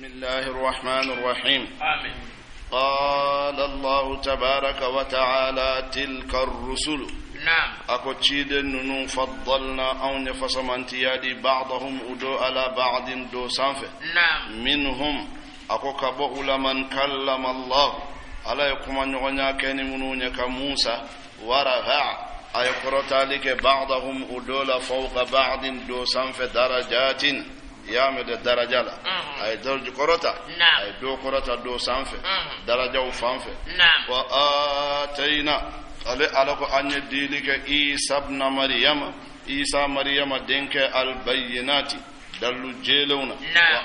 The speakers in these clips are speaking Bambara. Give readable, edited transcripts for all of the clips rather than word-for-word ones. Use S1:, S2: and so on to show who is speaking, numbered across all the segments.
S1: بسم الله الرحمن الرحيم.
S2: آمين.
S1: قال الله تبارك وتعالى تلك الرسل.
S2: نعم.
S1: أكو تشيد ننو فضلنا أو نفسمانتيادي بعضهم أدو على بعض دو سانفه.
S2: نعم.
S1: منهم أكو كبو لمن كلم الله على يكم أن يغنى كان منون كموسى ورفع أي قرطالك بعضهم أدو فوق بعض دو سانفه درجات يامد الدرجة لا أي درج قرطة أي دو قرطة دو سانفه درجة وفانفه. وآتينا على أن يديلك عيسى ابن مريم عيسى مريم دينك البينات دلو جيلونا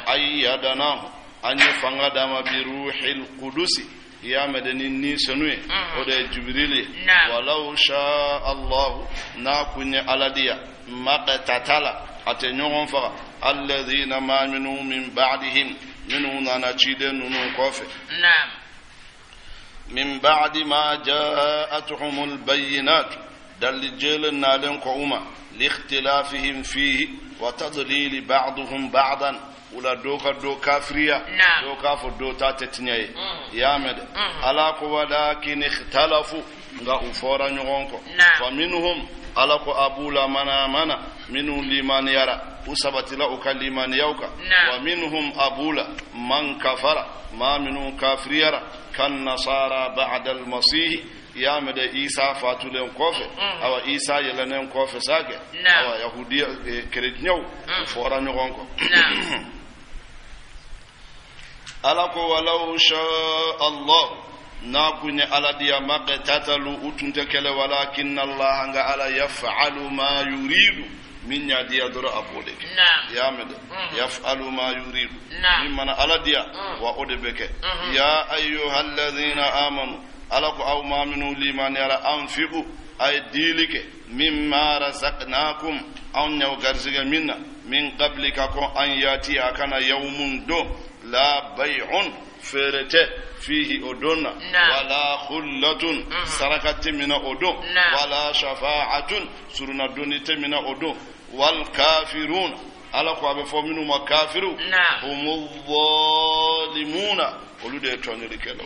S1: وأيدناه أن يفنغدم بروح القدس يا مدني نيسنوي وده جبريل ولو شاء الله ناكن على ديا ما قتتلا أتنيون فقط الذين ما منوا من بعدهم منو نتشيدن نكوفه.
S2: نعم.
S1: من بعد ما جاءتهم البينات دل جيل نالن قوما لاختلافهم فيه وتضليل بعضهم بعضا ولا دو كافريا دو كافر دو تاتتنيه يا مد على ولكن اختلفوا غا فورا نيونكو فمنهم على ابولا منا منو لمن يرى وسبتلا وكلمان يوكا ومنهم ابولا من كفر ما منو كافريا كالنصارى بعد المسيح يا مد عيسى فاتولن كوفه او عيسى يلنن كوفه ساكه او يهودي كريتنيو فورا نيونكو alako walau sha Allah na kunye ala dia maqtatalu utunte kele walakin Allah nga ala yaf'alu ma yuridu min ya dia dora abode ya med yaf'alu ma yuridu mimma ala dia wa odebeke ya ayyuhalladhina amanu alako aw ma minu liman yara anfiqu ay dilike mimma razaqnakum aw nyaw garziga minna min qablika ko an yati akana yawmun do لا بيع فرت فيه أدنى ولا خلة سرقة من أدو ولا شفاعة سرنا دونيت من أدو والكافرون على قوة فمنهم مكافرون هم الظالمون ولو ده توني لكلو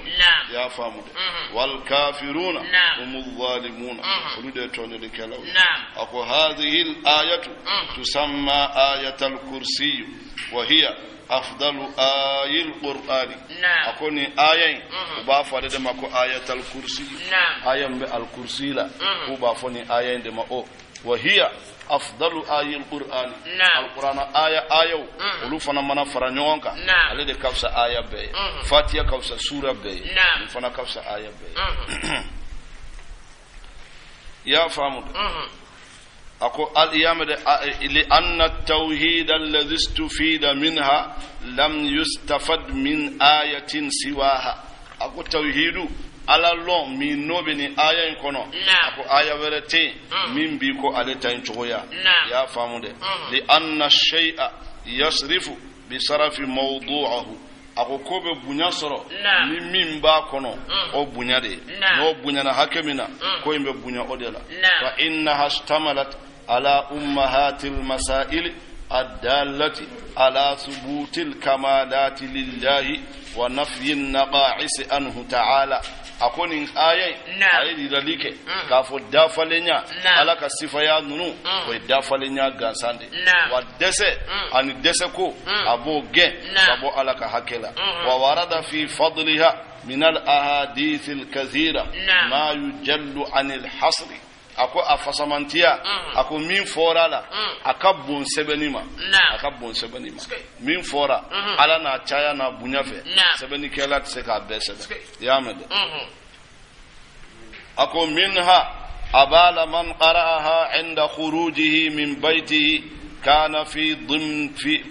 S1: يا فامود والكافرون هم الظالمون ولو ده توني لكلو أكو هذه الآية تسمى آية الكرسي وهي أفضل آية القرآن أكوني آية وبافا دما كو آية الكرسي آية الكرسي لا وبافوني آية دما أو وهي أفضل آية القرآن القرآن آية ولوفنا منا فرانيونكا على ده كفسة آية بي فاتيا كفسة سورة بي فنا كفسة آية بي يا فامود أكو الأيام لأن التوحيد الذي استفيد منها لم يستفد من آية سواها أكو توحيد على الله من نوبني آية كنا أكو آية ورتين من بيكو على تين شويا يا فهموا لأن الشيء يصرف بصرف موضوعه ako kobe bunya soro ni mimba kono o bunya de no bunya na hakemina ko imbe bunya odela fa inna hastamalat ala ummahatil masail الدالة على ثبوت الكمالات لله ونفي النقائص عنه تعالى أكون آية آية لذلك كافو دافلنيا على كصفيا نونو ودافلنيا غانساندي ودسه أن دسكو أبو جن أبو على كهكلا وورد في فضلها من الأحاديث الكثيرة ما يجل عن الحصر ako afasamantia ako min fora la akabun sebenima min fora ala na chaya na bunyafe sebeni kela tse ka besebe yamede ako minha abala man qara'aha inda khurujihi min baytihi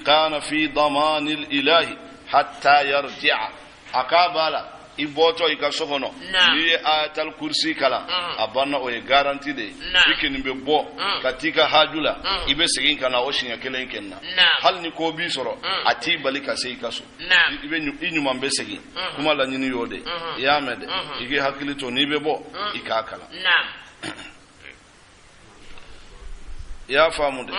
S1: kana fi daman al-ilahi hatta yarji'a akabala iboto ikasohono ni ayatul kursi kala abanna o garanti de ikini be bo katika hajula ibe sigin kana o shinya kelen kenna hal ni ko bi soro ati balika sai kaso ibe inyuma be sigin kuma la nyini yode ya mede ige hakilito ni be bo ikakala ya famude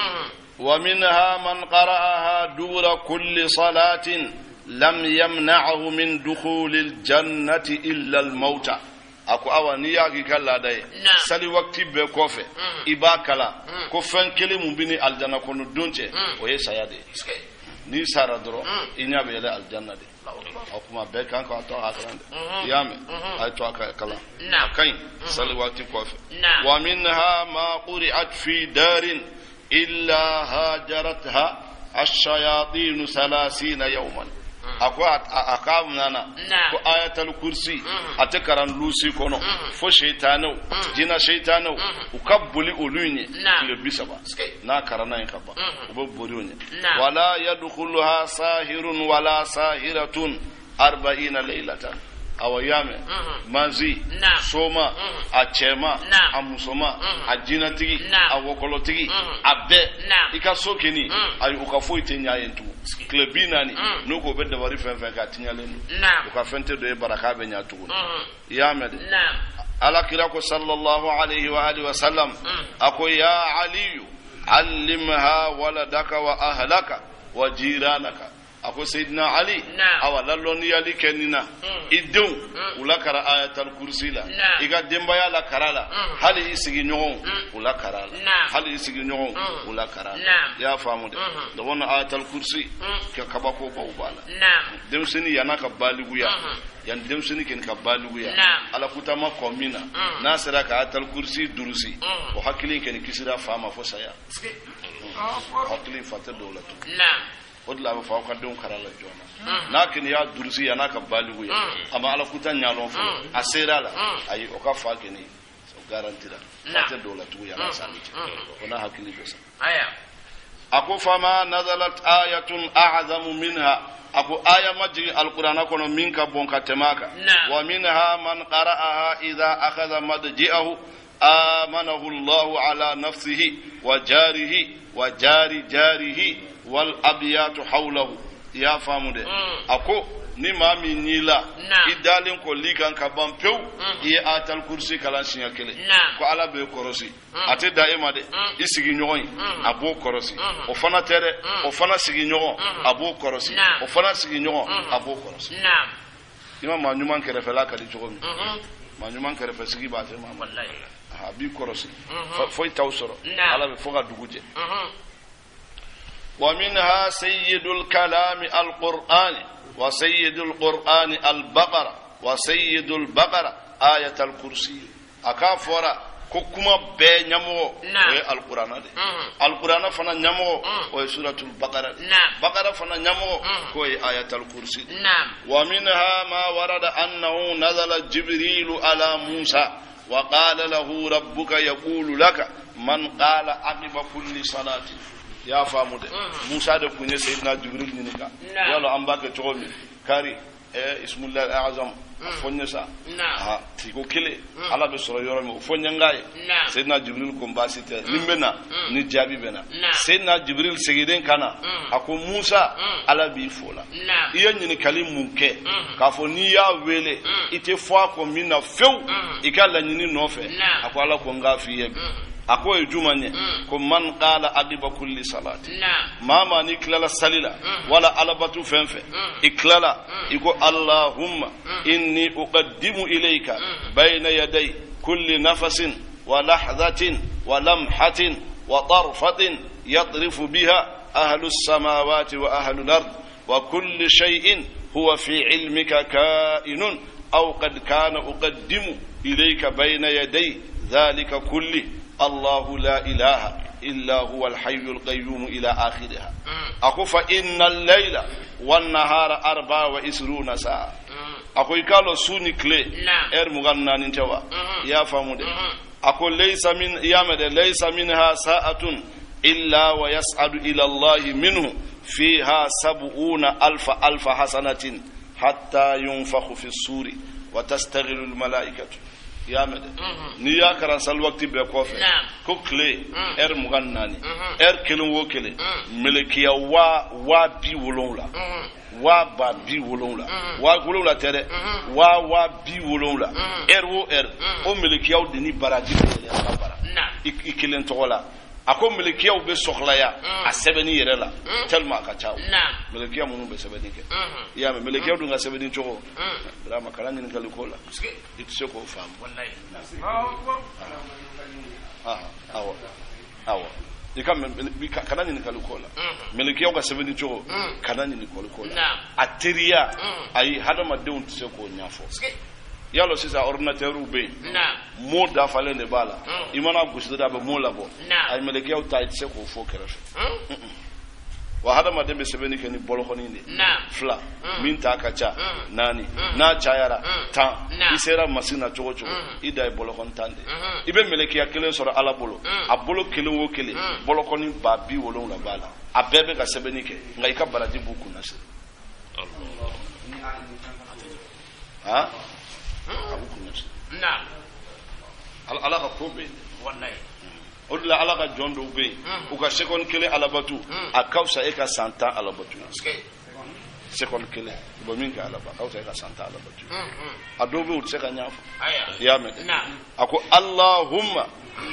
S1: wa minha man qara'aha dura kulli salatin lam yamna'ahu min dukhulil jannati illa al mauta ako awa ni yagi kala dai sali wakti be kofe ibakala ko fen kele mun bini aljanna ko no donche o ye sayade ni sara doro inya be la aljanna de akuma be kan ko to hakrande yame ay to kala kain sali wakti kofe wa minha ma quri'at fi darin illa hajaratha ash-shayatin 30 yawman ako akamnana ko ayatul kursi atakaran lusi kono fo shaytanu jina shaytanu ukabbuli ulunye le bisaba na karana en kaba uboborione wala yadkhuluha sahirun wala sahiratun 40 laylatan awayame manzi soma achema amusoma ajinatigi awokolotigi abbe ikasokeni ay ukafoite nyayentu klebinani nuko bedda wari fen ka tinyalenu uka fente do baraka be nyatu yamede ala kirako sallallahu alayhi wa alihi wa sallam ako ya ali allimha waladaka wa ahlaka wa jiranaka ako sayyidina ali awalallon yali kenina idun ulakara ayatul kursi la iga demba ya la karala hali isigi nyon ulakara hali isigi nyon ulakara ya famu de da wannan ayatul kursi ka kabako ba ubala dem sini yana ka baligu ya yan dem sini ken ka baligu ya ala kutama komina nasira ka ayatul kursi durusi o hakili ken kisira fama fo saya hakili fata dawlatu odla ba fa ka don karala jona lakin ya dursi yana ka baligu ya amma ala kutan nyalon fo asira la ayi o ka fa keni so garantira fata dawlatu ya na sami ona hakili besa aya ako fama nazalat ayatun a'zamu minha ako aya majri alqur'ana kono minka bonka temaka wa minha man qara'aha idha akhadha madji'ahu amanahu Allah ala nafsihi wa jarihi wa jarihi wal abiyatu hawlahu ya famude ako ni mami nila idalin ko likan ka bampew e atal kursi kala sinya kele ko ala be korosi ate daima de isigi nyoy abo korosi o fana tere o fana sigi nyoy abo korosi o fana sigi nyoy abo korosi imam ma nyuman kere fela kali jogomi ma nyuman kere fe sigi ba te ma wallahi ha bi korosi foi tawsoro ala be foga duguje ومنها سيد الكلام القرآن وسيد القرآن البقرة وسيد البقرة آية الكرسي أكافورا كوكما بي نمو القرآن دي القرآن فنا نمو وسورة البقرة بقرة فنا نمو كوي آية الكرسي ومنها ما ورد أنه نزل جبريل على موسى وقال له ربك يقول لك من قال عقب كل صلاة ya famu da Musa da kunye sayyidina Jibril ne ka yalo an baka tomi kari ismullah al-azam fonye sa ha tiko kile ala be soro yoro mo fonye ngai sayyidina Jibril ko mbasite limbena ni jabi bena sayyidina Jibril segiden kana ako Musa ala bi fola iya nyini kalim munke ka fo ni ya wele ite fo ko mina few ikala nyini nofe ako ala ko ngafi yebi ako ejumanye ko man qala aqiba kulli salati mama ni klala salila wala alabatu fenfe iklala iko allahumma inni uqaddimu ilayka bayna yaday kulli nafasin wa lahzatin wa lamhatin wa tarfatin yatrifu biha ahlu as-samawati wa ahlu al-ard wa kulli shay'in huwa fi ilmika ka'inun aw qad kana uqaddimu ilayka bayna yaday dhalika kulli الله لا إله إلا هو الحي القيوم إلى آخرها أقول فإن الليل والنهار 24 ساعة أقول قالوا سوني كلي مغنى ننتوا يا فامود أقول ليس منها ساعة إلا ويسعد إلى الله منه فيها 70,000 حسنة حتى ينفخ في الصور وتستغل الملائكة ya mede ni ya karan sal wakti be ko fe ko kle mugannani kelin wo kele melekiya wa bi wolonla wa ba bi wolonla wa wolonla tere wa bi wolonla wo o melekiya o dini baraji ya bara ikelen to wala ako melekiyaw be soxlaya a sɛbɛnni yɛrɛ la tellement ka ca melekiya minnu be sɛbɛnni kɛ i y'a mɛn melekiyaw dun ka sɛbɛnni cogo vraiment kana ɲininkali ko la i tɛ se k'o faamu awɔ i ka kana ɲininkali ko la melekiyaw ka sɛbɛnni cogo kana ɲininkali ko la a teriya ayi hadamadenw tɛ se k'o ɲɛfɔ yalo sisan ordinateur be yen mo dafalen de b'a la i mana gosi da a bɛ mo labɔ a ye melekiyaw ta i tɛ se k'o fɔ kɛrɛfɛ wa hadamaden bɛ sɛbɛnni kɛ ni bɔlɔkɔnin de fila min ta ka ca naani n'a cayara 10 i sera masini na cogo cogo i da ye bɔlɔkɔnin 10 de i bɛ melekiya kelen sɔrɔ ala bolo a bolo kelen o kelen bɔlɔkɔnin 70,000 b'a la a bɛɛ bɛ ka sɛbɛnni kɛ nka i ka baraji b'u kunna se ala ka ko bɛ yen o de la ala ka jɔn dɔw bɛ yen u ka seconde kelen alabatu a ka fisa e ka san 10 alabatu seconde kelen u bɛ min kɛ alaba a ka fisa e ka san 10 alabatu a dɔw bɛ yen u tɛ se ka ɲɛfɔ i y'a mɛn a ko Allahumma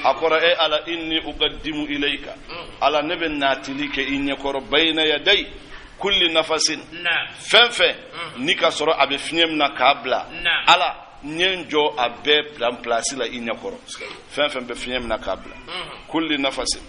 S1: a kɔrɔ e ala inni uqaddimu ilayka ala ne bɛ naatili kɛ i ɲɛkɔrɔ bayna yaday kulli nafasin fɛn fɛn ni ka sɔrɔ a bɛ fiɲɛ min na k'a bila ala ɲɛ jɔ a bɛɛ place la i ɲɛkɔrɔ fɛn fɛn bɛ fiɲɛ min na k'a bila kulli nafasin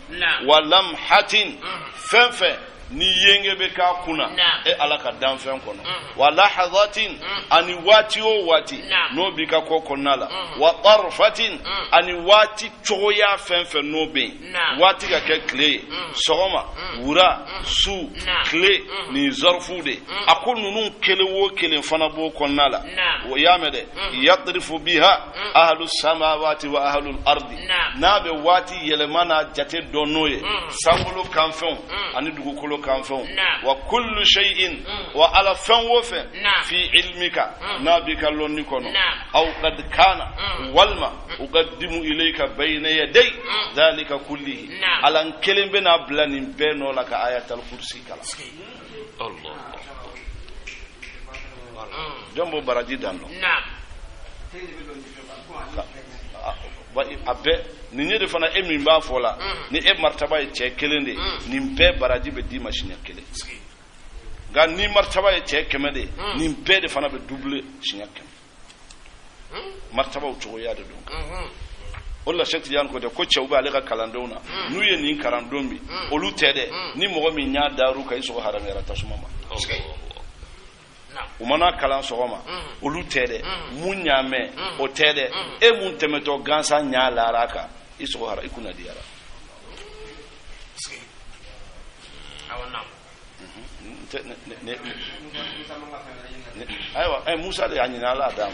S1: wa lamhatin fɛn fɛn ni yenge bɛ k'a kunna e ala ka danfɛn kɔnɔ wa lahadatin ani waati o waati n'o b'i ka ko kɔnɔna la wa tarfatin ani waati cogoya fɛn fɛn n'o bɛ yen waati ka kɛ tile ye sɔgɔma wura su tile ni zɔrifu de a ko ninnu kelen o kelen fana b'o kɔnɔna la o y'a mɛn dɛ yadrifu biha ahlu samawati wa ahlu ardi n'a bɛ waati yɛlɛma n'a jate dɔn n'o ye sankolo kanfɛnw ani dugukolo kanfɛnw wa kullu shay'in wa ala fɛn o fɛn fi ilmika n'a b'i ka lɔnni kɔnɔ aw qad kana walma uqaddimu ilayka bayna yaday dhalika kullihi alan kelen bɛ n'a bila nin bɛɛ nɔ la ka ayatul kursi kala jɔn b'o baraji dan dɔn a bɛɛ nin ye de fana e min b'a fɔ la ni e martaba ye cɛ kelen de nin bɛɛ baraji bɛ di ma siɲɛ kelen nka ni martaba ye cɛ 100 de nin bɛɛ de fana bɛ double siɲɛ 100 martabaw cogoya de don o la Cheikh Tidiane ko de ko cɛw bɛ ale ka kalandenw na n'u ye nin kalandenw bi olu tɛ dɛ ni mɔgɔ min y'a daaru ka i sɔgɔ haramuyara tasuma ma u mana kalan sɔgɔma olu tɛ dɛ mun ɲ'a mɛn o tɛ dɛ e mun tɛmɛtɔ gansan ɲ'a lara kan i sɔgɔ hara i kunna diyara ayiwa Musa de y'a ɲini ala d'a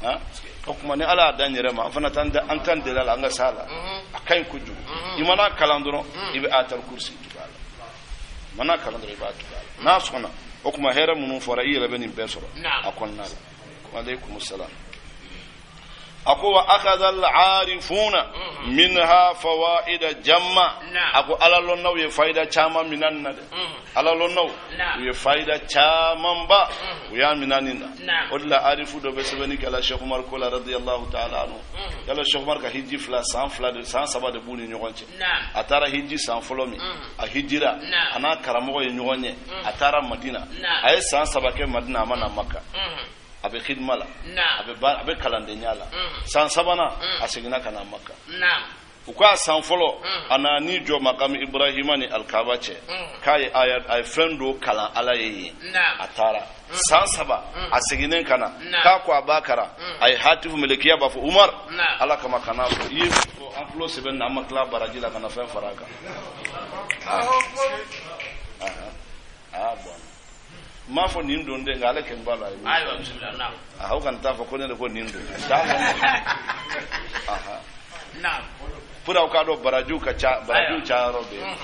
S1: ma o kuma ni ala y'a da n yɛrɛ ma an fana an t'an deli a la an ka s'a la a ka ɲi kojugu i mana kalan dɔrɔn i bɛ ayatul kursi tugu a la i mana kalan dɔrɔn i b'a tugu a la n'a sɔnna o kuma hɛrɛ minnu fɔra i yɛrɛ bɛ nin bɛɛ sɔrɔ a kɔnɔna la aleykum salam a ko wa akhadha al-arifuna minha fawaida jamma a ko ala lɔnnaw ye fayida caman minan na dɛ ala lɔnnaw u ye fayida caman ba u y'a minan nin na o de la arifu dɔ bɛ sɛbɛnni kɛla Cheikh Umar ko la radiyallahu ta'ala anhu yala Cheikh Umar ka hiji san 3 de b'u ni ɲɔgɔn cɛ a taara hiji san fɔlɔ min a hijira a n'a karamɔgɔ ye ɲɔgɔn ye a taara Madina a ye san 3 kɛ Madina a ma na Makka a bɛ khidma la a bɛ kalandenya la san 3nan a seginna ka na Makka u k'a san fɔlɔ a na ni jɔ makamu Ibrahima ni Alkaba cɛ k'a ye a ye fɛn dɔ kalan ala ye yen a taara san 3 a seginnen ka na k'a ko a b'a kara a ye hatifu melekiya b'a fɔ Umar ala kama kana fɔ i ye an tulo sɛbɛn na an ma tila baraji la kana fɛn fara a kan bon m'a fɔ nin don dɛ nka ale kɛ n ba la aw kana taa fɔ ko ne de ko nin don pour aw k'a dɔn barajiw ka ca barajiw cayɔrɔ bɛ yen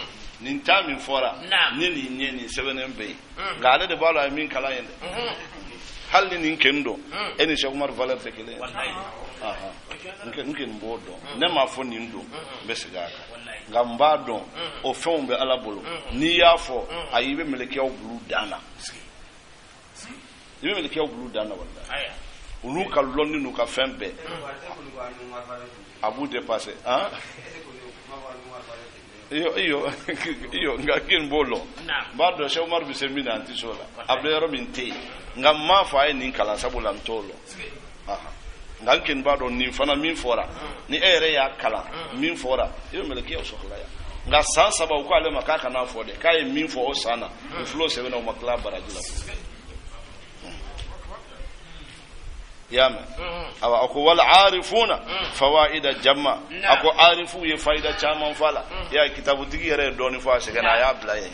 S1: nin ta min fɔra ni nin ɲɛ nin sɛbɛnnen bɛ yen nka ale de b'a la a ye min kalan yen dɛ hali ni nin kɛ n dɔn e ni Cheikh Umar valeur tɛ kelen ye n kɛ nin b'o dɔn ne m'a fɔ nin don n bɛ segin a kan nka n b'a dɔn o fɛnw bɛ ala bolo n'i y'a fɔ ayi i bɛ melekiyaw bulu dan na i bɛ melekiyaw bulu dan na walahi olu ka lɔnni n'u ka fɛn bɛɛ a b'u dépasser iyo ngakin bolo bado she Umar bisemina antisola ablero minti ngamma fa nin kala sabula ntolo ngankin bado ni fana min fora ni ere ya kala min fora yo meleki o sokhla ya nga san saba ko ale makaka na fode kai min fo osana flow se na makla barajula yama awa ako wal arifuna fawaida jamma ako arifu ye faida chaman fala ya kitabu tigi yere doni fo asegana ya bla ye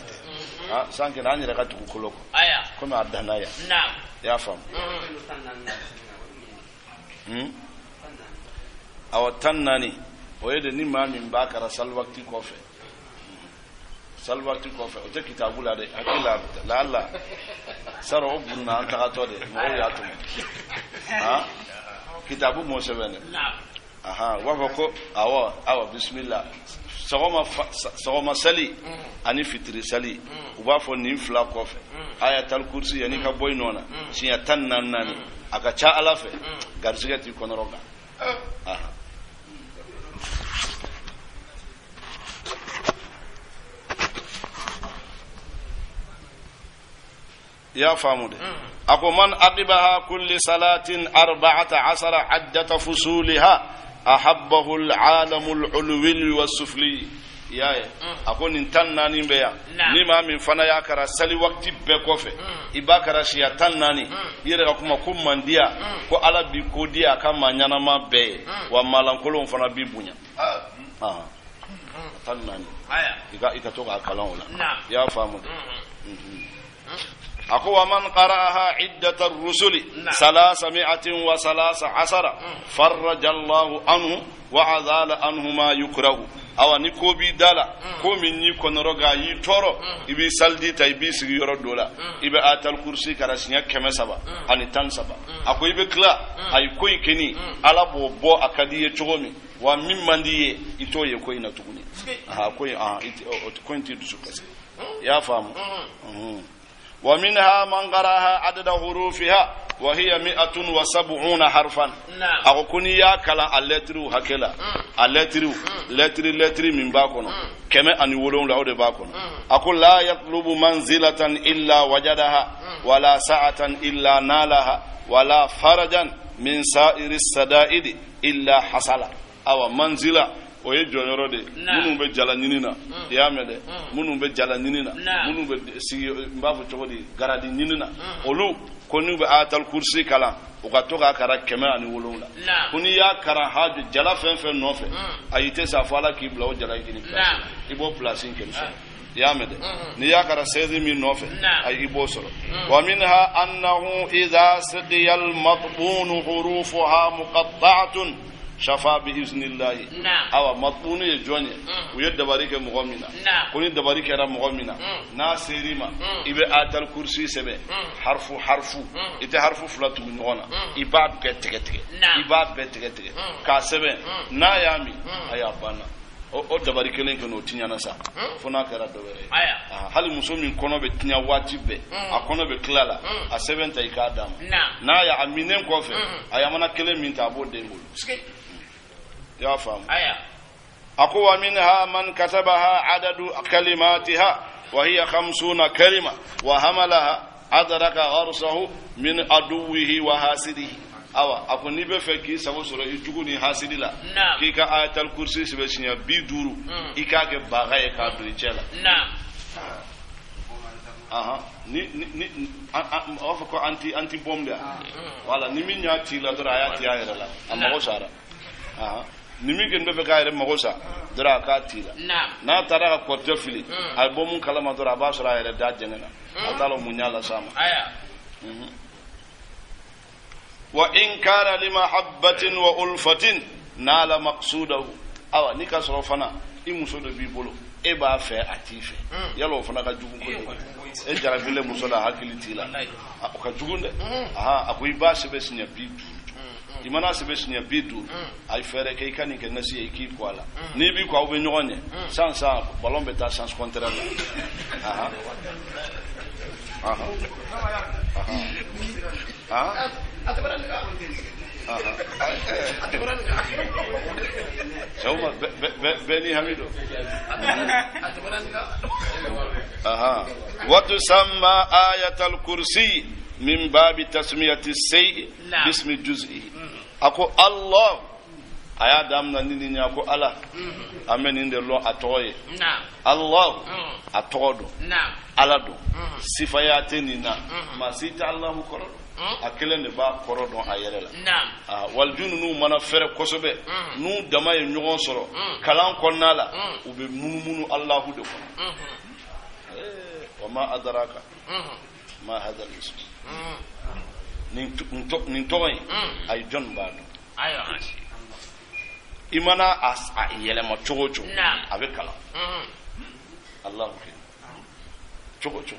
S1: ha sanke nani raka tukuloko aya kuma adana ya na ya fam awa tannani oyede ni ma min bakara salwakti kofe o te kitabu la de akila la Allah saro bunna ta to de mo ya to ha kitabu mo sebene aha wa ko awa bismillah sawma sali ani fitri sali uba fo ni fla kofe ayatul kursi yani ka boy nona siya tannan nani aka cha alafe garzigati konoroga aha يا فامود أكو من أقبها كل صلاة 14 عدة فصولها أحبه العالم العلوي والسفلي يا أكو نتنا نبيا نما من فنا يا كرا سلي وقت بكوفة إباكرا شيا تناني يرى كم كم من ديا كو على بيكوديا كم نيانا ما بي ومالان كلهم فنا بيبونيا تناني إذا توقع كلام ولا يا فامود أقوى من قرأها عدة الرسل 313 فرج الله عنه وعذال عنه ما يكره أو نكوبي دالا كومي نيكو نروغا يتورو إبي سالدي تايبي سيغيورو دولا إبي آتال كرسي كراسينيا كمسابا أني تنسابا أكو إبي كلا أي كوي كني على بو أكادية چوغومي ومن مندية إتو يكوي نتوغني كوي كوي تيدو سوكسي يا فامو ومنها من قراها عدد حروفها وهي 170 حرفا أو كنيا كلا اللترو هكلا اللترو من باكونا كما أن يقولون له باكونا أقول لا يطلب منزلة إلا وجدها ولا ساعة إلا نالها ولا فرجا من سائر السدائد إلا حصل أو منزلة oye jonyoro de munu be jala nyinina yame de munu be jala nyinina munu be si mbafu chogodi garadi nyinina olu konu be atal kursi kala ukatoka kara kema ani wolonga kuni ya kara haju jala fen nofe ayite safala kibla o jala ikini place ibo place inkenso yame de ni ya kara 16000 nofe ay ibo solo wa minha annahu idha siqiya al matbun hurufuha muqatta'atun shafa bi iznillahi awa matbunu ye jonye uye dabarike mugomina kuni dabarike ra mugomina na serima ibe atal kursi sebe harfu ite harfu flatu ngona ibad betege ka sebe na yami aya bana o dabarike len kono tinyana sa fona kara dobere hali musomi kono be tinya wati be akono be klala a seben tay ka dam na ya aminen ko fe aya mana kele min ta bo dembul يا فهم أقوى منها من كتبها عدد كلماتها وهي 50 كلمة وحملها أدرك غرسه من عدوه وحاسده أو أكون نبي فكي سوسر يجوني حاسد لا كي كآية الكرسي سبسنيا بيدورو إكا كباغي كادريجلا ni ofako anti bombe wala ni minya tila dora ayati ayira la amma osara nimi gen be ka yere magosa dora ka tila na tara ka korte fili album kalama dora ba sura yere da jengena atalo munyala sama wa in kana li mahabbatin wa ulfatin nala maqsudahu awa nika sorofana imuso do bi bolo e ba fe atife yalo fana ka jugu ko e jarabile muso da hakili tila ka jugunde akoy ba sebe sinya bi imana sebe sinya bidu ay fere kay kan ke nasi e ki kwala ni bi kwa be nyonye sansa ballon beta sans contraire شوما بني حميدو وتسمى آية الكرسي من باب تسمية الشيء باسم الجزء أكو الله aya damna nini nyako ala ameni nde lo atoye Allah atodo alado sifayate nina masita Allah koro akele ne ba koro don ayerela wal jununu mana fere kosobe nu dama ye nyogon soro kalan konnala ube munumunu Allah de ko wama adraka ma hada al-ism nin toy ay jon bado ayo imana as a yelema chogocho avec kala Allah chogocho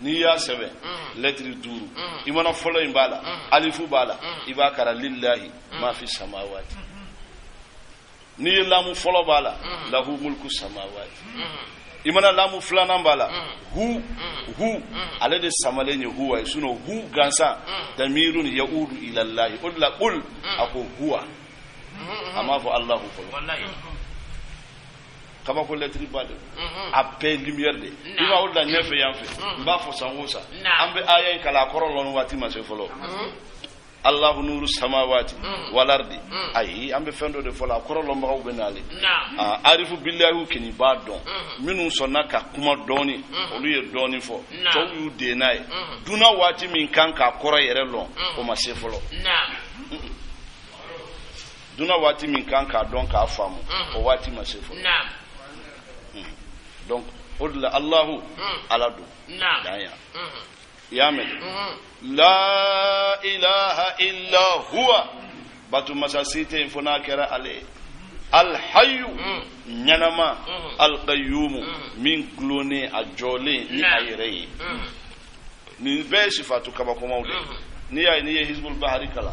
S1: ni ya sebe letri duru imana folo imbala alifu bala ibakara lillahi ma fi samawati ni lamu folo bala lahu mulku samawati imana lamu fulana bala hu alade samalenye huwa suno hu gansa damirun yaudu ila Allah udla qul ako huwa ama fo Allah ko wallahi kama ko letri bade appel lumière de ima wala nefe yanfe mba fo sangosa ambe ayen kala korolon wati ma se folo Allah nuru samawati wal ardi ay ambe fendo de fola korolon mba ko benali arifu billahi kini ba don minu sonaka kuma doni oluye doni fo to yu de nay duna wati min kanka koro yere lon o ma se folo duna wati min kanka don ka famu o wati ma se folo donc odla Allahu aladu daya yamed la ilaha illa huwa batu masasite infona kera ale al hayyu nyanama al qayyum min glone ajole ni ayre ni be sifatu kaba ko mawde ni ay ni hizbul bahri kala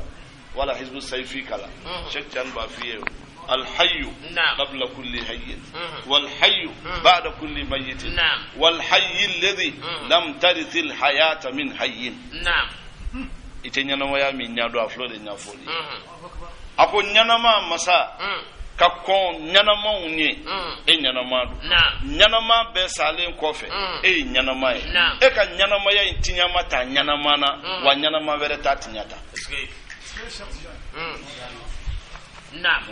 S1: wala hizbul sayfi kala shektan ba fiye الحي قبل كل حي والحي بعد كل ميت والحي الذي لم ترث الحياة من حي itenyana waya mi nyado aflo de nyafoli ako nyanama masa ka kon nyanama unye e nyanama do nyanama be salen kofe e nyanama e ka nyanama ya intinyama ta nyanama na wa nyanama vere ta tinyata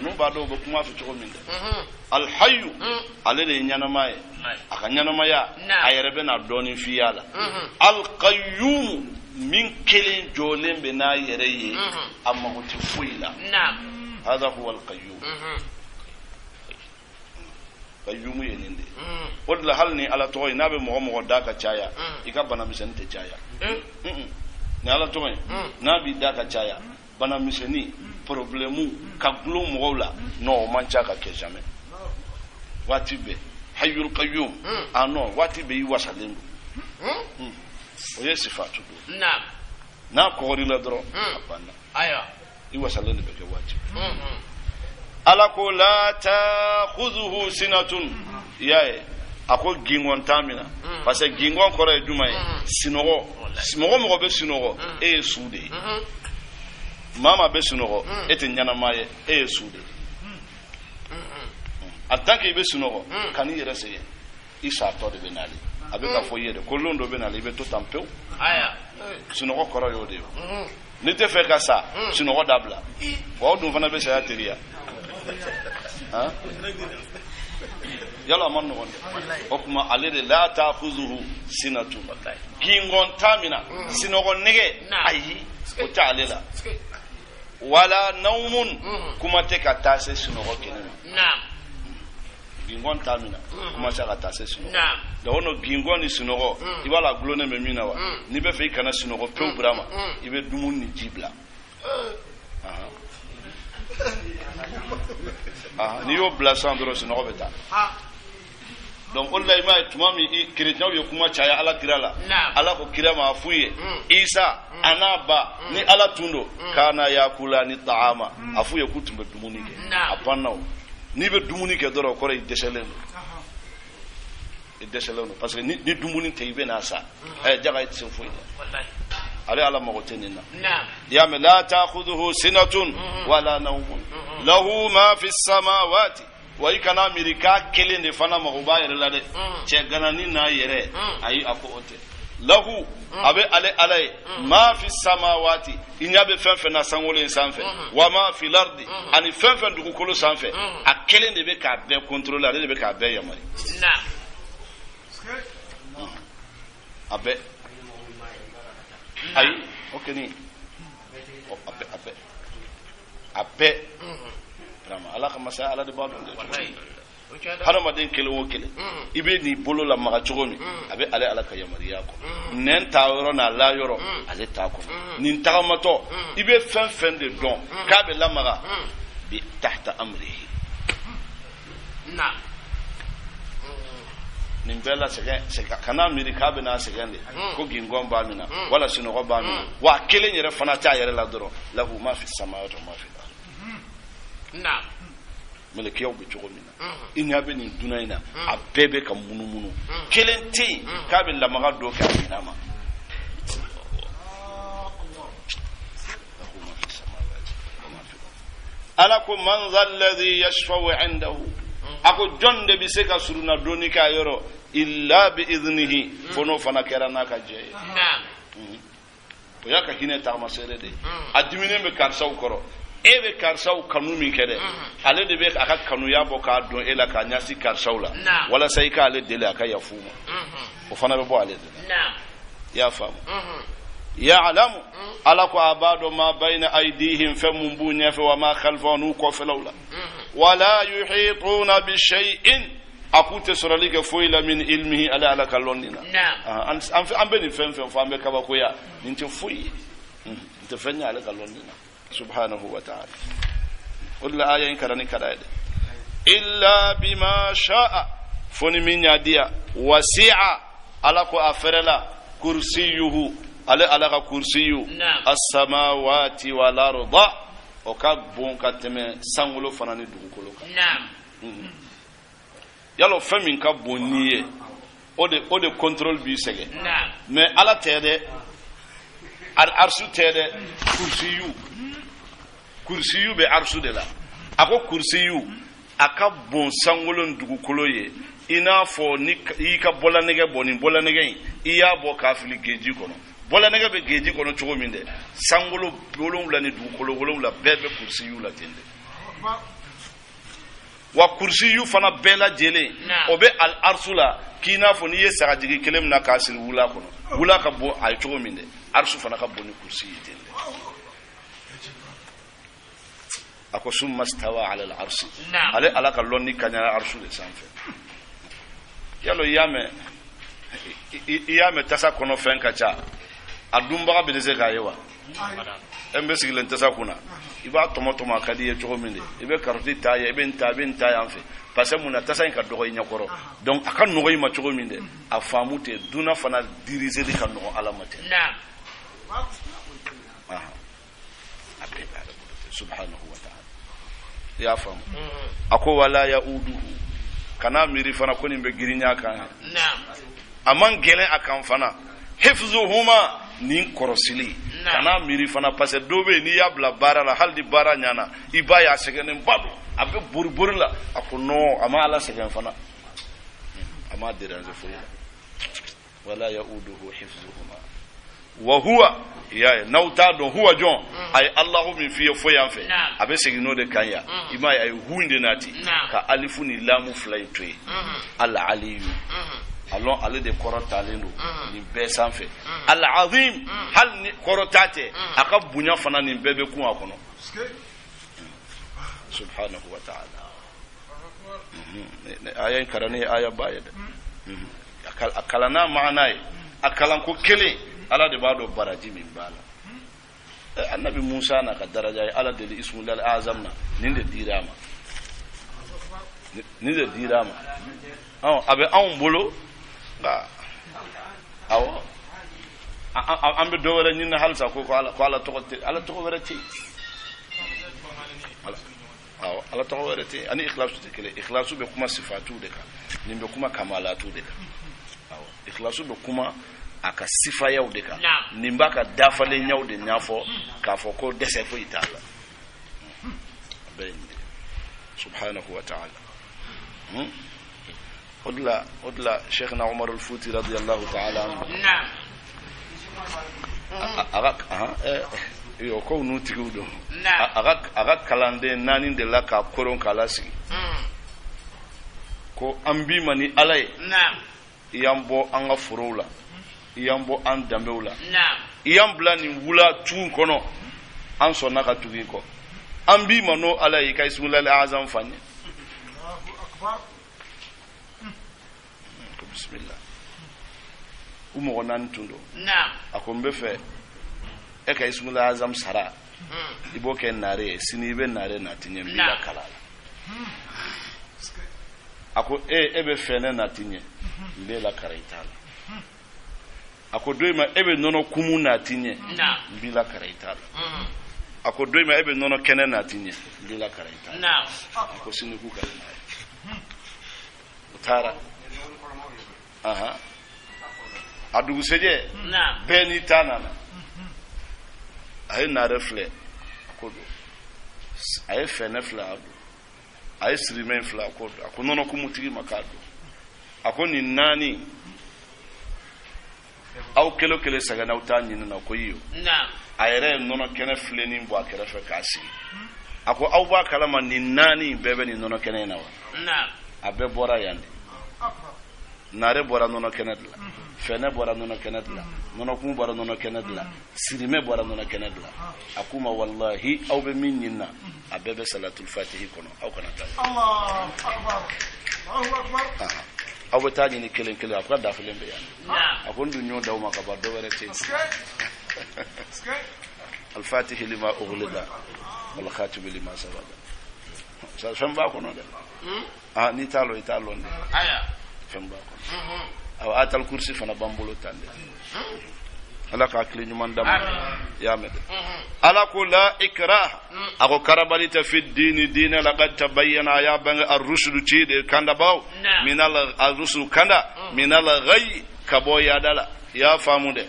S1: no bado go kuma fi to minda al hayyu alele nyanama ye aka nyanama ya ayerebe na doni fi yala al qayyum min kelen jolembe na yereye amma huti fuila hada huwa al qayyum qayyum yeninde wala halni ala toy nabe mo daka chaya ikabana misente chaya ni ala toy nabi daka chaya bana miseni problème ka glo mola no mancha ka ke jamais wati be hayyul qayyum ano wati be wasalim o yesifatu do na ko ri la dro apana aya I wasalim be ke wati ala ko la ta'khudhuhu sinatun yae ako gingon tamina parce que gingon ko re duma sinogo mo be sinogo e sude mama be sunogo ete nyanama ye e sude atake be sunogo kani yere seye isa to de benali abe ka foye de kolondo benali be to tampeu aya sunogo koro yo de ni te fe ka sa sunogo dabla wa dum fana be sa teria ha yalla man no okuma alede la ta'khuzuhu sinatu gingon tamina sinogo nege ayi o ta alela wala naumun kuma te ka tase sunogo kenema naam gingon tamina kuma sa ka tase sunogo naam da wono gingon ni sunogo ibala glone me minawa ni be fe kana sunogo pe brama ibe dumun ni jibla ni yo blasandro sunogo beta donc wallahi ma tumami chrétien yo kuma chaya ala kirala ala ko kirama afuye isa anaba ni ala tundo kana yakula ni taama afuye kutumbe dumunike apana ni be dumunike doro ko re deseleno parce que ni dumuni te ibe na sa jaga it se fuye wallahi ale ala magotenina
S2: نعم
S1: ya me la ta'khudhuhu sinatun wala nawmun lahu ma fi samawati wa ikana mirika kelen de fana magoba yere la de che ganani na yere ayi ako ote lahu abe ale alay ma fi samawati inyabe fenfe na sangole sanfe wa ma fi lardi ani fenfe dugu kolo sanfe a kelen de be ka be contrôler ale de be ka be yamari
S2: نعم
S1: abe ayi okeni abe rama ala kama sa ala de ba don de hadamaden kelen o kelen ibe ni bolo la maga cogo min a bɛ ale ala ka yamariya kɔnɔ nɛn ta yɔrɔ n'a la yɔrɔ ale t'a kɔnɔ nin tagamatɔ i bɛ fɛn fɛn de dɔn k'a bɛ lamaga bi tahta amrihi nin bɛɛ la sɛgɛn kana miiri k'a bɛ n'a sɛgɛn de ko gingɔn b'a min na wala sunɔgɔ b'a min na wa kelen yɛrɛ fana t'a yɛrɛ la dɔrɔn lahu ma fi samawati wa ma fi al-ard melekiyaw bɛ cogo min na i ɲɛ bɛ nin dunan in na a bɛɛ bɛ ka munumunu kelen tɛ yen k'a bɛ lamaga dɔ kɛ a minɛ ma ala ko man zalladhi yashfa'u 'indahu ako jɔn de bɛ se ka suruna doni k'a yɔrɔ illa bi idnihi fo n'o fana kɛra n'a ka jɛ ye o y'a ka hinɛ tagamasere de a diminen bɛ karisaw kɔrɔ e bɛ karisaw kanu min kɛ dɛ ale de bɛ a ka kanuya bɔ k'a dɔn e la k'a ɲɛsin karisaw la walasa i k'ale deli a ka yafu ma o fana bɛ bɔ ale de la i y'a faamu ya'lamu ala ko a b'a dɔn ma bayna aydihim fɛn mun b'u ɲɛfɛ wa ma khalfahum n'u kɔfɛlaw la wala yuhituna bi shay'in a k'u tɛ sɔrɔli kɛ foyi la min ilmihi ala ka lɔnni na an bɛ nin fɛn fɛn fɔ an bɛ kabakoya nin tɛ foyi ye nin tɛ fɛn ye ale ka lɔnni na subhanahu wa ta'ala wala aya in karani kada yade illa bima sha'a foni min yadiya wasi'a ala ko aferela kursiyuhu ala ka kursiyu as-samawati wal arda o ka bon ka tɛmɛ sankolo fana ni dugukolo kan yalo fɛn min ka bon ni ye o de contrôle bi sɛgɛ mais ala tɛ dɛ arsu tɛ dɛ kursiyu bɛ arsu de la a ko kursiyu a ka bon sankolo ni dugukolo ye i n'a fɔ ni i ka bɔlanɛgɛ bɔ nin bɔlanɛgɛ in i y'a bɔ k'a fili geji kɔnɔ bɔlanɛgɛ bɛ geji kɔnɔ cogo min dɛ sankolo 7 ni dugukolo 7 bɛɛ bɛ kursiyu la ten dɛ wa kursiyu fana bɛɛ lajɛlen o bɛ al arsu la k'i n'a fɔ n'i ye sagajigi kelen min na k'a siri wula kɔnɔ wula ka bon a ye cogo min dɛ arsu fana ka bon ni kursi ye ten dɛ a ko summa stawa ala al arsi ale ala ka lɔnni kaɲa arsu de sanfɛ yalo i y'a mɛn tasa kɔnɔ fɛn ka ca a dunbaga bɛ se k'a ye wa e bɛ sigilen tasa kunna i b'a tɔmɔ a ka di ye cogo min de i bɛ karɔti ta ye i bɛ nin ta yan fɛ parce que mun na tasa in ka dɔgɔ i ɲɛkɔrɔ donc a ka nɔgɔ i ma cogo min de a faamu tɛ duna fana diriseli ka nɔgɔ ala ma tɛ a bɛɛ bɛ ala bolo tɛ subhanahu wa ta'ala i y'a faamu a ko wala ya'uduhu kana miiri fana ko nin bɛ girinya kan a man gɛlɛn a kan fana hifzuhuma nin kɔrɔsili kana miiri fana parce que dɔ bɛ yen n'i y'a bila baara la hali ni baara ɲana i b'a ye a sɛgɛnnen ba don a bɛ bori la a ko non a ma ala sɛgɛn fana a ma déranger foyi la wala ya'uduhu hifzuhuma wa huwa ya n'aw t'a dɔn huwa jɔn a ye alahu min f'i ye fo yan fɛ a bɛ segin n'o de kan yan i m'a ye a ye hu de nati ka alifu ni lamu fila in to yen al-aliyu alon ale de kɔrɔtalen don nin bɛɛ sanfɛ al-azim hali ni kɔrɔta tɛ a ka bonya fana nin bɛɛ bɛ kun a kɔnɔ subhanahu wa ta'ala aya in karani aya ba ye dɛ a kalanna maana ye a kalanko kelen ala de b'a dɔn baraji min b'a la annabi Musa n'a ka daraja ye ala deli ismul azam na nin de dira ma a bɛ anw bolo nka awɔ an bɛ dɔ wɛrɛ ɲini halisa ko ala tɔgɔ wɛrɛ tɛ yen awɔ ala tɔgɔ wɛrɛ tɛ yen ani ikhlasu tɛ kelen ikhlasu bɛ kuma sifatu de kan nin bɛ kuma kamalatu de kan awɔ ikhlasu bɛ kuma aka sifa yaw de ka nimba ka dafale nyaw de nyafo ka fo ko dese fo itala ben subhanahu wa ta'ala odla Sheikhna Umar al-Futi radiyallahu ta'ala anhu na'am yo ko nu tigudo aga kalande nani de la ka koron kalasi ko ambi mani alay na'am yambo anga furula yambo an dambewla na'am yambla ni wula tun kono an sonna ka tugi ko ambi mano alay kay ismul azam fani Allahu akbar bismillah umo nan tundo na'am akombe fe e kay ismul azam sara ibo ken nare sinibe nare na tinye bila kalala ako ebe fene na tinye mbela karaitala ako doima ebe nono kumu na tinye mbila karaitala ako doima ebe nono kene na tinye mbila karaitala ako siniku kalala utara aha adugu seje beni tanana ay na refle kodo ay fene fla ay sirimen fla kodo akonono kumutigi makado akoni nani aw kelo kele saga na utanyi na koyiyo na ayere nono kene fle ni mbo akere fe kasi ako aw ba kalama ni nani bebe ni nono kene na wa na abe bora yande nare bora nono kene dla fene bora nono kene dla nono kum bora nono kene dla sirime bora nono kene dla akuma wallahi aw be minyina abebe salatul fatihi kono aw kana ta Allahu akbar Allahu akbar aw be tani ni kelen kelen afra da felen be yana akon du nyo daw maka ba do were te al fatihi lima ughliqa wal khatim lima sababa sa famba kono de ni talo italo ne aya famba kono aw atal kursi fana bambulo tande ala ka akli nyuman dam ya med ala ko la ikrah ako karabalita fi din din laqad tabayyana ya bang ar-rusul chide kanda baw min ar-rusul kanda min al-ghay kabo ya dala ya famude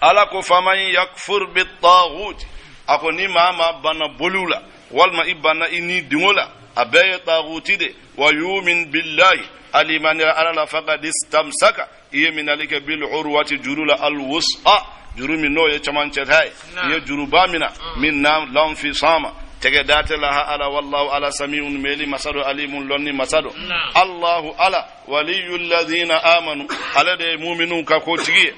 S1: ala ko faman yakfur bit-taghut ako ni mama bana bolula walma ibana ini dingola abaye taghutide wa yu'min billahi aliman ala faqad istamsaka iye minalika bil urwati jurula al wus'a jurumi no ye chamanche hay ye juruba mina minna lam fi sama tege date laha ala wallahu ala samiun meli masadu alimun lonni masadu Allahu ala waliyul ladina amanu ala de mu'minun ka ko tigi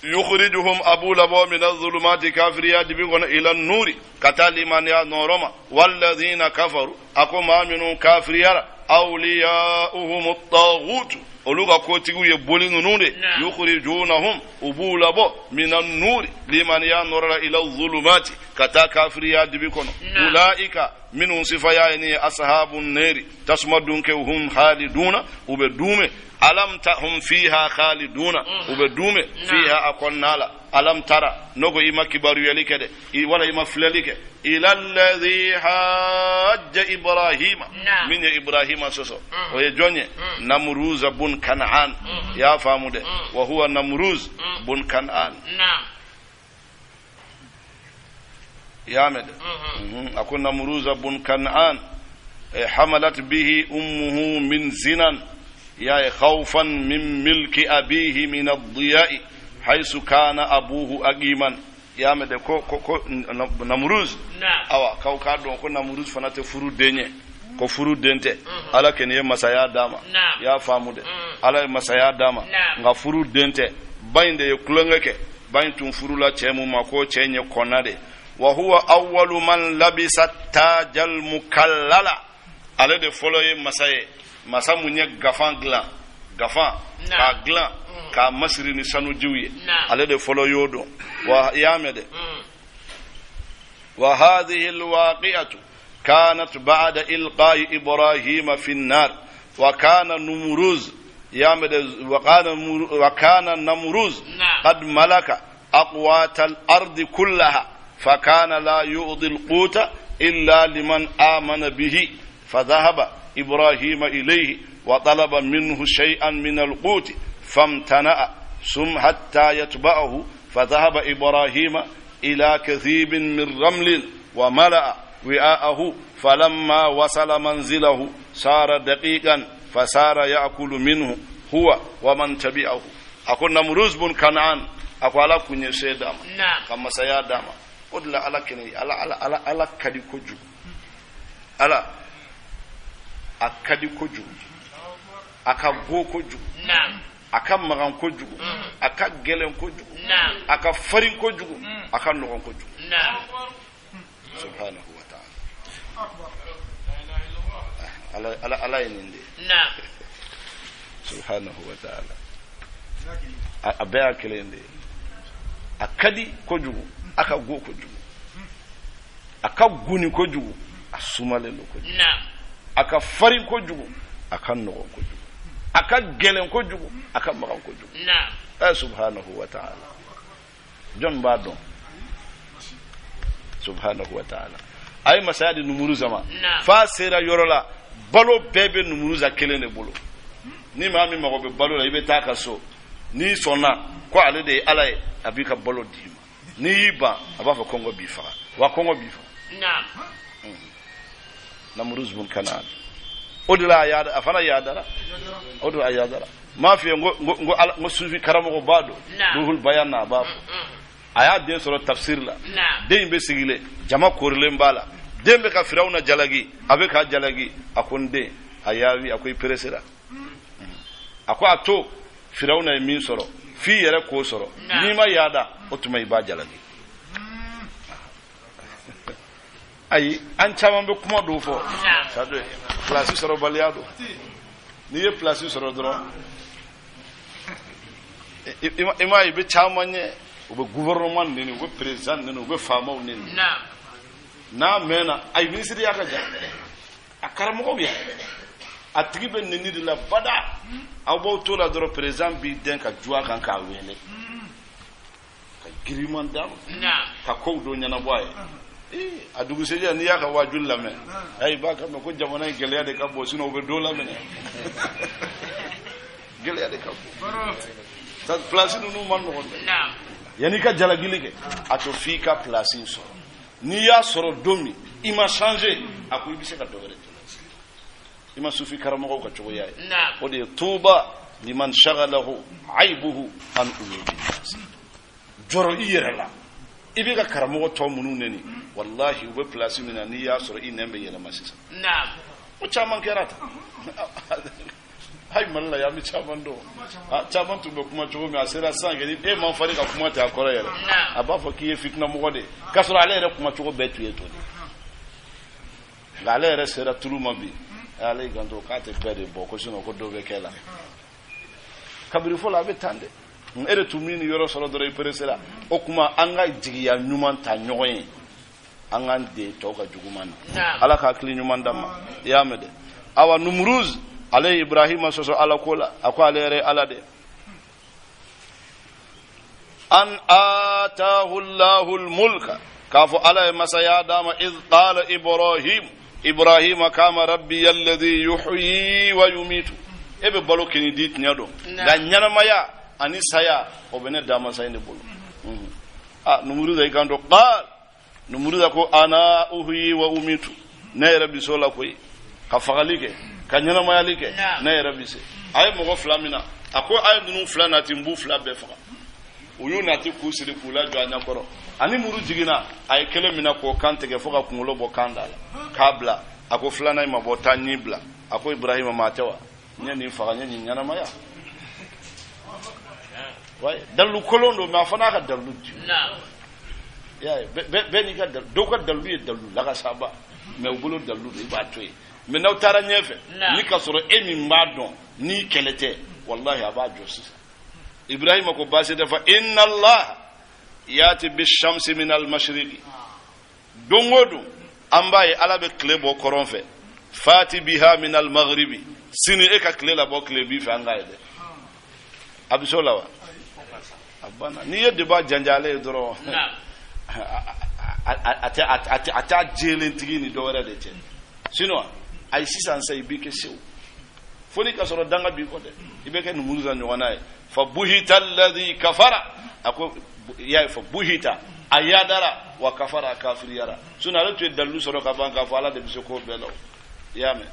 S1: yukhrijuhum abu labo min adh-dhulumati kafiriyat bigona ila an-nuri katali man ya noroma wal ladina kafaru akuma minun kafiriyara awliya'uhum at-taghut oluga kotigu ye bolingu nunde yukhrijunahum ubulabo minan nuri liman yanura ila adh-dhulumati kata kafiriya dibikono ulaika minun sifayani ashabun nari tasmadun ke hum khaliduna ubedume alam tahum fiha khaliduna ubedume fiha akonnala alam tara nogo ima kibaru yalikede wala ima flalike ila alladhi hajja ibrahima min ibrahima soso o ye jonye namruz bun kan'an ya famude wa huwa namruz bun kan'an ya med akun namruz bun kan'an hamalat bihi ummuhu min zinan ya khawfan min milki abihi min ad-diya'i haythu kana abuhu agiman ya mede ko namruz awa kaw ka don ko namruz fanate furu denye ko furu dente ala ken ye masaya dama ya famude ala masaya dama nga furu dente bainde ye kulongeke bain tun furu la chemu mako chenye konade wa huwa awwalu man labisa tajal mukallala ala de foloye masaye masamunye gafan glan ka glan ka masri ni sanu jiwiye ale de folo yodo wa yamede wa hadhihi alwaqi'atu kanat ba'da ilqa'i ibrahim fi an-nar wa kana numruz yamede wa kana namruz qad malaka aqwat al-ard kullaha fa kana la yu'dhi al-quta illa liman amana bihi fadhahaba ibrahim ilayhi wa talaba minhu shay'an min al-qut فامتنأ ثم حتى يتبعه فذهب إبراهيم إلى كثيب من رمل وملأ وعاءه فلما وصل منزله صار دقيقا فصار يأكل منه هو ومن تبعه. أكون نمروز بن كنعان أقول لكم يسيدام كما سيادام قل لا على كني على كدي كجو على أكدي كجو أكبو كجو aka magan kojugu aka gelen kojugu aka farin kojugu aka nogon kojugu subhanahu wa ta'ala ala yininde subhanahu wa ta'ala abaya kelende akadi kojugu aka go kojugu aka guni kojugu asumale lo kojugu aka farin kojugu aka nogon kojugu aka gelen kojugu aka magan kojugu subhanahu wa ta'ala John Badon subhanahu wa ta'ala ay masayadi numuru zama fa sera yorola balo bebe numuru za kelene bolo ni mami mago be balo la ibe taka so ni sona ko ale de ala abika balo dima ni ba abafa kongo bifa wa kongo bifa namuruz bun kanaan odula yaada afana yaadara odula yaadara ma fi ngo sufi karamo bado ruhul bayanna ba aya de soro tafsir la de be sigile jama korle mbala dembe ka firawna jalagi abe ka jalagi akonde ayawi akoy presera ako ato firawna min soro fi yere ko soro ni ma yaada otumai ba jalagi ay an chaman be kuma do fo sado place soro baliado ni ye place soro dro ima ibe chamanye ube gouvernement nini ube president nini ube fama nini na mena ay ministre ya kaja akara mo biya atigi be nini de la bada abo to la dro president bi den ka jua kan ka wele ka giriman dam ka ko do nyana boy adugu seja ni ya ka wajul la men ay ba ka ko jamana gele de ka bo sino be do la men gele de ka bo sa place nu man no yani ka jalagili ke ato fika place so ni ya soro domi ima changer ako ibise ka dogere ima sufi karamo ko chogo yaay o de tuba liman shaghalahu aibuhu an umidi joro iyerala ibi ka karamo to munu neni wallahi ube place mina ni ya soro inembe yela masisa o chaman kerata hay malla ya mi chamando chaman tu be kuma chogo mi asera sange ni e man fari ka kuma ta akora yele aba fo ki fitna mo gode kasoro ale re kuma chogo betu yeto ngale re sera tuluma bi ale gando ka te bede bo ko sino ko do be kela kabiri fo la be tande ere tumini yoro solo dore peresera o kuma anga jigiya nyuman ta nyoyen anga de to ka juguman ala ka kli nyuman dama ya mede awa numruz ale ibrahima soso ala kola akwa ale ala de an atahu allahul mulka kafu ala masaya dama iz qala ibrahima kama rabbi alladhi yuhyi wa yumitu ebe balo kini dit nyado ga nyana maya ani saya obene dama sayne bolo numuru da ikando qal numuru da ko ana uhyi wa umitu ne rabbi sola koy ka fagalike kanyana mayalike na rabise ay mo flamina ako ay dunu flana timbu fla be fa uyuna ti kusiri kula jo anya koro ani muru jigina ay kele mina ko kantege foka kungulo bo kandala kabla ako flana ma bota nibla ako ibrahima matewa nyani fa nyana maya way dalu kolondo ma fana ka dalu ya be ni ka do ka dalu la ka saba me ubulo dalu ba toy mais naw tara nyefe ni ka soro emi mbadon ni kelete wallahi aba josisa ibrahima ko base dafa inna allah yati bishamsi min al-mashriqi dongodu ambaye alabe klebo koronfe fati biha min al-maghribi sini e ka klela bo klebi fa ngaide abisola wa abana ni yedde ba janjale doro ata jelen tigini do wara de ten sino ay sisan say bi ke sew foni ka soro danga bi ko de ibe ken muruza nyona fa buhita alladhi kafara ako ya fa buhita ayadara wa kafara kafir yara suna retu dallu soro ka banka fa ala de biso ko belo yame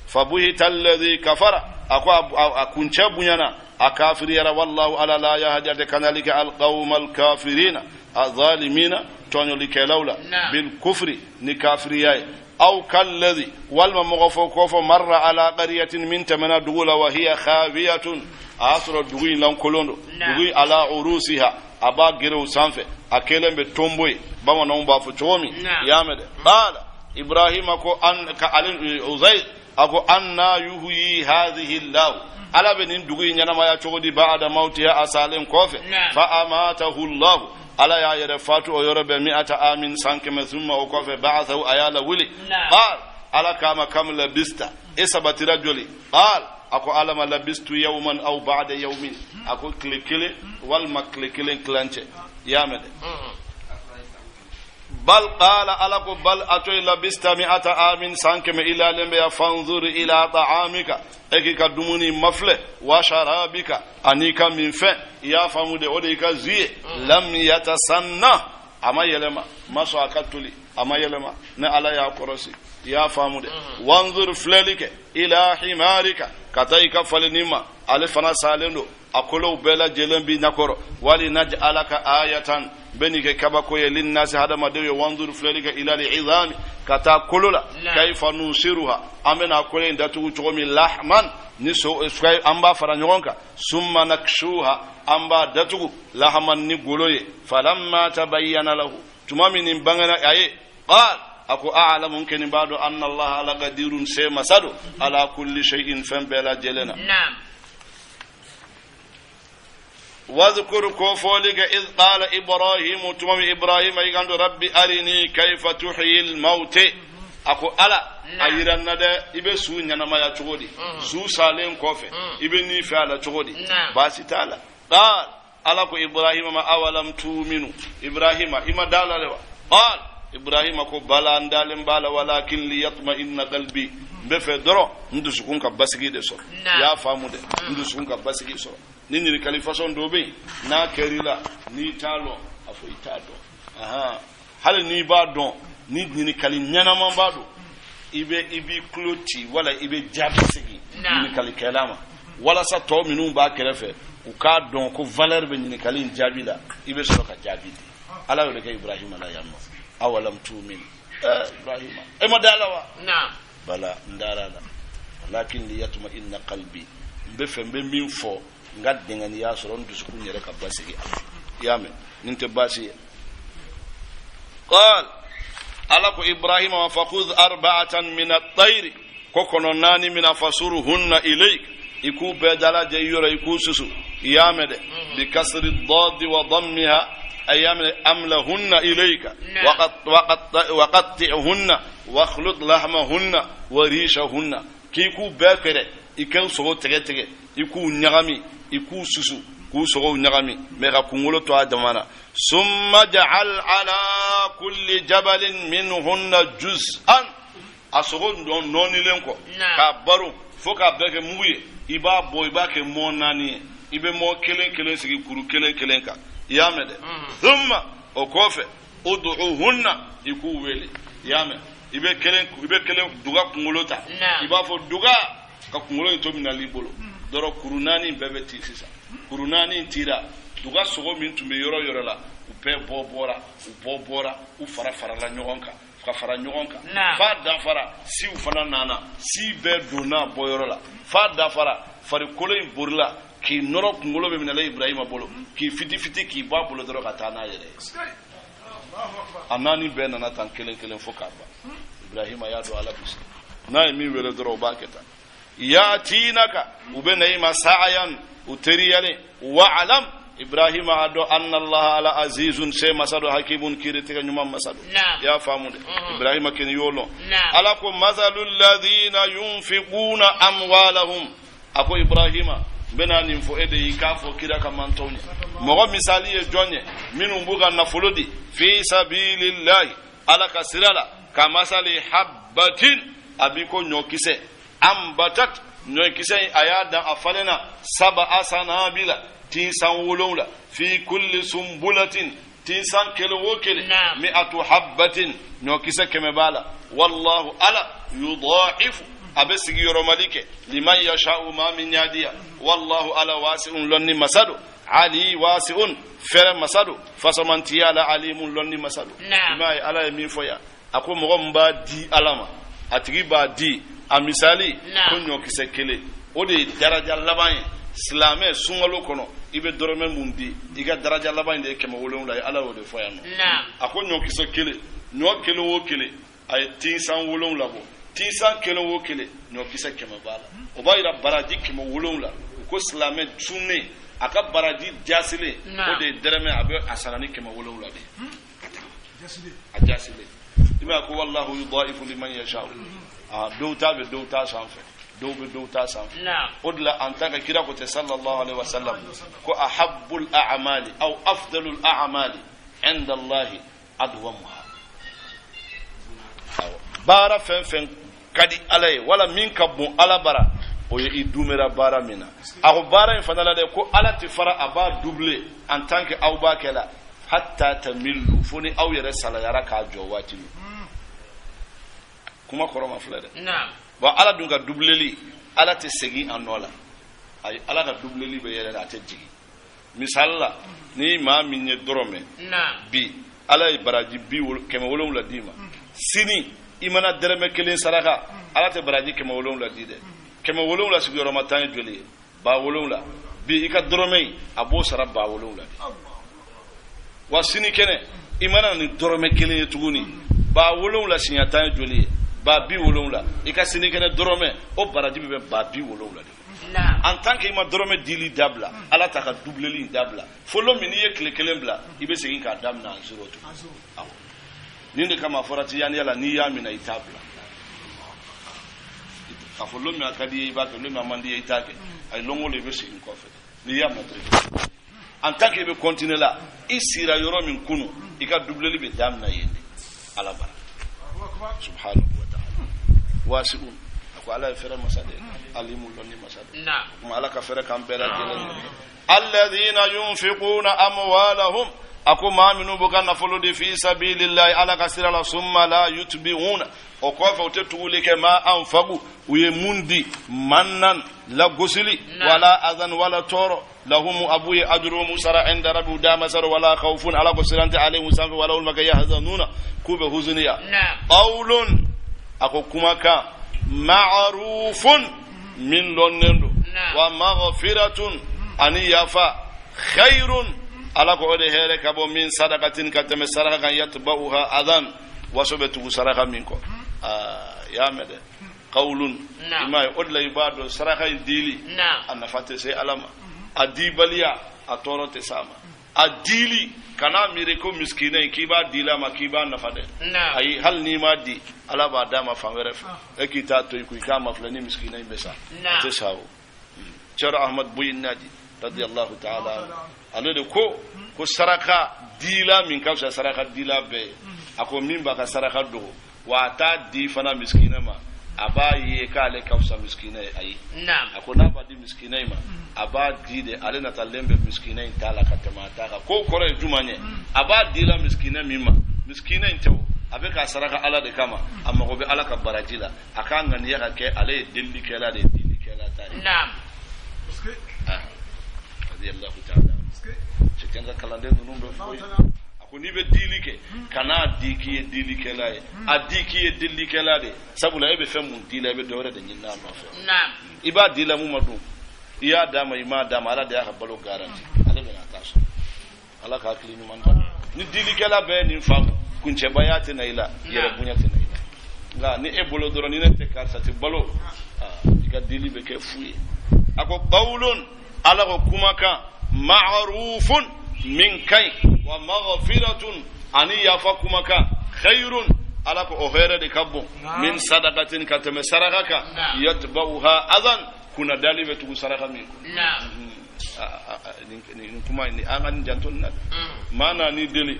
S1: fa buhita alladhi kafara ako akuncha bunyana akafir yara wallahu ala la yahdi kanalika alqawm alkafirina adh-dhalimina tonyo likelawla bil kufri ni kafiriyai أو كالذي والمغفو كوفو مر على قرية من تمنى دغولا وهي خاوية أسر دغوي لان كولوندو دغوي على عروسها أبا جرو سانفه أكلم بتومبوي بما نومبا فتومي يامد قال إبراهيم أكو أن كألين أزير أكو أن يحيي هذه الله على بنين دغوي نما يشودي بعد موتها أسالم كوفه فأماته الله ala ya yere fatu o yorobe mi'ata amin sankeme thumma o kofe ba'athahu ayala wuli qal ala kama kam labista isabati rajuli qal ako alama labistu yawman aw ba'da yawmin ako klikile wal maklikile klanche yamede bal qala alako bal atoy labista mi'ata amin sankeme ila lembe ya fanzur ila ta'amika ekika dumuni mafle wa sharabika anika min fa ya famude ode ka ziye lam yatasanna ama yelema maso akatuli ama yelema na ala ya korosi ya famude wanzur flalika ila himarika kataika falinima alifana salendo akolo bela jelembi nakoro wali naj'alaka ayatan benike kabako yelin nas hada madeyo wanzur flalika ila al'izami kata kulula kayfa nusiruha amena kole ndatu chomi lahman niso sway amba fara nyonka summa nakshuha amba datugu lahman ni goloye falamma tabayyana lahu tumami nim bangana aye qal ako a'lamu ken bado anna allah ala qadirun sema sadu ala kulli shay'in fambala jelena na'am واذكر كوفولك إذ قال إبراهيم تمام إبراهيم يقول ربي أرني كيف تحيي الموت أكو ألا أيران ندا إبه سو نما يا تشودي سو سالين كوفي إبه ني فعل تشودي باسي تعالى قال ألاكو إبراهيم ما أولم تؤمنوا إبراهيم إما دالا لوا قال إبراهيم أكو بلا أندالم بالا ولكن ليطمئن قلبي بفه درو ندسكون كباسكي دسو يا فامو ده ندسكون كباسكي سو nini kalifason dobe na kerila ni talo afo itado aha hal ni ba don ni kali nyana man bado ibe kloti wala ibe jabisigi ni kali kelama wala sa to minun ba kerefe u ka don ko valeur be ni kali jabila ibe so ka jabidi ala yo de ibrahim ala yamma awalam tu'min ibrahim e madalawa na bala ndara lakin liyatma inna qalbi be fembe min fo ngadde ngani ya soron du sukun yere ka basigi yamen ninte basi qal alako ibrahim wa fakhudh arba'atan min at-tayr kokono nani min afasuruhunna ilayk iku bedala je yura iku susu yamede bi kasri ad-dad wa dammiha ayamne amlahunna ilayka wa qat'ihunna wa akhlud lahmahunna wa rishahunna kiku bekere ikel so tege iku nyagami iku susu ku sogo nyagami me ga kungolo to adamana summa ja'al ala kulli jabalin minhunna juz'an asogo nonilen ko ka baru foka bege muye iba boy ba ke monani ibe mo kelen sigi kuru kelen ka yamede thumma okofe ud'uhunna iku wele yame ibe kelen duga kungolo ta iba fo duga ka kungolo to minali bolo doro kurunani bebe tisisa kurunani tira duga sogo min tumbe yoro la upe bobora u fara la nyonka ka fara nyonka fa da fara si u fana nana si be dona boyoro la fa da fara fari kolo in burla ki noro ngolo be minala ibrahima bolo ki fiti ki ba bolo doro katana yere anani be nana tan kelen foka ba ibrahima ya do ala bis na mi wele doro baketa yatinaka ubenai masayan uteriyale wa'lam ibrahima ado anna allah ala azizun se masado hakimun kirite nyuma masado ya famude ibrahima ken yolo alako mazalul ladina yunfiquna amwalahum ako ibrahima benani mfo ede yikafo kira kamantoni mogo misali e jonye minu mbuga na fuludi fi sabilillah alaka sirala kamasali habbatin abiko nyokise ambatat no kisai ayada afalena sab'a sanabila tisan wulula fi kulli sumbulatin tisan kelo kele mi'atu habbatin no kisa keme bala wallahu ala yudha'ifu abesigi yoro malike liman yasha'u ma min yadiya wallahu ala wasi'un lonni masadu ali wasi'un fere masadu fasamanti ala alimun lonni masadu mai ala mi foya ako mo mba di alama atigi ba di a misali ko nyo kise kele o de daraja laban islamé sungalo kono ibe dorome mundi iga daraja laban de kema wolon la ala o de foya no ako nyo kise kele nyo kele wo kele ay tinsan wolon la bo tinsan kele wo kele nyo kise kema bala o bayira baraji kema wolon la ko islamé sunne aka baraji jasile o de dereme abe asarani kema wolon la de jasile a jasile ima ko wallahu yudha'ifu liman yasha do ta sanfe do ta sanfe odla antaka kira ko te sallallahu alaihi wasallam ko ahabbul a'mali aw afdalul a'mali inda Allah adwamuha bara fen kadi alai wala min kabbu alabara o ye idumera bara mina ako bara en fanala de ko alati fara aba double en tant que awba kala hatta tamillu foni aw yara sala yara ka jowati kuma koroma fulade ba ala dunga dubleli ala te segi anola ay ala ka dubleli be yele ate jigi misalla ni ma minye dorome bi ala baraji bi kema wolon la dima sini imana dereme kelen saraka ala te baraji kema wolon la dide kema wolon la sigoro matan joli ba wolon la bi ika dorome abo sara ba wolon la wa sini kene imana ni dorome kelen tuguni ba wolon la sinyatan joli ba bi wolonwula ika sini kene dorome o baraji be ba bi wolonwula de en tant que ima dorome dili dabla ala ta ka doubleli dabla folo mini ye kelen bla ibe segin ka damna zero to ninde kama forati yani yala ni ya mina itabla ka folo mi akadi iba ke lo mi amandi itake ay longo le be segin ko fe ni ya matre en tant que be continuer là isira yoro min kunu ika doubleli be damna yende ala bara subhanahu wasi'un ako ala fere masade alimul lonni masade kuma ala ka fere kan bera jelen alladhina yunfiquna amwalahum ako ma minu bukan nafulu fi sabilillahi ala kasira la summa la yutbi'una o ko fa ututule ke ma anfagu uye mundi mannan la gusili wala adhan wala toro lahum abuye ajru musara inda rabbu da masar wala khawfun ala qusirante alayhim sanfi wala ul makayahzanuna kube huzuniya qawlun ako kuma ka ma'rufun min lonnendo wa maghfiratun ani yafa khairun ala ko de here kabo min sadaqatin katame sadaqa kan yatba'uha adhan wasobatu sadaqa minko ya mede qawlun ima odla ibado sadaqa dili anafate sai alama adibaliya atorote sama adili kana mireko miskinai kiba dila makiba nafade ay hal ni ma di ala ba dama famere ekita to ku kama fulani miskinai besa tesawo chara ahmad buyin naji radiyallahu ta'ala alode ko saraka dila min ka saraka dila be ako min ba ka saraka do wa ta di fana miskina ma abaye kale kausa miskinai ay ako na ba di miskinai ma aba dide ale na talembe miskinai tala katamata ko kore jumanye aba dila miskinai mimma miskinai taw abeka saraka ala de kama amma ko be ala ka barajila akanga ni yaka ke ale dilli kala de dilli kala tari radiyallahu ta'ala cikin kalande nunu do ako ni be dilli ke kana diki dilli kala adiki dilli kala de sabula ebe fem mun dila be dore de nyina no fe iba dila mu madu iya dama ima dama ala de aka balo garanti ala be na taso ala ka klini man ni dili kala be ni fam kunche bayate na ila yere bunyate na ila nga ni ebolo doro ni nete karsa ti balo diga dili be ke fuye ako qawlun ala ko kumaka ma'rufun min kai wa maghfiratun ani yafakumaka khairun ala ko ohere de kabbo min sadaqatin katame sarakaka yatbauha adhan kuna dali betu saraka miko ni kuma ni angan janton na mana ni deli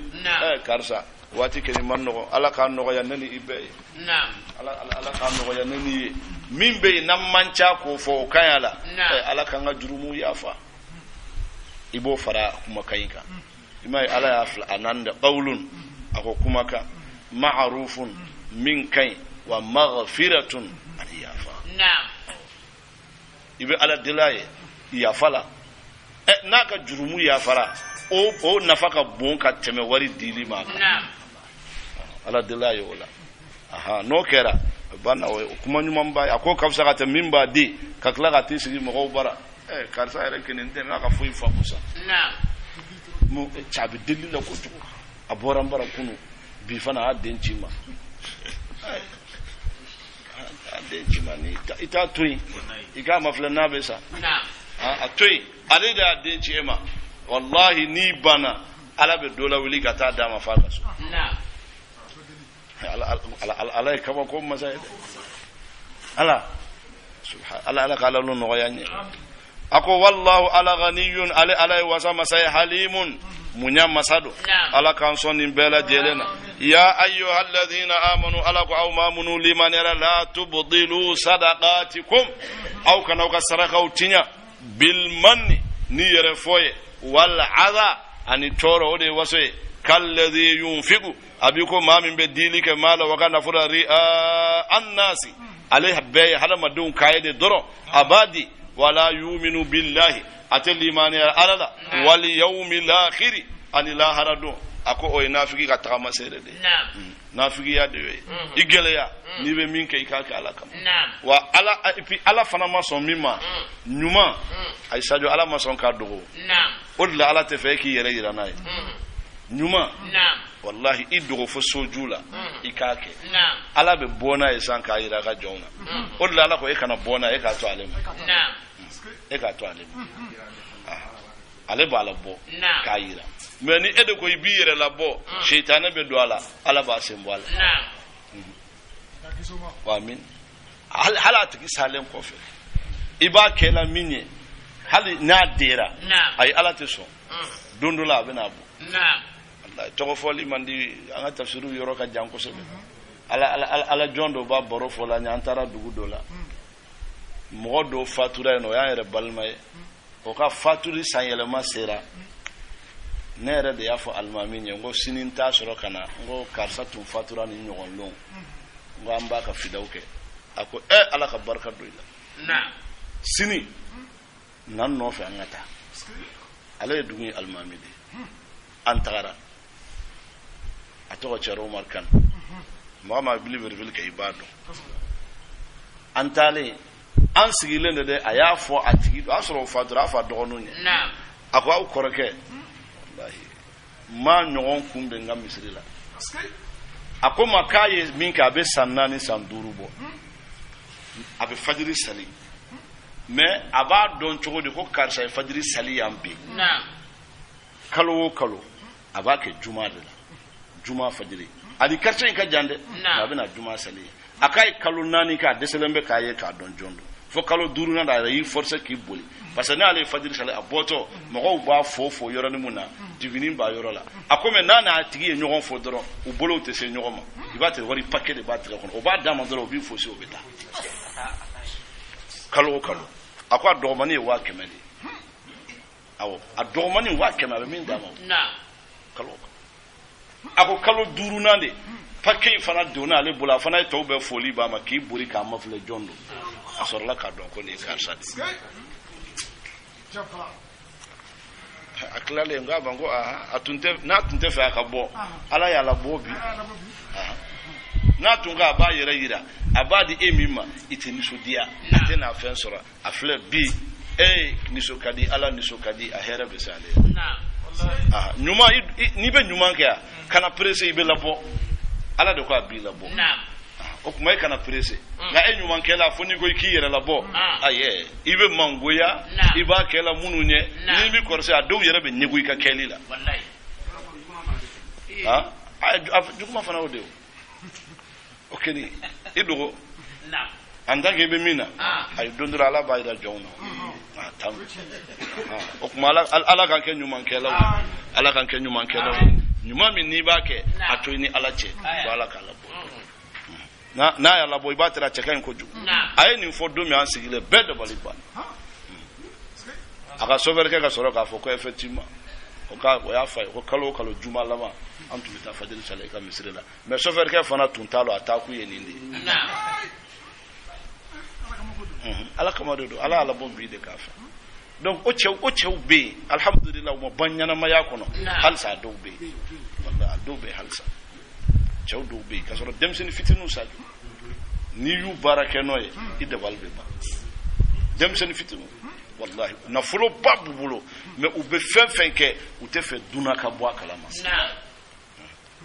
S1: karsa wati ke man no ala ka no ya nani ibe
S2: na'am
S1: ala ka no ya nani min be nan manca ko fo kayala ala kan ga jurumu yafa ibo fara kuma kayinka imai ala ya fla ananda qawlun ako kuma ka ma'rufun min kai wa maghfiratun an yafa
S2: na'am
S1: ibe ala dilaye yafala naka jurumu yafara o nafaka bon ka teme wari dili ma
S2: na'am
S1: ala dilaye wala aha no kera bana kuma nyuma ba ako kafsa ka min ba di ka kala ka tisigi mo bara karsa ere kinin den naka fu ifa musa
S2: na'am
S1: mu chabi dili la ko juko aboran bara kunu bi fana aden chima aden chima ni ita tui ika mafla na besa
S2: na'am
S1: atui ale da aden chima wallahi ni bana ala be dola wili ka ta dama fa kaso
S2: na'am
S1: ala kama ko masa ala subhan ala kala no ngoyanye ako wallahu ala ghaniyun ala wasama say halimun munya masado ala kan sonin bela jelena ya ayyuhalladhina amanu ala ku aw mamunu liman la tubdilu sadaqatikum aw kana ka saraka utinya bil manni ni yere foye wal adha ani toro ode wasoye kalladhi yunfiqu abiko mamin be dilike mala wa kana fura ri'a annasi alayha bay halama dun kayde doro abadi wala yu'minu billahi atali mani alala wal yawmil akhir ani la harado ako o nafiki ka takama sere de nafiki ya de igele ya ni be min kai ka ala kam wa ala fi ala fana ma son mima nyuma ay sajo ala ma son ka dogo odla ala te fe ki yere yira nay nyuma wallahi idogo fo sojula ikake ala be bona e san ka yira ka jona odla ala ko e kana bona e ka to alem e ka to alem ale ba la bo ka yira mais ni ede ko ibi yere la bo shaytan be do ala ba sembwala wa amin halat ki salem ko fe iba kela minye hali na dera ay ala te so dondula be na bu Allah to foli mandi anga tafsiru yoro ka janko sebe ala jondo ba boro fola nyantara dugu dola modo fatura no ya yere balmaye o ka faturi sanyelema sera nere de yafo almami ngo sinin ta soro kana ngo karsa tun fatura ni nyogon long ngo amba ka fidawke ako ala ka barka doila sini nan no fe angata ala dugi almami de antara ato chero markan mama biliver vil ke ibado antale an sigile de ayafo atigi asoro fatura fa dogonu nya ako aw koroke ma nyogon kumbe ngam misrila ako makaye minka abe sanani sanduru bo abe fajiri sali mais aba don chogo de ko karsa fajiri sali yambe kalo aba ke juma de la juma fajiri adi karsa ka jande abe na juma sali akai kalo nani ka deselembe kaye ka don jondo fo kalo duru na da yi force ki boli parce que na ale fajiri sale aboto mo ba fofo yoro ni muna divinin ba yoro la akome nana atigi nyogon fo doro u bolo te se nyogon ma ibate wari paquet de battre ko o ba dama doro bi fo se o beta kalo akwa dogmani wa kemeli awo adogmani wa kemeli min dama na kalo duru na de paquet fana dona ale bola fana to be foli ba ma ki buri ka mafle jondo asorla ka don ko ni karsa aklale nga bango atunte fa ka bo ala ya la bobi na tunga ba yere yira abadi emima iteniso dia atena afensora afle bi niso kadi ala niso kadi ahera besale nyuma ni be nyuma ka kana presse ibe labo ala de ko abi labo o kuma kana presse na nyuma kela foni go ki yere labo aye ibe mangoya iba kela mununye ni bi korse adu yere be nyegu ka kelila wallahi jukuma fana ode okeni idogo anda ke be mina ay dondura ala bayda jawna tam o kuma ala kan ke nyuma kela ala kan ke nyuma kela nyuma min ni ba ke ato ni ala che to ala kala bo na ya labo iba tira chekan ko ju ayi ni fo do mi an sigile bed de baliba aka sover ke ka soro ka fo ko effectivement o ka o ya fa ko kalo juma lama an tu ta fadil sala ka misrila mais sover ke fana tuntalo ataku yenindi ala kamado do ala bon bi de kafa donc o chew be alhamdulillah mo banyana ma yakono halsa do be walla do be halsa chew do be ka soro dem sen fitinu sadio ni yu barake noye ide walbe ba dem sen fitinu wallahi na fulo babu bulo mais ou be fenke ou te fait duna ka boa kalama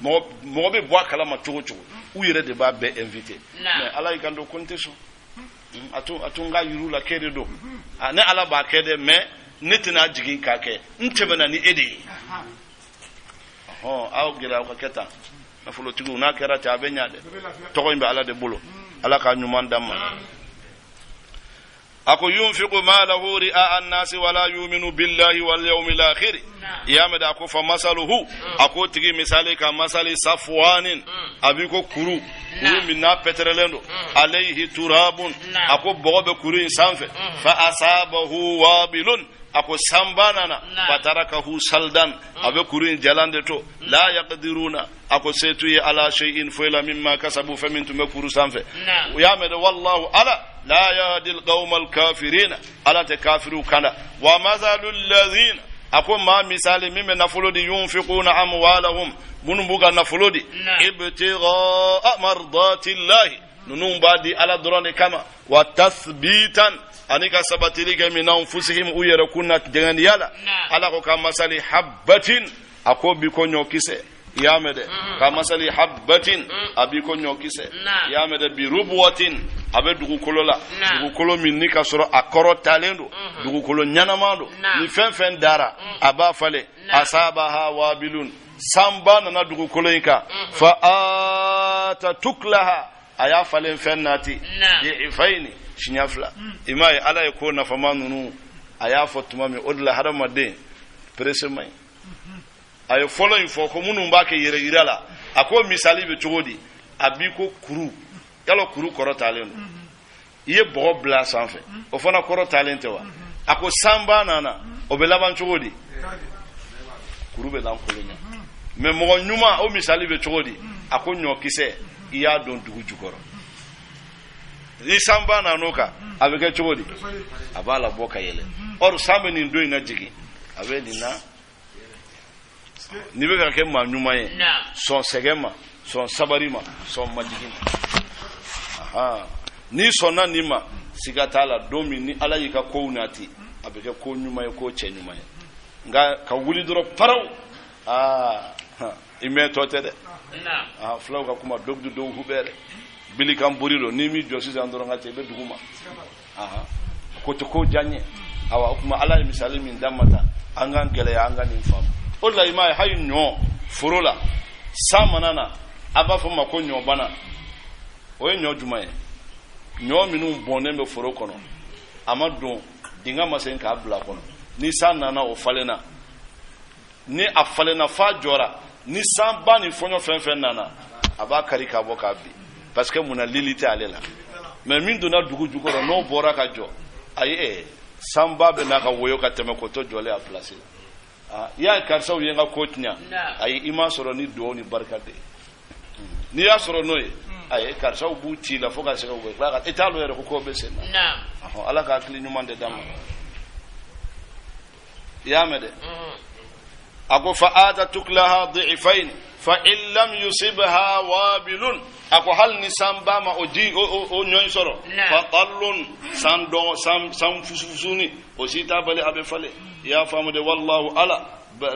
S1: mo be boa kalama chogo ou yere de ba be invité mais ala ikando konte so atunga yuru la kede do ne ala ba kede mais netina jigin kake ntebena ni ede aw gira ko keta na fulo tigu na kera ta benyade to ko imbe ala de bulo ala ka nyuman damma ako yunfiqu malahu ri'a an-nas wala yu'minu billahi wal yawmil akhir yamada ako fa masaluhu ako tigi misali ka masali safwanin abiko kuru minna petrelendo alayhi turabun ako bobe kuru sanfe fa asabahu wabilun ako sambanana batarakahu saldan abe kuru jalande to la yaqdiruna ako setuye ala shay'in fa'ila mimma kasabu famintum kuru sanfe yamada wallahu ala لا يهدي القوم الكافرين ألا تكافروا كنا ومثل الذين أقول ما مثال ممن نفلود ينفقون أموالهم من بغا نفلود ابتغاء مرضات الله ننوم بعد على دران كما وتثبيتا أنك سبتلك من أنفسهم ويركون جنان يلا على كمثل حبة أقول بكون يوكسي yamede kamasali habbatin abiko nyokise yamede bi rubwatin abe dugukolola dugukolo minni kasoro akoro talendo dugukolo nyanamando ni fenfen dara aba fale asabaha wabilun samba na dugukolo inka fa atatuklaha aya fale fennati bi ifaini shinyafla imai ala yako na famanunu aya fotumami odla haramade presemai ayo follow info ko munun ba ke yere yirala ako misali be chogodi abiko kuru yalo kuru koro talent iye bo bla sanfe o fona koro talent wa ako samba nana o be laban chogodi kuru be lan kolonya me mo nyuma o misali be chogodi ako nyokise iya don dugu jukoro ni samba nanoka abeke chogodi abala boka yele or sambe ni ndo ina jigi abedi na ni be ka ke ma nyuma ye son segema son sabarima son majigina ni sonna ni ma sigatala domi ni ala yika ko unati abeke ko nyuma ye ko che nyuma ye nga ka wuli dro paraw ime totede flaw ka kuma dogdu do hubere bili kam buriro ni mi josi zandoro ngate be duguma ko to ko janye awa kuma ala misali min damata angan gele angan infam ola ima hay nyo furula samanana aba fo mako nyo bana o nyo jumaye nyo minu bonne be furo kono amadu dinga masen ka abla kono ni sanana o falena ni afalena fa jora ni samba ni fonyo fenfen nana aba kari ka boka bi parce que muna lilité alela mais min dona dugu jugoro no bora ka jo ayi samba be na ka woyo ka teme ko to jole a placer ya karsaw yenga kotnya ay ima soro ni do ni barkade ni ya soro noy ay karsaw buti la foga se ko ba etalo yere ko be sen ala ka kli nyumande dam ya mede ako fa ataklaha dhifain fa in lam yusibha wabilun ako hal ni samba ma oji o nyoy soro fa tallun sando sam fusufusuni o sita bale abe fale ya famude wallahu ala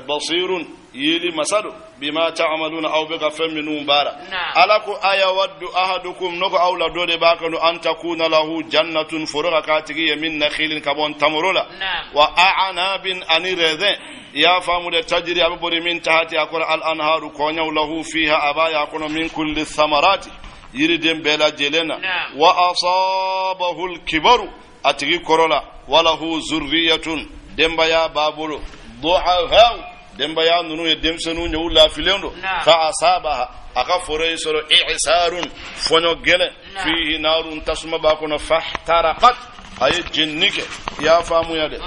S1: basirun yili masadu bima ta'maluna aw bighafam min bara alaku ayawaddu ahadukum nugo awla dode bakanu an takuna lahu jannatun furqa katigi min nakhilin kabon tamurula wa a'nabin anirede ya famude tajri aburi min tahati akura al anharu konyaw lahu fiha abaya kono min kulli thamarati yiridem bela jelena wa asabahu al kibaru atigi korola walahu zurriyatun demba ya babulu du'afa dembaya nunu ye demsenu nyu la filendo fa asabaha aka fore soro i'sarun fonyo gele fihi narun tasma ba kono fahtaraqat ay jinnike ya famu ya de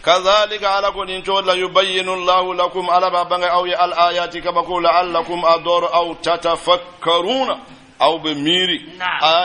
S1: كذلك على كل إن لا يبين الله لكم على بابنا أو الآيات كما قول لعلكم أدور أو تتفكرون أو بميري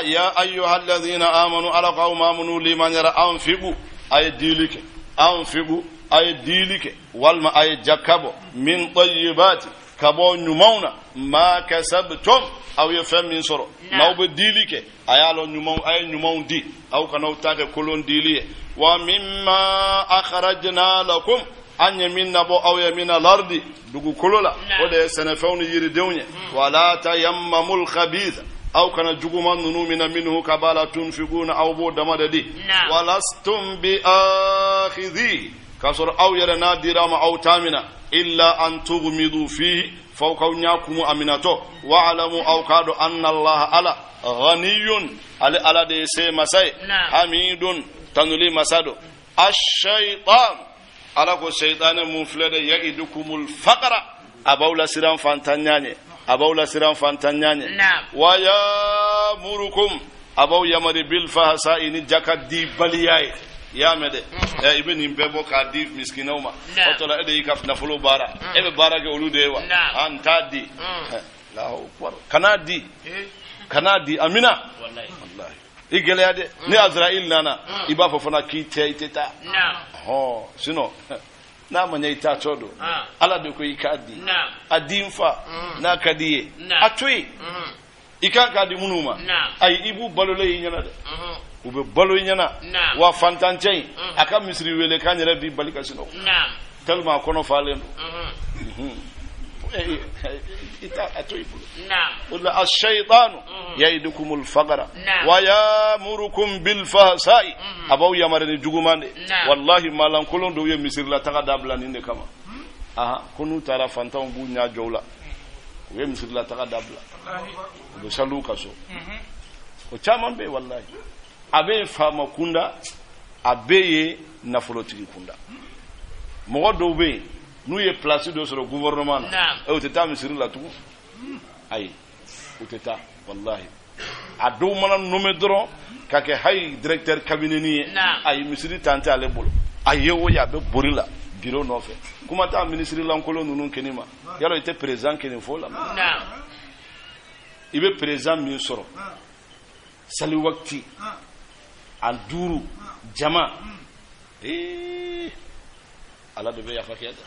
S1: يا أيها الذين آمنوا على قوم آمنوا لمن يرى أنفقوا أي ديلك أنفقوا أي ديلك والما أي جكبوا من طيبات كبو نمونا ما كسبتم أو يفهم من سر ناو بديلك أيالو نمون أي نمون دي أو كانوا تاك كلون ديليه ومما أخرجنا لكم أن يمين نبو أو يمين الأرض دوغو كلولا وده سنفون يردوني ولا تيمموا الخبيث أو كان جوغما ننومنا منه كبالا تنفقون أو بو دمددي ولستم بآخذي كسر أو يرنا ديرام أو تامنا إلا أن تغمضوا فيه فوق نياكم أميناتو واعلموا أو كادوا أن الله على غني على دي سي مساي حميد تنولي مسادو الشيطان على كو شيطان مفلد يئدكم الفقر أبولا سيران فانتانياني أبولا سيران فانتانياني ويامركم أبو يمر بالفحشاء نجاك دي بلياي يا مدى ابن يمبو كاديف مسكينوما وتلا ادي كف نفلو بارا ابي بارا كولو ديوا انت دي لا اكبر كنادي امينا والله igele ade ni Azrail nana iba fofona kite iteta ho sino na manya ita chodo ala de ko ikadi adimfa na kadiye atwi ikaka di munuma ay ibu balole nyana de ube balo nyana wa fantanchen aka misri wele kanyere bi balika sino telma kono falendo ita atwi wala ash-shaytan ya'idukumul faqra wa ya'murukum bil fahsai abaw yamarani jugumande wallahi malan kolon do ye misri la taga dabla ninde kama aha kunu tara fantan bu nya jowla ye misri la taga dabla do salu kaso o chaman be wallahi abe fama kunda abeye nafolotigi kunda mogodo be nu ye place do sur le gouvernement e o teta misiri la tout ay o teta wallahi ado mana nommé dron kake hay directeur cabinet ni ay misiri tante ale bolo ay wo ya be borila bureau no fe kuma ta ministre lankolo nunu kenima yalo était présent keni fola ibe présent mi soro sali wakti an duru jama ala de be ya fakiyata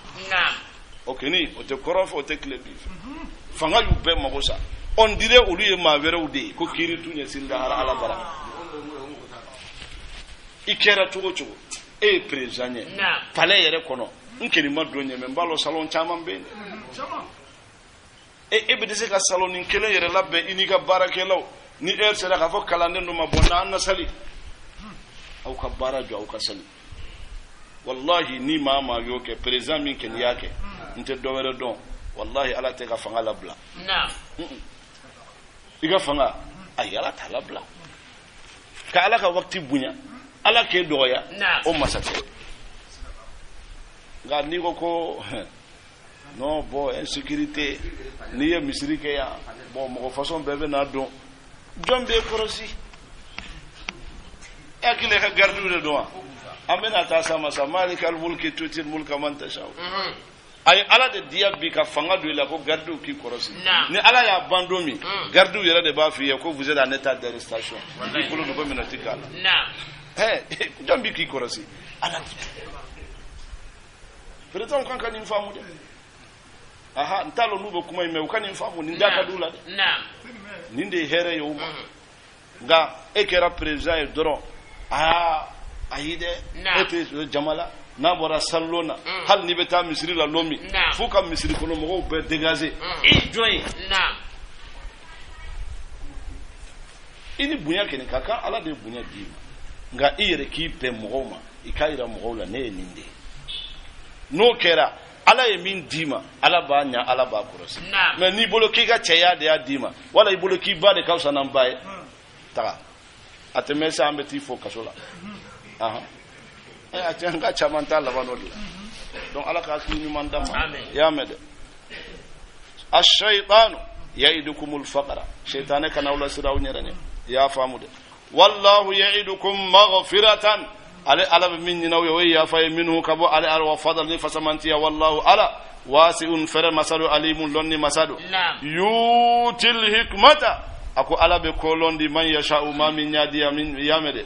S1: okeni o te korof o te klebi fanga yu be magosa on dirait olu ye ma were ude ko kiri tunya sinda hala ala bara ikera tugo e présent fale yere kono nkeni madonye me mbalo salon chaman be e be dise ka salon ni kele yere labbe iniga barakelaw ni heure sera ka fo kalande no mabonna an sali au ka barajo au ka sali wallahi ni mama yoke présent min ken yake nte dowere don wallahi ala te ka fanga labla iga fanga ay ala ta labla ka ala ka wakti bunya ala ke doya o masate ga ni ko non bon insécurité ni ye misiri ke ya bon mo façon bebe na don jombe korosi akile ka gardu de doa amena ta sama malikal mulki tutil mulka man tasha ay ala de dia bi ka fanga do la ko gardu ki korosi ni ala ya bandomi gardu yere de ba fi ko vous êtes en état d'arrestation di polo do menatika jombe ki korosi ala président kan kan infamu de aha ntalo nubo kuma ime ukani infamu ni ndaka dula de ninde here yo nga ekera président e doro ayide ete jamala na bora sallona hal ni beta misri la lomi fuka misri kono mo be dégager e joy ini bunya kene kaka ala de bunya di nga ire ki pe mo ikaira mo la ne ninde no kera ala ye min dima ala ba nya ala ba kurosi mais ni bolo ki ga cheya de adima wala ibolo ki ba de kausa nan bae ta ateme sa ambeti fo kasola aha a can ka caman ta laban o de la donc ala ka hakili ɲuman d'a ma y'a mɛn dɛ ash-shaytanu ya'idukumul faqra shaytan kana wala siraw ɲɛrɛ ne y'a faamu dɛ wallahu ya'idukum maghfiratan ala min ɲinaw ye o ye yafa ye minhu ka bɔ ale ala wa fadal ni fasamantiya wallahu ala wasi'un fere masadu alimun lonni masadu yutil hikmata ako ala be kolondi man yasha'u ma min yadiya min yamede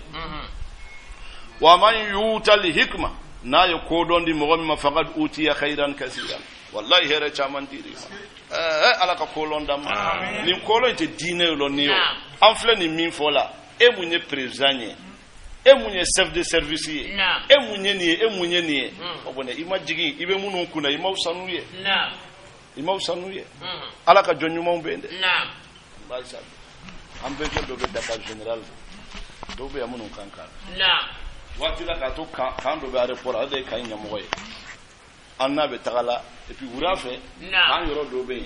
S1: wa man yutal hikma na ye kodondi mo ma faqad utiya khairan kaseeran wallahi here chaman diri ala ka kolonda ma ni kolon te dine lo ni o en fle ni min fola e munye président e munye chef de service ye e munye ni obone imajigi ibe munu kuna imausanuye imausanuye ala ka jonyuma mbende balsa ambe ko do be Dakar general do be amunu kanka wati la ka to kan do be aéroport ade kan nyamoy annabe tagala et puis wurafe kan yoro do be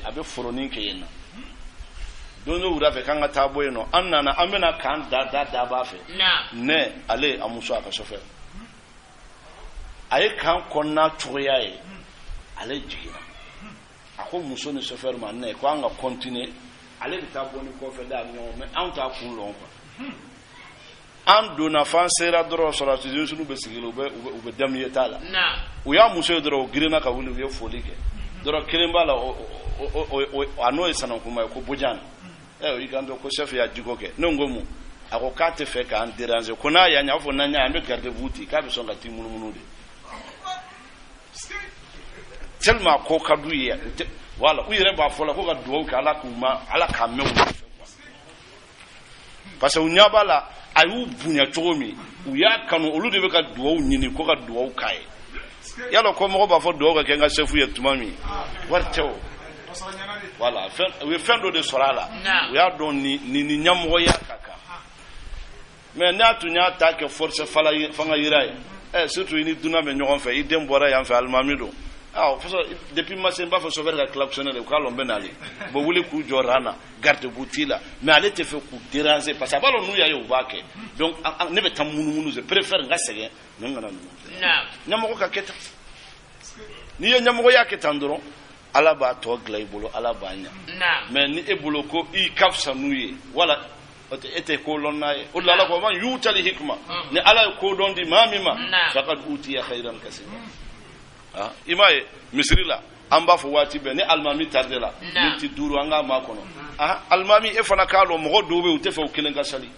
S1: abe foronin ke yena dono wurafe kan ga tabo yeno annana amena kan da ba fe ne ale amuso aka chauffeur ay kan konna tuyaye ale jigina ako muso ni chauffeur man ne ko anga continuer ale bi tabo ni ko fe da nyon mais an ta kun lon ko an dona fan sera doro sala ti sunu be sigilo be damiye tala u ya muso doro girina ka wuli ye folike doro kirimba la o ano isana kuma ko bujan o igando ko chef ya jigoke nongomu ako kate fe ka an déranger ko na ya nya fo na nya ambe garde vuti ka be songa ti mununu de tellement ko kadu ye wala u yere ba fola ko ga duwo ka ala kuma ala ka mewu parce que unyabala ayu bunya chomi u ya kanu olu de be ka duwo nyini ko ka duwo kai yalo ko mo ba fo duwo ka kenga chef ye tumami wartewo voilà we fendo de sorala we ya don ni nyamgo ya kaka mais na tunya ta ke force fala fanga yirai surtout ini duna me nyogon fe idem bora ya fe almamido depuis ma semba fo sauver la klaxonner ko kalon benali bo wuli ku jorana garde boutila mais allez te fait ku déranger parce que balo nu ya yo bake donc ne be tam munu je préfère ngasege ngana nyamgo ka keta ni yo nyamgo ya ketandoro ala ba to glay bolo ala banya mais ni e bolo ko I kafsa nuye wala ete ko lonnaye o la ko man yutali hikma ni ala ko don di mamima faqad utiya khairan kaseera imaye misri la amba fo wati be ni almami tardela minti duru anga ma kono almami e fana kalo mo do be utefe o kilenga sali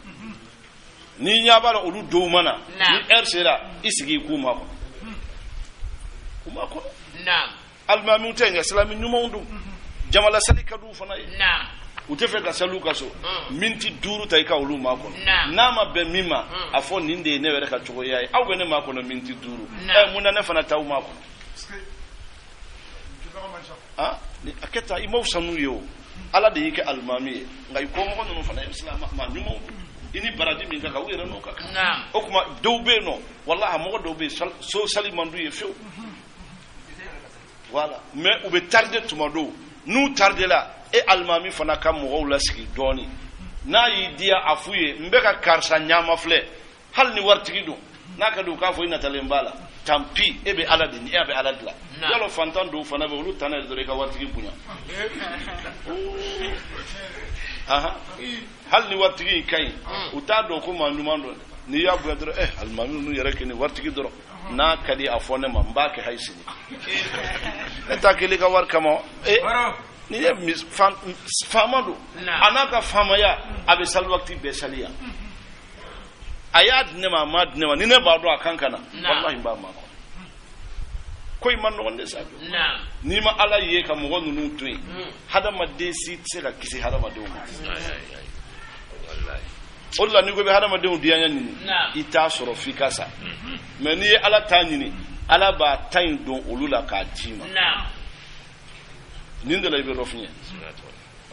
S1: ni nyabara olu do mana ni ersera isigi kuma ko almami utenga islami nyumondu jamala sali kadu fana utefe ka salu kaso minti duru tay ka olu ma kono nama be mima afo ninde ne were ka chogo yayi aw be ne ma kono minti duru muna ne fana taw ma kono ni aketa imo sanu yo ala de yike almami ngai ko mo no fana islam ma nyumo ini baradi min ka wira no kaka o kuma dowbe no wallahi mo dowbe so salimandu ye few voilà mais ube tarder tumado nous tarder là et almami fana kam mo wala sigi doni na yidia afuye mbeka karsa nyama fle hal ni wartigi do naka do ka fo ina talembala tampi ebe ala de ni ebe ala de la yalo fantan do fana be ulu tanel do re ka wartigi bunya hal ni wartigi kay utado ko manumando ni ya bu do almami nu yere ke ni wartigi do na kadi afone ma mbake haysini eta kele ka war kama ni ya famado anaka famaya abe salwakti be salia ayad ne ma mad ne ni ne ba do akankana wallahi ba ma ko man no wonde sa ni ma ala ye ka mo wonu nu tui hada ma de si tsela kisi hada ma de o wallahi olla ni go be hada ma de o dianya ni ita soro fikasa mais ni ala tanyini ala ba tan don olula ka jima ni ndela ibe rofnye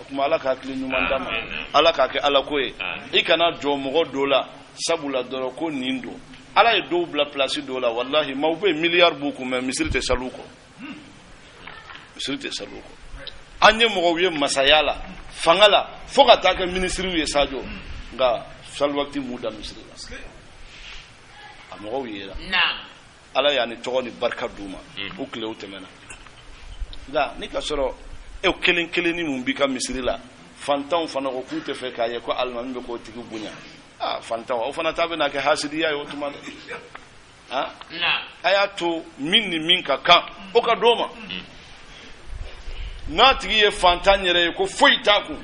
S1: kuma ala ka kile nyuma ndama ala ka ke ala koe ikana jo mo dola sabula doro ko nindo ala e do bla place dola wallahi mawbe milliard buku mais misirte saluko anye mo wiye masayala fangala foka ta ka ministry ye sajo nga salwakti muda misri amogo yera
S2: na'am
S1: ala yani togoni barka duma o kile o temena ga ni ka soro e kelen ni mun bi ka misiri la fantan fana ko kute fe ka ye ko almami be ko tigi bunya fantan o fana tabe na ke hasidiya yo tuma
S2: na'am
S1: ayato min ka kan o ka doma na tigi ye fantan yere ko foi ta ku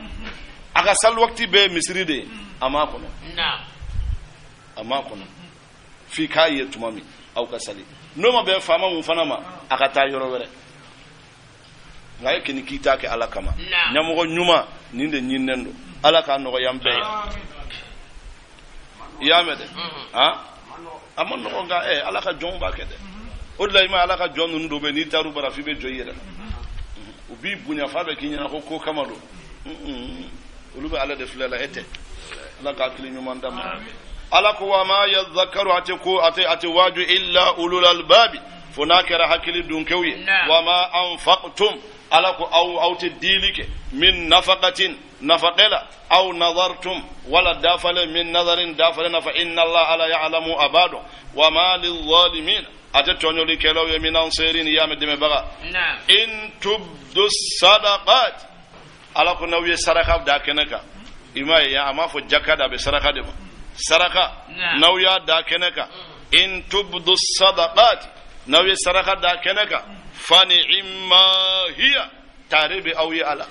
S1: aga sal wakti be misiri de ama kono
S2: na'am
S1: ama kono fi ka ye tuma mi au ka sali no ma be fama mun fana ma aka ta yoro were ngai kini kita ke ala kama nyamogo nyuma ninde nyinnendo ala ka no yambe yamede amon no nga ala ka jomba kede odla ima ala ka jonu ndo be ni taru bara fi be joyira ubi bunya fa be kinyana ko kamado ulube ala de flela ete ala ka kili nyuma ndam ala ko wa ma yadhakkaru ate waju illa ulul albab funakara hakili dunkewi wa ma anfaqtum ala ko aw tadilike min nafaqatin nafaqala aw nadartum wala dafala min nadarin dafala fa inna Allah ala ya'lamu abadu wa ma lil-zalimin atatonyoli kelaw min ansirin yamdime baga in tubdu sadaqat ala ko nawiye saraka da kenaka ima ya ama fo jakada be saraka de saraka nawya da kenaka in tubdu sadaqat nawiye saraka da kenaka fani imma hiya taribi awi ala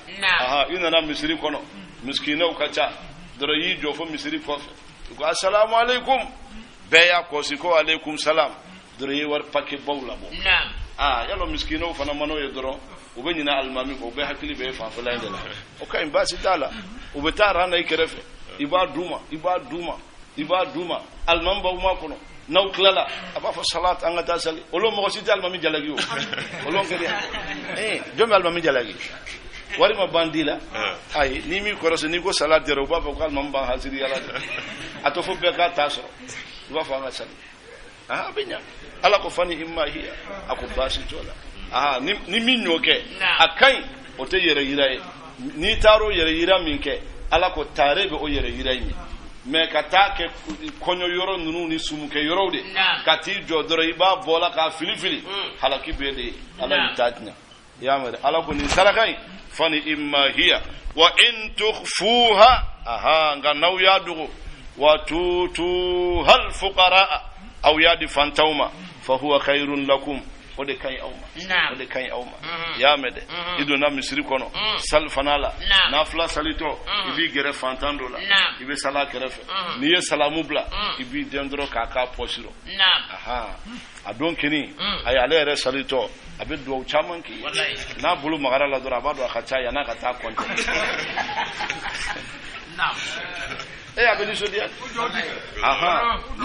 S1: ina na misri kono miskino kacha doro yi jofo misri ko assalamu alaikum beya ko siko alaikum salam doro yi war pakke bawla bo yalo miskino fana mano ye doro ube nyina almami ko be hakili be fa fa lainde la o kay mbasi dala ube tara na ikerefe iba duma almamba uma kono naw klala aba fa salat anga ta sali olo mo sita almami jalagi o olo ngeli jom almami jalagi wari ma bandila ay ni mi ko raso ni ko salat dero ba fa almamba hasiri yala ato fo be ka taso ba fa nga sali benya ala ko fani imma hiya ako basi tola ni minyo ke akai o te yere yirae ni taro yere yira minke ala ko tarebe o yere yirae mi me kata ke konyo yoro nunu ni sumuke yoro de kati jodoro iba bola ka filifili halaki bede ala tatnya ya mare ala ko ni sarakai fani imma hiya wa in tukhfuha nga naw yadu wa tutu hal fuqara aw yadi fantawma fa huwa khairun lakum ode kay awma ya mede ido na misri kono sal fanala na fla salito ibi gere fantando la ibi sala kerefe ni ye salamu bla ibi dendro kaka posiro adon kini ay ale re salito abe do chaman ki na bulu magara la dora bado akacha ya na kata konte abeli sodia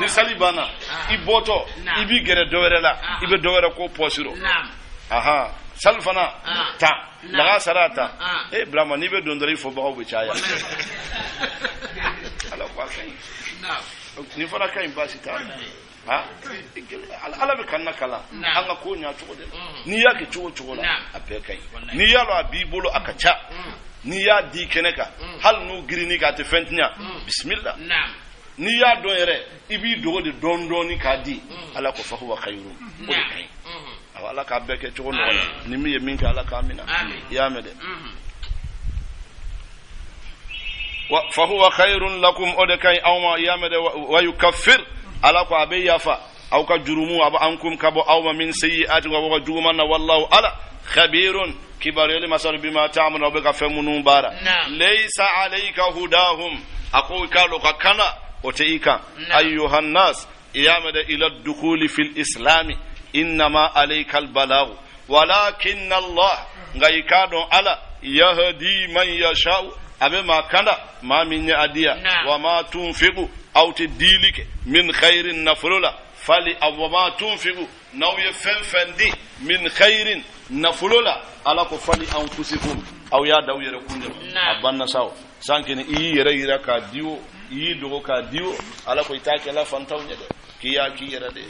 S1: ni salibana iboto ibi gere dowere la ibe dowere ko posiro salfana ta laga sarata blama ni be dondori fo bawo be chaya ala kwa kai ni fara kai basi ta ala be kanna kala anga ko nya chugo de ni yake chugo la ape kai ni yalo abibolo akacha ni ya di keneka hal no girini ka te fentnya bismillah ni ya do yere ibi dogo de dondoni ka di ala ko fa huwa khairu kai ala ka beke chugo no ni mi yemin ka ala ka mina ya mede wa fa huwa khairun lakum odekai awma ya mede wa yukaffir ala ko abe yafa aw ka jurumu aba ankum kabo awma min sayyi'ati wa jurumanna wallahu ala khabirun kibarele masal bima ta'malu bika famunun bara laysa alayka hudahum aqul kalu kana oteika ayyuhan nas iyamada ila ad-dukhul fil islam inma alayka al-balagh walakin Allah ngaikado ala yahdi man yasha'u abe makanda ma min adiya wa ma tunfiqu aw tadilike min khairin nafrula fali awma tunfiqu naw yafandi min khairin nafulula ala ko fali anfusikum aw ya daw yere kunde abanna saw sankini yi yere yira ka diwo yi dogo ka diwo ala ko itake la fantaw nyede kiya ki yere de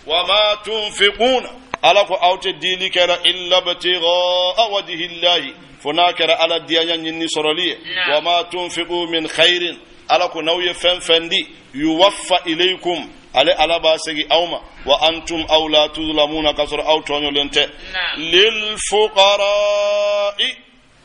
S1: wa ma tunfiquna ala ko awte dili kala illa batigha wajhi allah funakara ala diyanya nyinni soroliye wa ma tunfiqu min khairin ala ko nawye fenfendi yuwaffa ilaykum ale alaba segi awma wa antum awla tuzlamuna kasra aw tonyolente lil fuqara'i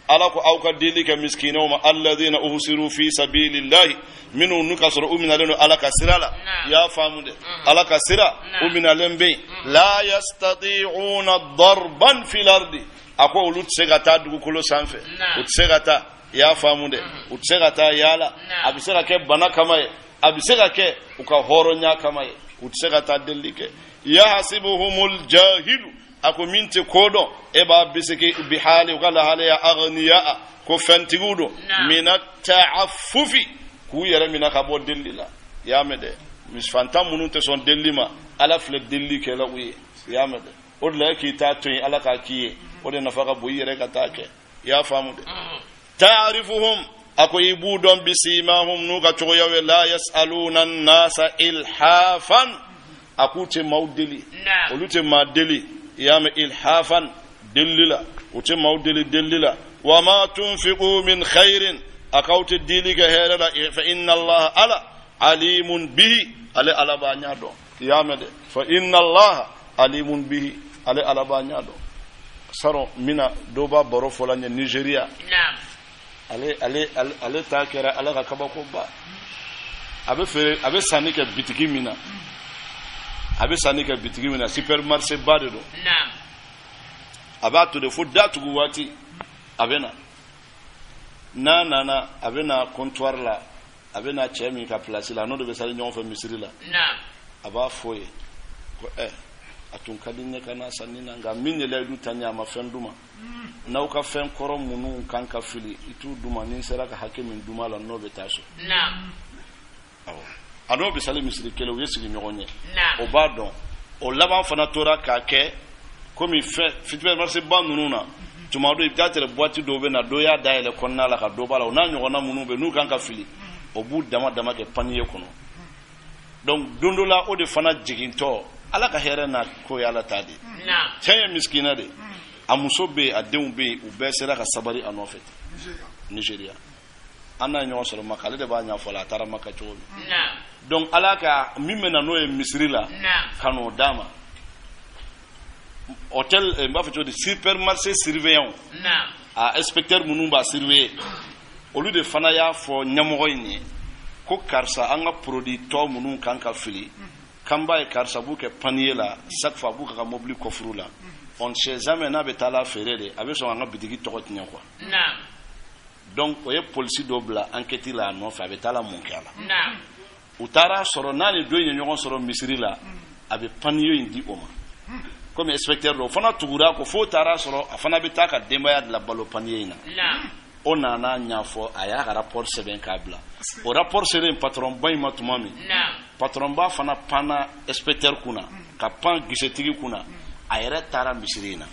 S1: alako awka dilika miskinawma alladhina uhsiru fi sabilillahi minu nukasra umina leno alaka sirala ya famude alaka sira umina lembe la yastati'una darban fil ardi ako ulut segata dugukolo sanfe utsegata ya famude utsegata yala abisega ke bana kamaye abisega ke uka horonya kamaye utsegata delike ya hasibuhumul jahilu ako minte kodo eba biseke bihali ukala hale ya aghniya ko fentigudo minat ta'affufi ku yara minaka bo delila ya mede misfanta munute son delima ala fle delike la wi ya mede odla ki ta to ala ka kiye ode nafaka bo yere ka take ya famude ta'rifuhum ako ibudon bisimahum nuka choyawe la yasaluna an-nasa ilhafan akute maudeli olute madeli yama ilhafan dillila ute maudeli dillila wama tunfiqu min khairin akawte diliga helala fa inna allaha ala alimun bihi ala banyado yama de fa inna allaha alimun bihi ala banyado saro mina doba boro folanya Nigeria ale ta kera ala ka kabako ba abe sanika bitiki mina supermarché bade do abato de fudda tugu wati abena na abena comptoir la abena chemi ka place la no de be sali nyon fa misiri la aba foye ko atun kadinne kana sanina nga minne la du tanya ma fenduma nauka fen korom munu kanka fili itu duma nin seraka hakimin duma la no be taso ado be sali misiri kele o yesi nyogonye o badon o laban fana tora ka ke komi fitbe marse bandununa tumado ibtatere boîte do be na do ya daile konna la ka do bala na nyogona munu be nu kanka fili o bu dama ke paniye kono donc dondola o de fana jiginto ala ka here na ko yala tadi tanya miskina de amuso be adeun be u be sera ka sabari anofet Nigeria ana nyo soro makale de ba nya fola tara makacho donc ala ka mimena no e misri la kano dama hôtel mba feto de supermarché surveillant a inspecteur munumba surveiller au lieu de fana ya fo nyamogo ni ko karsa anga produit to munun kanka fili kamba e karsa buke panier la chaque fois buka ka mobile kofru la on sait jamais na betala ferere avec son anga bidigi to tinya quoi donc oye police dobla enquête la no fa betala monkala utara soro nani do nyon soro misiri la abe panier indi oma comme inspecteur do fana tugura ko fo tara soro afana betaka dembaya de la balo panier ina ona na nyafo aya rapport seben kabla o rapport seben patron bay matumami patron ba fana pana inspecteur kuna ka pan gisetigi kuna ayere tara misirina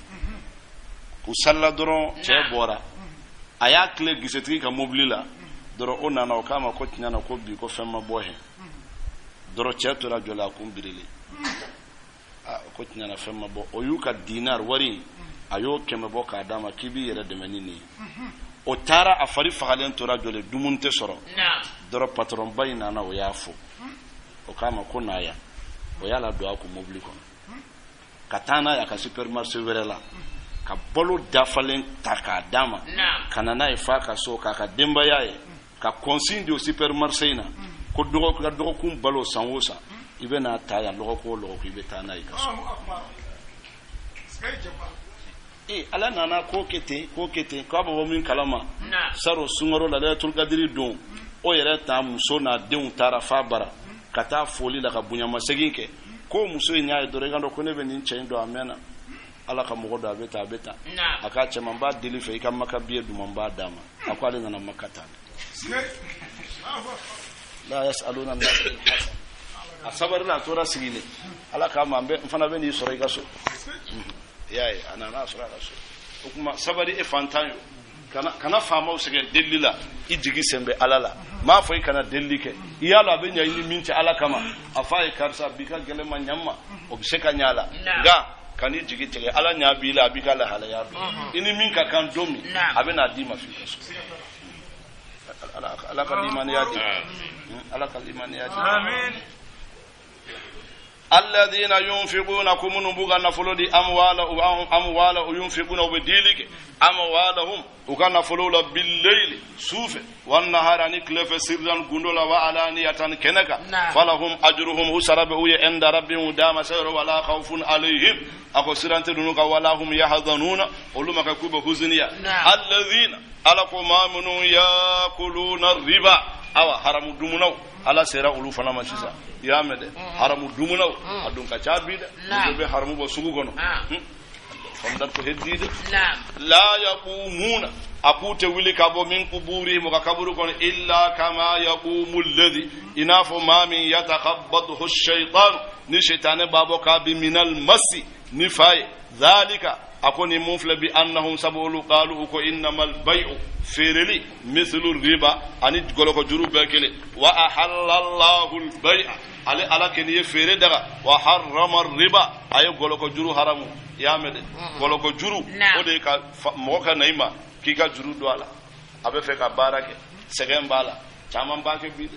S1: usalla doron che bora aya clé gisetigi ka mobile la doro ona na o kama ko tinyana ko bi ko femma bohe doro che to radio la kumbirili ko tinyana femma bo o yuka dinar wari ayo keme bo ka dama kibi yere de menini o tara afari fagalen tora jole dumunte soro doro patron bayina na o yafo o kama ko naya o yala do ako mobile kono katana ya ka supermarché werela ka bolo dafalen taka dama kana na ifa ka so ka demba yae ka consigne do supermarché na ko dogo kum balo sanwosa ibena taya logo ko ibe tana ikaso ala nana ko kete ko abo min kalama saro sungoro la letul kadiri don o yere ta muso na deun tara fabara kata foli la ka bunya maseginke ko muso nya do regando ko ne benin chendo amena ala ka mogo da beta aka chema ba delife ka makabiye du mamba dama akwale na makata la yasaluna an-nas al-hasan asabar na tora sigile ala ka mambe mfana beni soro igaso yayi anana sura rasul kuma sabari e fantanyo kana fama usege delila ijigi sembe alala ma foi kana delike iyalo abenya ini minti ala kama afai karsa bika gele manyamma obseka nyala ga kani jigi tege ala nyabila bika la hala ya ini minka kan domi abena dima fika so ala kalimani ya ala kalimani ya amen alladhina yunfiquna kumunu buga nafulodi amwala yunfiquna ubedilike amwalahum ukana fulula bil-layli sufe wan nahara niklefe sirran gundola wa alaniyatan kenaka falahum ajruhum usarabe uye inda rabbihim dama sayra wala khawfun alayhim ako sirante dunuka wala hum yahzanuna uluma ka kuba huzniya alladhina alakumamunu yakuluna riba awa haramu dumunaw ala sera ulu fana masisa yamede haramu dumunaw adun ka cabide be haramu bo sugu gono fondat ko heddide la yaqumuna akute wili kabo min kuburi mo kaburu kono illa kama yaqumu alladhi inafu ma min yatakhabbathu ash-shaytan ni shaytane babo ka bi minal masi ni fay zalika akoni mufla bi annahum sabulu qalu ko innamal bay'u firli mithlu riba ani goloko juru bekele wa ahalla Allahu al-bay'a ala keni fere daga wa harrama riba ay goloko juru haramu yamede goloko juru o de ka mo ka naima ki ka juru do ala abe fe ka barake segen bala chaman banke bi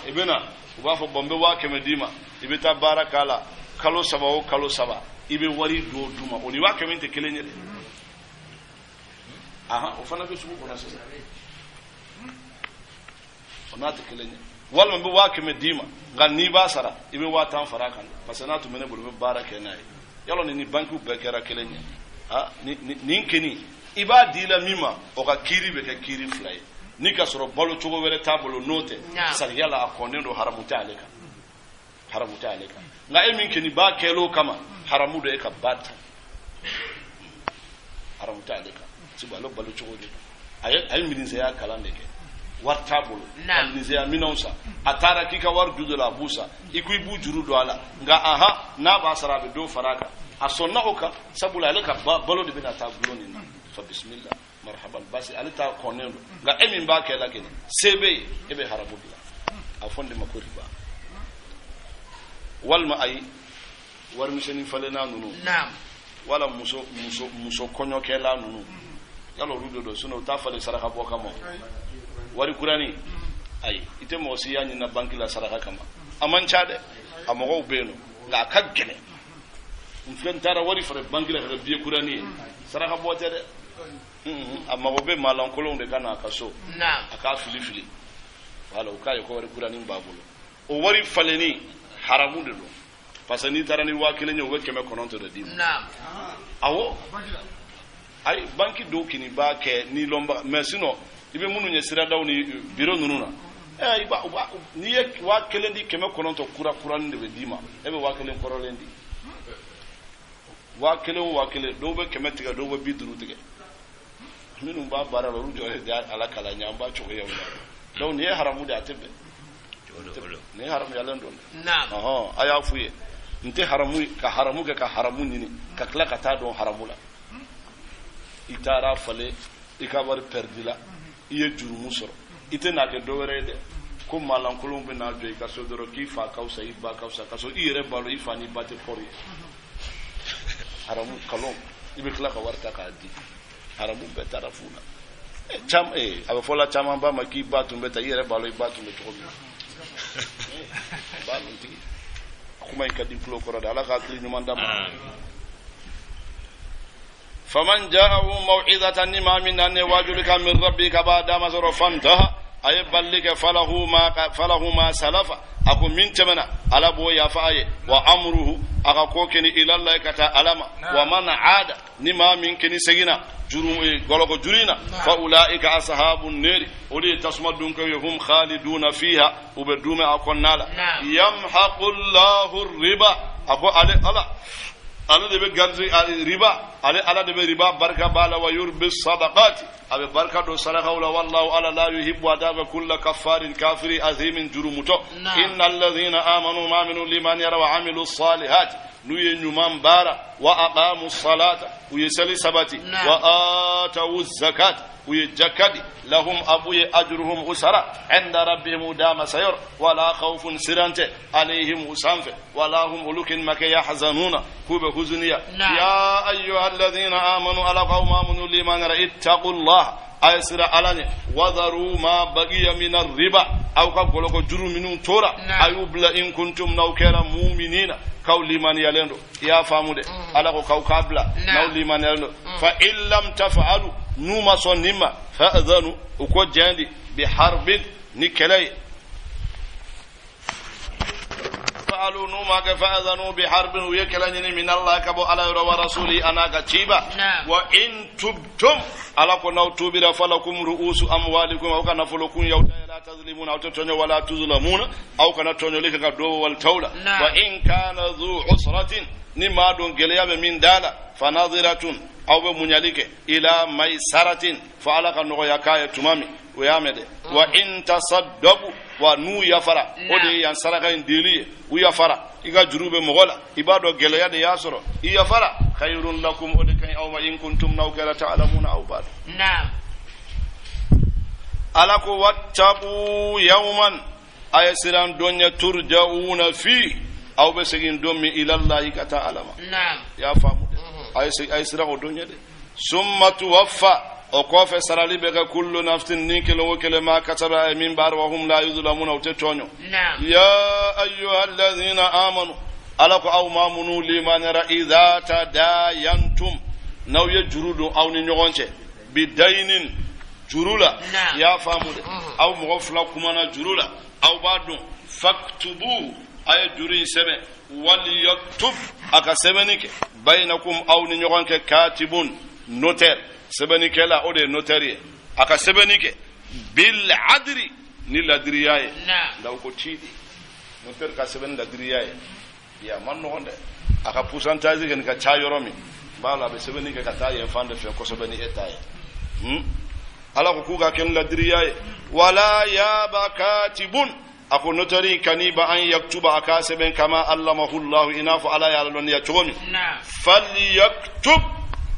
S1: ibena uba fo bombe wa kemedima ibita barakala kalo saba ibe wari do duma oni wa kemente kelenye o fana be subu kona sasa ona te kelenye wal mbe wa kemedima ngani ba sara ibe wa tan farakan pasanatu mene bulu barake nay yalo ni banku bekera kelenye ni nkeni iba dila mima o ka kiri be ka kiri fly ni ka soro balo chogo wele tabolo note sar yala akonendo haramuta aleka nga emi nkeni ba kelo kama haramudo e ka bata haramuta aleka sibalo balo chogo de ay minise ya kalande ke warta bolo minise ya minonsa atara kika war judo la busa ikuy bu juru do ala nga na ba sarabe do faraka asonna oka sabula aleka balo de bina ta buloni fa bismillah marhaban basi alita konendo nga emi ba kela kene sebe ebe haramudla afonde makori ba walma ay war miseni falena nunu wala muso konyo kela nunu yalo rudo do suno ta fale saraka boka mo wari kurani ay ite mo si yani na banki la saraka kama aman chade amogo beno la kagene mfen tara wari fare banki la biye kurani saraka bote de amogo be malan kolon de kana kaso aka fili wala ukaye ko wari kurani mbabulo o wari faleni haramu de do parce ni tara ni wakile nyo wekeme kononto de dim awo ay banki do kini ba ke ni lomba mesino ibe munu nye sira daw ni biro nununa iba ni ye wakile ndi keme kononto kura ndi be dima ebe wakile korolendi wakile do be keme tiga do be biduru tiga minu ba bara ru jo ala kala nyamba chogo yaw daw ni haramu de atebe ne haramu yalen don aya fuye nte haramu ka haramu nini ka kla ka ta don haramula itara fale ikabar perdila iye juru musoro ite na ke dowere de ko malan kolon be na joy ka so doro ki fa kausa iba kausa kaso ire balo ifani bate pori haramu kalon ibe kla ka warta ka di haramu be tarafuna cham abafola chama ba maki batu mbeta ire balo ibatu mbeto balunti kuma ikadi flo korada ala ka kli nyumanda faman ja'ahu maw'izatan min an wajulika min rabbika ba'da ma zarafanta ay ballika falahu ma salafa aku min tamana ala bo ya fa'aye wa amruhu aka kokeni ila Allah kata alama wa man aada nima min kini segina jurum goloko jurina fa ulaika ashabun nar uli tasmadun ka hum khaliduna fiha ubaduma akonnala yamhaqullahu riba ako ala de be garzi riba ala de be riba barka bala wa yurbi sadaqati abe barka do sadaqa wala wallahu ala la yuhibbu adaba kull kaffarin kafiri azimin jurumuto innal ladhina amanu ma aminu liman yara wa amilus salihati nuye nyuman bara wa aqamus salata uyesali sabati wa atawuz zakat uyejakadi lahum abuye ajruhum usara inda rabbihim dama sayr wala khawfun sirante alayhim usanfe wala hum ulukin maka yahzanuna kuba huzuniya ya ayyuhalladhina amanu ala qawma amanu liman ittaqullaha ay sira alane wadaru ma baqiya min ar-riba aw ka goloko juru minun tora ayubla in kuntum nawkara mu'minina kaw liman yalendo ya famude ala ko kaw kabla naw liman yalendo fa in lam taf'alu numa sonima fa'dhanu uko jandi bi harbin nikelay fa'alu numa ka fa'dhanu bi harbin yakalani min Allah kabo ala wa rasuli anaka tiba wa in tubtum ala ko naw tubira falakum ru'usu amwalikum aw kana fulukum yawta la tazlimuna aw tatonyo wala tuzlamuna aw kana tonyo lika ka do wal tawla wa in kana dhu usratin nima don geleyabe min dala fanadhiratun aw be munyalike ila maisaratin fa ala kan no yakaya tumami wa yamede wa in tasaddabu wa nu yafara ode yan saraka indili u yafara iga jurube mogola ibado geleya de yasoro yafara khairun lakum ode kan aw ma in kuntum nawkara ta'lamuna aw ba'd na'am alako wattaqu yawman ayasiran donya turja'una fi aw be segin domi ila Allah ka ta'lama na'am ya famu ayasiran o donya de summa tuwaffa o kofe sarali be ka kullu nafsin nikelo wokele ma kataba min bar wa hum la yuzlamuna utetonyo ya ayyuhalladhina amanu alako aw mamunu liman ra idha tadayantum naw yajrudu aw ni nyogonche bidainin jurula ya famude aw mo fla kumana jurula aw badum faktubu ay juri sebe wal yaktub aka sebenike bainakum aw ni nyogonke katibun notaire sebenike la ode notaire aka sebenike bil adri ni ladriyaye ndaw ko tidi notaire ka seben ladriyaye ya man no honde aka pourcentage ken ka chayoromi bala be sebenike ka taye fande fe ko sebeni etaye ala ko kuga ken ladriyaye wala ya bakatibun ako notari kaniba an yaktuba akaseben kama allamahu Allah inafu ala ya lon ya chomi falyaktub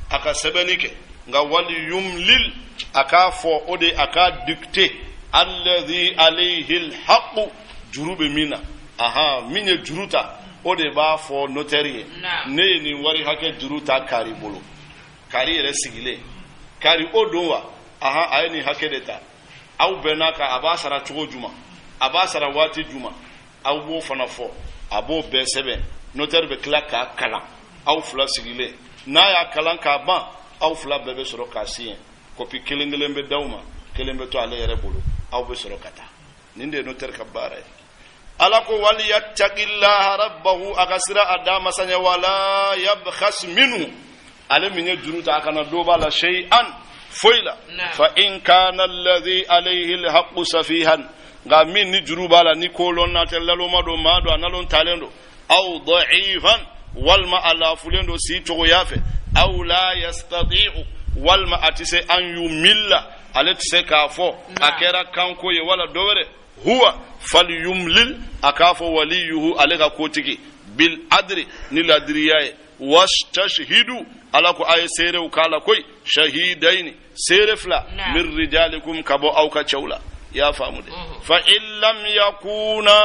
S1: akasebenike nga wali yumlil akafo ode akadikte alladhi alayhi alhaq jurube mina aha minye juruta ode ba fo notari ne ni wari hake juruta kari bolo kari resigile kari odonwa aha ayni hake deta au benaka abasara chugo juma abasara wati juma au bo fana fo abo be sebe notaire be klaka kala au fla sigile na ya kalan ka ban au fla bebe soro kasien kopi kelengelembe dauma kelembe to ale yere bolo au be soro kata ninde notaire ka bare alako wali yattaqillaha rabbahu agasira adama sanya wala yabkhas minhu ale minye juruta akana doba la shay'an foila fa in kana alladhi alayhi alhaqqu safihan ga min ni juruba la ni kolon na tellalo mado mado analon talendo aw da'ifan wal ma ala fulendo si to yafe aw la yastati'u wal ma atise an yumilla aletise kafo akera kanko ye wala dowere huwa falyumlil akafo waliyuhu alega kotiki bil adri ni ladriyaye wastashhidu alako ay sere ukala koy shahidaini sere fla min rijalikum kabo aw ka chawla ya famude fa illam yakuna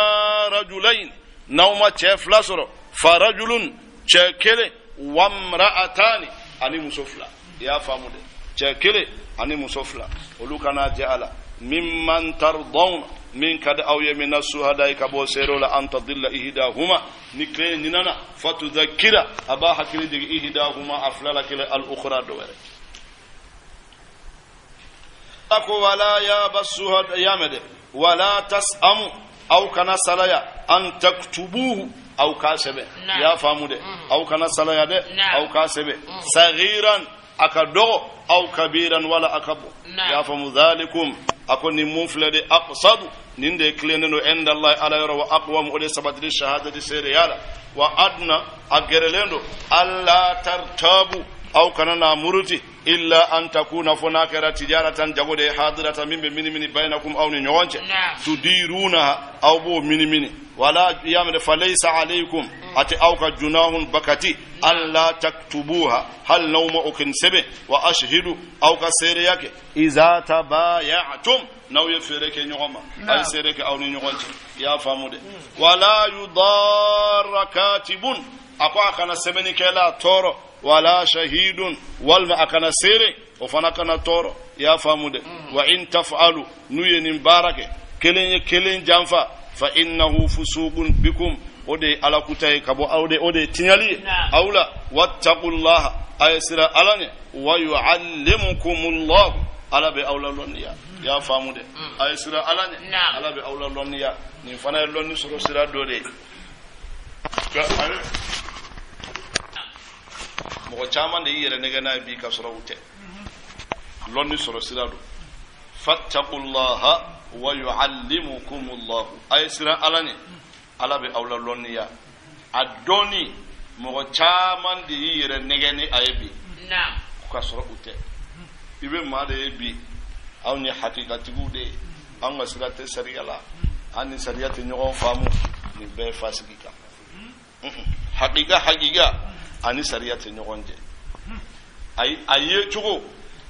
S1: rajulain nawma chefla soro farajulun chekele wamra'atani ani musofla ya famude chekele ani musofla olukana ja'ala mimman tardawna min kad aw yamina suhada kabo sero la anta dilla ihdahuma nikle ninana fatudhakkira aba hakili digi ihdahuma aflala kila al ukhra dowere ako wala ya basuhada yamede wala tasamu aw kana salaya an taktubuhu aw kasebe ya famude aw kana salaya de aw kasebe saghiran akado aw kabiran wala akabu ya famu dhalikum akoni muflade aqsadu ninde kleneno enda Allah ala yara wa aqwam ode sabati shahadati sere yala wa adna agerelendo alla tartabu aw kana muruti illa an takuna funakara tijaratan jagode hadiratan mimbe mini bainakum aw ni nyonche tudiruna aw bo mini wala yamde falaysa alaykum ati aw ka junahun bakati alla taktubuha hal nawma ukin sebe wa ashhidu aw ka sere yake iza tabayatum naw yafireke nyoma ay sereke aw ni nyonche ya famude wala yudarra katibun akwa kana sebeni kala toro wala shahidun walma akana sere o fana kana toro ya famude wa in taf'alu nuyenin barake kelen janfa fa innahu fusuqun bikum ode ala kutay kabo ode tinyali awla wattaqullaha aysira alane wa yuallimukumullah ala be awla loniya ya famude aysira alane ala be awla loniya ni fana lonni soro sira dode ka ale mo chama de yere nega na bi ka soro wute lonni soro sira do fattaqullaha wa yuallimukumullah aysira alane ala be awla loniya adoni mo chama de yere nega ni ayebi na ka soro wute ibe ma de bi awni hakikatigu de an wasirate sariyala an sariyate nyogon famu ni be fasigika hakika ani sariyate nyogon je ay aye chugo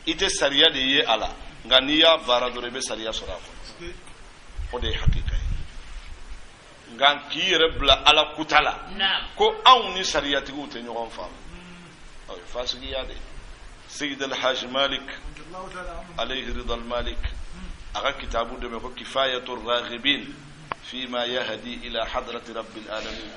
S1: ite sariya de ye ala ngania varadore be sariya sora ko de hakika ngan kiyere bla ala kutala ko awni sariyatigu te nyogon famu ay fasigiya de سيد الحاج مالك عليه رضا المالك أغا كتابه دمه كفاية الراغبين فيما يهدي إلى حضرة رب العالمين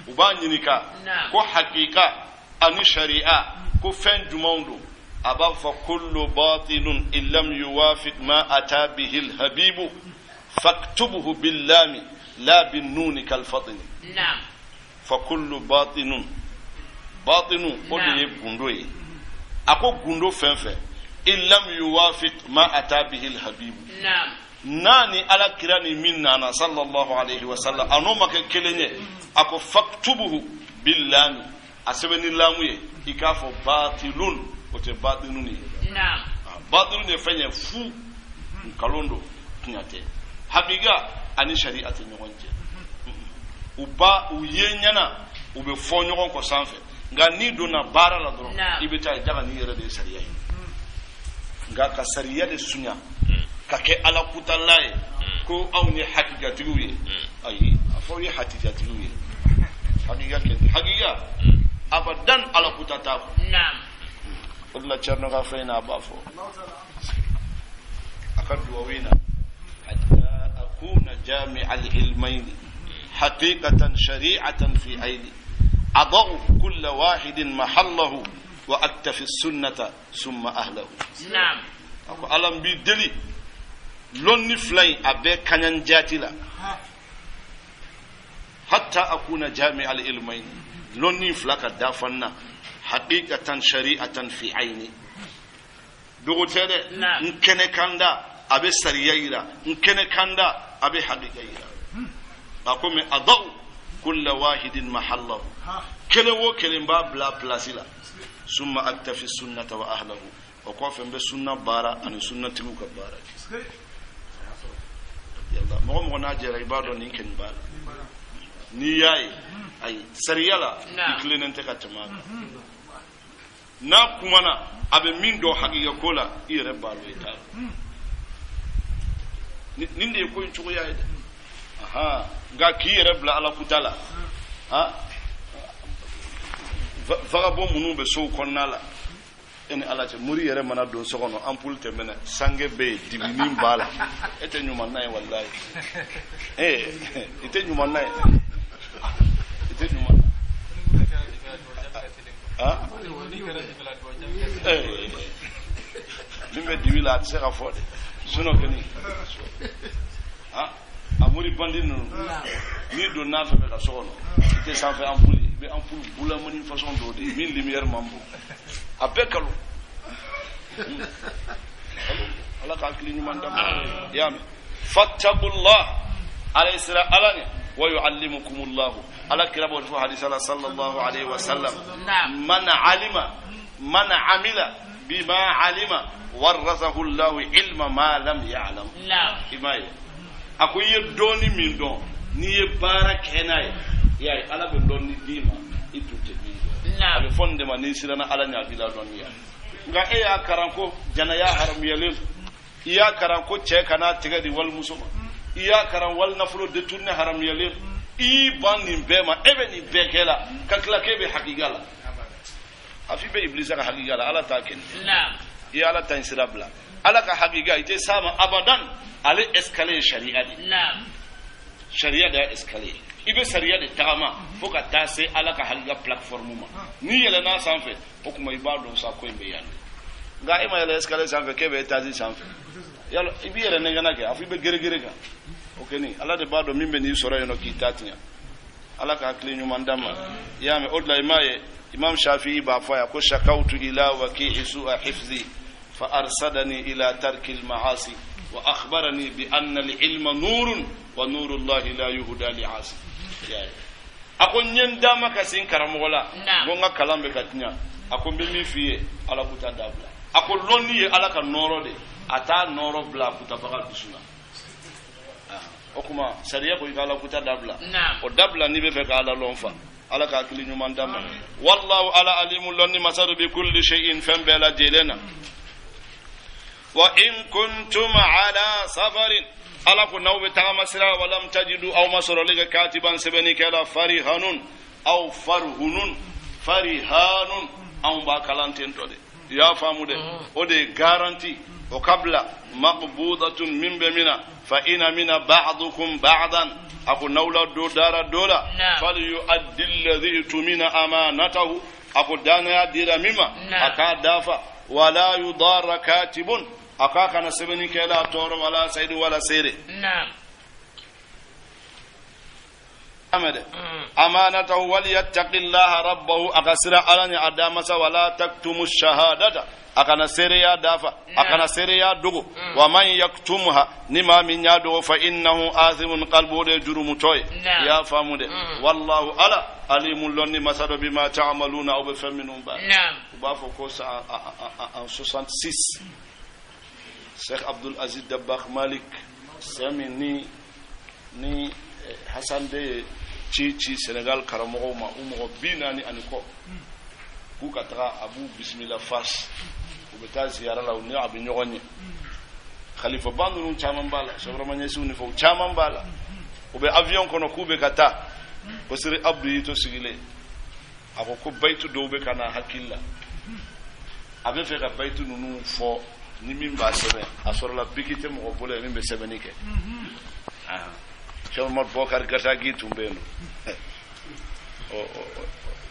S1: وبانينيكا كو حقيقة أني شريعة كو فين جموندو أبا فكل باطل إن لم يوافق ما أتى به الحبيب فاكتبه باللام لا بالنون كالفطن نعم فكل باطل أولي بندوي ako gundo fenfe illam yuwafiq ma ata bihi alhabib nani ala kirani minna sallallahu alayhi wa sallam anoma ke kelenye ako faktubuhu billahi asebeni lamuye ikafo batilun ote batilun naam batilun fenye fu kalondo kinyate habiga ani shari'ati nyonje uba uyenyana ube fonyo ko sanfe nga ni dona bara la doro ibita jaga ni yere de sariya nga ka sariya de sunya ka ke ala kutallaye ko awni hakikati wiye ayi afo yi hakikati wiye hakika abadan ala kutata naam Allah charno ga feena bafo akadu wawina hatta akuna jami'al ilmayn haqiqatan shari'atan fi ayni أضع كل واحد محله وأكتفي السنة ثم أهله نعم أكو ألم بيدلي لوني فلاي أبي كنان جاتلا حتى أكون جامع العلمين لوني فلاك دافنا حقيقة شريعة في عيني دوغتيري نكني كاندا أبي سريايرا نكني كاندا أبي حقيقة أكو من أضع كل واحد محله كلو كلمبا بلا بلاسيلا ثم اكتفي السنه واهله وقف بالسنه بارا ان سنه تلوك بارا يلا مو ناجر عباده نكن بارا نياي اي سريالا يكلين تكاتما na kumana abe min do hagiga kola ire balu ita ninde ko in chugo yaade aha ga kiyere bla ala kutala ha vagabo munu be so konnala en ala te muri yere mana do sokono ampul te mena sange be dibini bala ete nyuma nay wallahi ete nyuma nay ete nyuma ha nimbe diwila se ka fode suno gani ha amuri bandinu ni do na fe ka sokono ite sa fe ampul be ampul bula mani façon do de min lumière mambo apekalo ala ka klini man dam yami fattaqullah alaysa alani wa yuallimukumullah ala kirabu fi hadith sallallahu alayhi wa sallam man amila bima alima warasahu allah ilma ma lam ya'lam imay akoye doni min don ni e barakenay yaay ala be donni dima itute bi ala fonde ma ni sirana ala nya bila donni ya nga e ya karanko jana ya haram yelel iya karanko che kana tigadi wal musuma iya karan wal naflo de tourner haram yelel i bandi bema ebe ni bekela kakla kebe hakigala afi be iblisa ka haqiqa la ala ta ken
S2: na'am
S1: ya ala ta insirabla ala ka haqiqa ite sama abadan ale escalier sharia di
S2: na'am
S1: sharia da escalier ibe sharia de tagama fo ka ta se ala ka haqiqa platform ma ni yele na sanfe o kuma ibado sa ko imbe yan ga ima yele escalier sanfe ke be tazi sanfe yalo ibi yele ne ngana ke afi be gere ga okeni ala de bado mimbe ni soro yono ki tatinya ala ka hakli nyuma ndama yame odla imaye imam shafi'i ba fa ya ko shakautu ila waqi'i su'a hifzi fa arsadani ila tarki al ma'asi wa akhbarani bi anna al ilma nurun wa nuru allah la yuhda li 'asi akon nyenda maka sin karamola gonga kalambe katinya akon be mi fiye ala kuta dabla akon lonni ala ka noro de ata noro bla kuta bagal bisuna o kuma sariya ko igala kuta dabla o dabla ni be fe ka ala lonfa ala ka kili nyuma ndama wallahu ala alimul lonni masaru bi kulli shay'in fambala jelena wa in kuntum ala safarin ala ko nawbe tamasira walam tajidu aw masara liga katiban sabani kala farihanun aw farhunun farihanun aw ba kalanten to de ya famude o de garanti o kabla maqbudatun min bamina fa ina mina ba'dukum ba'dan aku nawla do dara dola fal yu'addi alladhi tumina amanatahu aku dana ya dira mima aka dafa wala yudara katibun aka kana sabani kala toro wala said wala sire na'am amade amanatahu wal yattaqillaha rabbahu akasira alani adamasa wala taktumu shahadata akana sere ya dafa akana sere ya dugo wa man yaktumha nima min ya dugo fa innahu athimun qalbu de jurumu toy ya famude wallahu ala alimul lonni masado bima ta'maluna aw faminun ba ba fo ko sa en 66 Sheikh Abdul Aziz Dabbakh Malik sami ni Hassan de ci Senegal karamogo ma umo binani aniko ku katra abu bismillah fas ubeta ziyara la uni abi nyogonye khalifa bandunu chaman bala sobramanya suni fo chaman bala ube avion kono kube kata ko siri abdu to sigile ako ko baytu dobe kana hakilla abe fe ka baytu nunu fo ni mimba sebe asorla bikite mo bole mimbe sebenike Cheikh Omar Bokar Gatagi tumbeno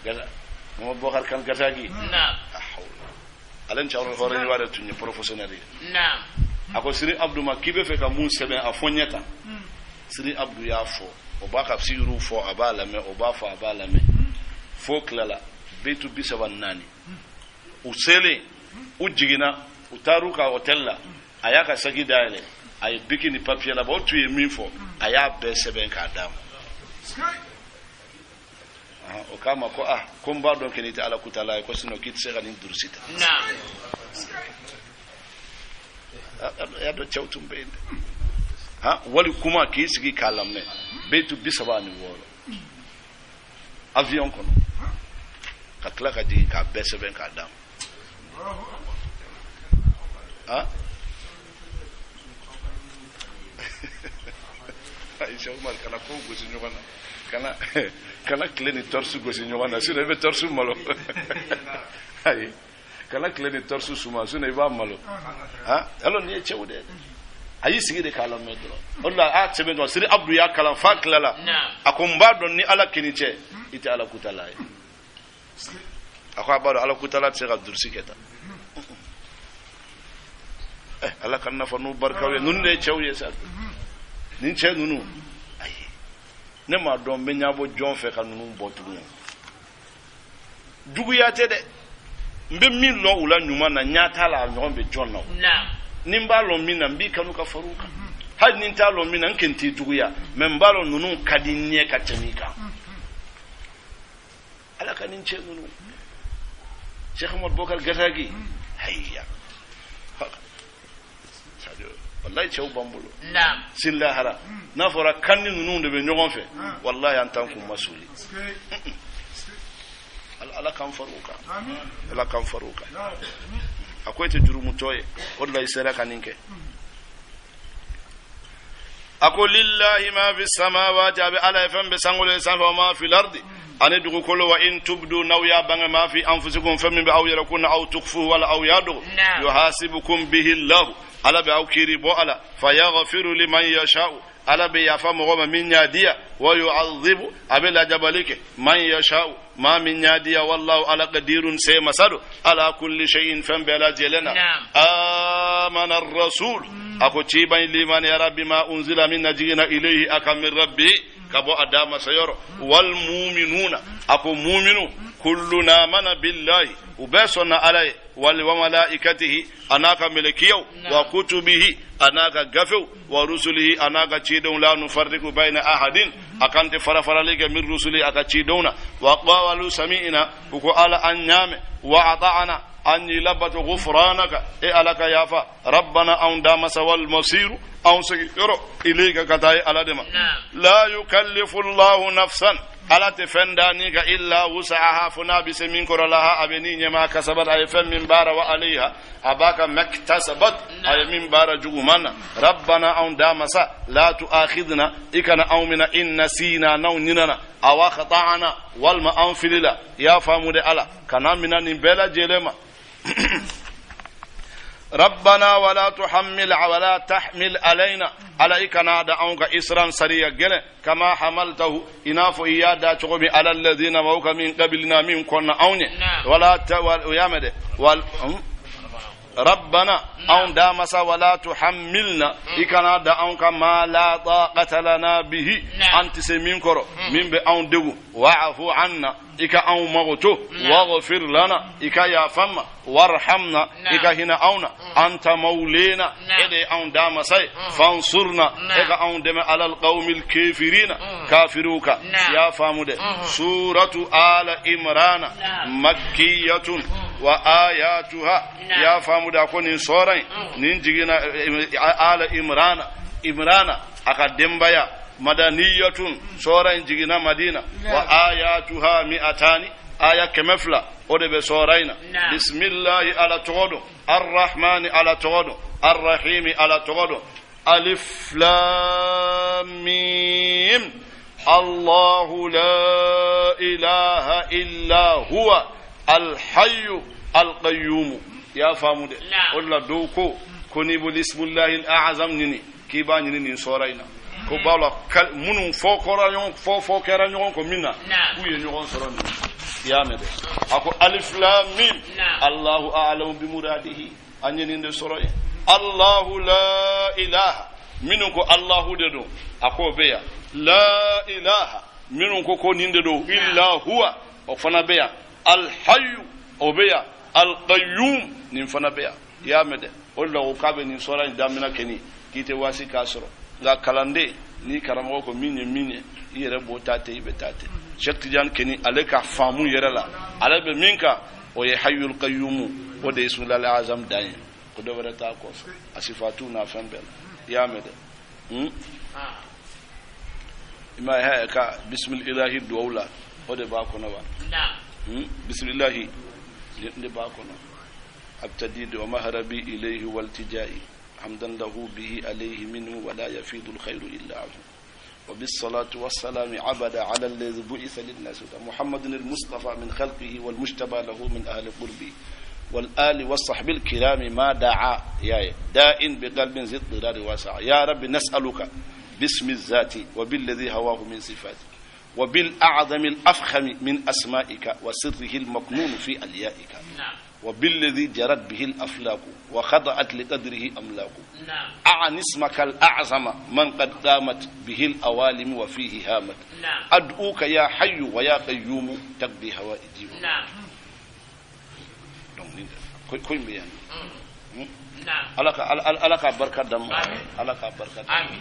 S1: gala mo Bokar kan Gatagi
S2: naam
S1: alen chawro hore ni wada tunye professionnel
S2: naam
S1: ako Siri Abdou makibe fe ka mun sebe afonyeta Siri Abdou ya fo o baka siru fo abala me o ba fo abala me fo klala betu bisaban nani usele ujigina utaruka hotella ayaka sagi dale ay bikini papier la bo tuye min fo aya be seben ka dam o kama ko ko mba don kenita ala kutala ko sino kit se ganin dursita ya do chawtum be wali kuma ki sigi kalam ne betu bisabani wolo avion kono katla ka di ka be seben ka dam Aisha Umar kana ko gosi nyogana kana kleni torsu gosi nyogana sune be torsu malo ay kana kleni torsu suma sune ba malo alo ni chewde ayi sigi de kala medro Allah a chebe do Siri Abdou ya kala faklala akumba don ni ala kiniche ite ala kutala akwa bado ala kutala Sheikh Abdou Siketa ala kan nafa nu barkawe nun de chewye sa nin che nunu ay ne ma don be nyabo jon fe kan nunu botu dugu ya te de mbe min lo ula nyuma na nyata la nyon be jon no nin ba lo min na mbi kanu ka faruka had nin ta lo min nan kenti dugu ya men ba lo nunu kadinye ka temika ala kan nin che nunu Sheikh Ahmad Bokar Gatagi hayya wallahi chew bambulo naam sillahara nafora kanni nunu de be nyogon fe wallahi en tant que masuli ala kan faruka ala kan faruka akwai te jurumu toye wallahi sera kaninke aqul lillahi ma fi samawati abi ala fam bi sangul sama ma fi al-ardi ani dugu kolo wa in tubdu naw ya banga ma fi anfusikum famin bi aw yarakun aw tukhfu wala aw yadu yuhasibukum bihi Allah ala bi aw kiri bo ala fayaghfiru liman yasha'u ala bi yafamu wa min yadiya wa yu'adhibu abila jabalike man yasha'u ma min yadiya wallahu ala qadirun say masadu ala kulli shay'in fam bala jelena amana ar-rasul ako ciban liman ya rabbi ma unzila min najina ilayhi akamir rabbi kabo adama sayoro wal mu'minuna ako mu'minu kulluna mana billahi ubasona alay wal wa malaikatihi anaka milikiyo wa kutubihi anaka gafu wa rusulihi anaka cidon la nufarriqu baina ahadin akante farafaraliga min rusuli aka cidona wa qawalu sami'na uko ala anyame wa ata'ana anni labatu ghufranaka alaka yafa rabbana aundama sawal masiru aw sagiro ilayka katai aladema la yukallifu Allahu nafsan ala tafandani ka illa wusaha funa bisamin koralaha abeni nyama kasabat ay fam min bara wa alayha abaka maktasabat ay min bara jugumana rabbana aundama sa la tuakhidna ikana aw min in nasina naw ninana aw khata'ana wal ma'anfilila ya famude ala kana minani bela jelema ربنا ولا تحمل علينا عليك نادى أنك إسرا سريا جل كما حملته إناف إيادا تقوم على الذين موك من قبلنا من كنا أوني ولا ويامد ربنا أن دامس ولا تحملنا إكنا دا أنك ما لا طاقة لنا به أنت سمينكرو من بأن دو وعفو عنا إكا أو مغتو واغفر لنا إكا يافم وارحمنا إكا هنا أونا أنت مولينا إدي أن دامسي فانصرنا إكا أن دم على القوم الكافرين كافروك يا فامد سورة آل إمران مكية وآياتها يا فامد أكون سورين ننجينا آل إمران أكاديم بيا madaniyatun soran jigina madina wa ayatuha mi'atani aya kemefla odebe soraina bismillahi ala togodo arrahmani ala togodo arrahimi ala togodo alif lam mim Allahu la ilaha illa huwa alhayyu alqayyum ya famude walla doko koni bul ismullahi alazam nini kibani nini soraina ko bawla munun fo kera nyon ko minna uye nyon soron yamede ako alif lam mim Allahu a'lamu bi muradihi anyeni nde soroy Allahu la ilaha minun ko Allahu de do ako beya la ilaha minun ko ninde do illa huwa o fana beya al hayy o beya al qayyum nin fana beya yamede olla o kabe nin soran damina keni kite wasi kasoro ga kalande ni karamo ko minye yere botate ibe tate Sheikh Tidiane keni aleka famu yere la alabe minka o ye hayyul qayyum o de ismul azam dai ko do warata ko asifatu na fambel ya mede ima ha ka bismil ilahi dawla o de ba ko no ba bismillah de ba ko no abtadid wa mahrabi ilayhi waltijai حمدا له به عليه منه ولا يفيد الخير إلا عنه وبالصلاة والسلام عبد على الذي بعث للناس محمد المصطفى من خلقه والمجتبى له من أهل قربه والآل والصحب الكرام ما دعا يا داء بقلب ذي اضطرار واسع يا رب نسألك باسم الذات وبالذي هواه من صفاتك وبالأعظم الأفخم من أسمائك وسره المكنون في أليائك وبالذي جرت به الأفلاك وخضعت لقدره أملاك أعن اسمك الأعظم من قد قامت به الأوالم وفيه هامت أدعوك يا حي ويا قيوم تقضي هوائجي كوين بيان ألك بركة دم ألك بركة دم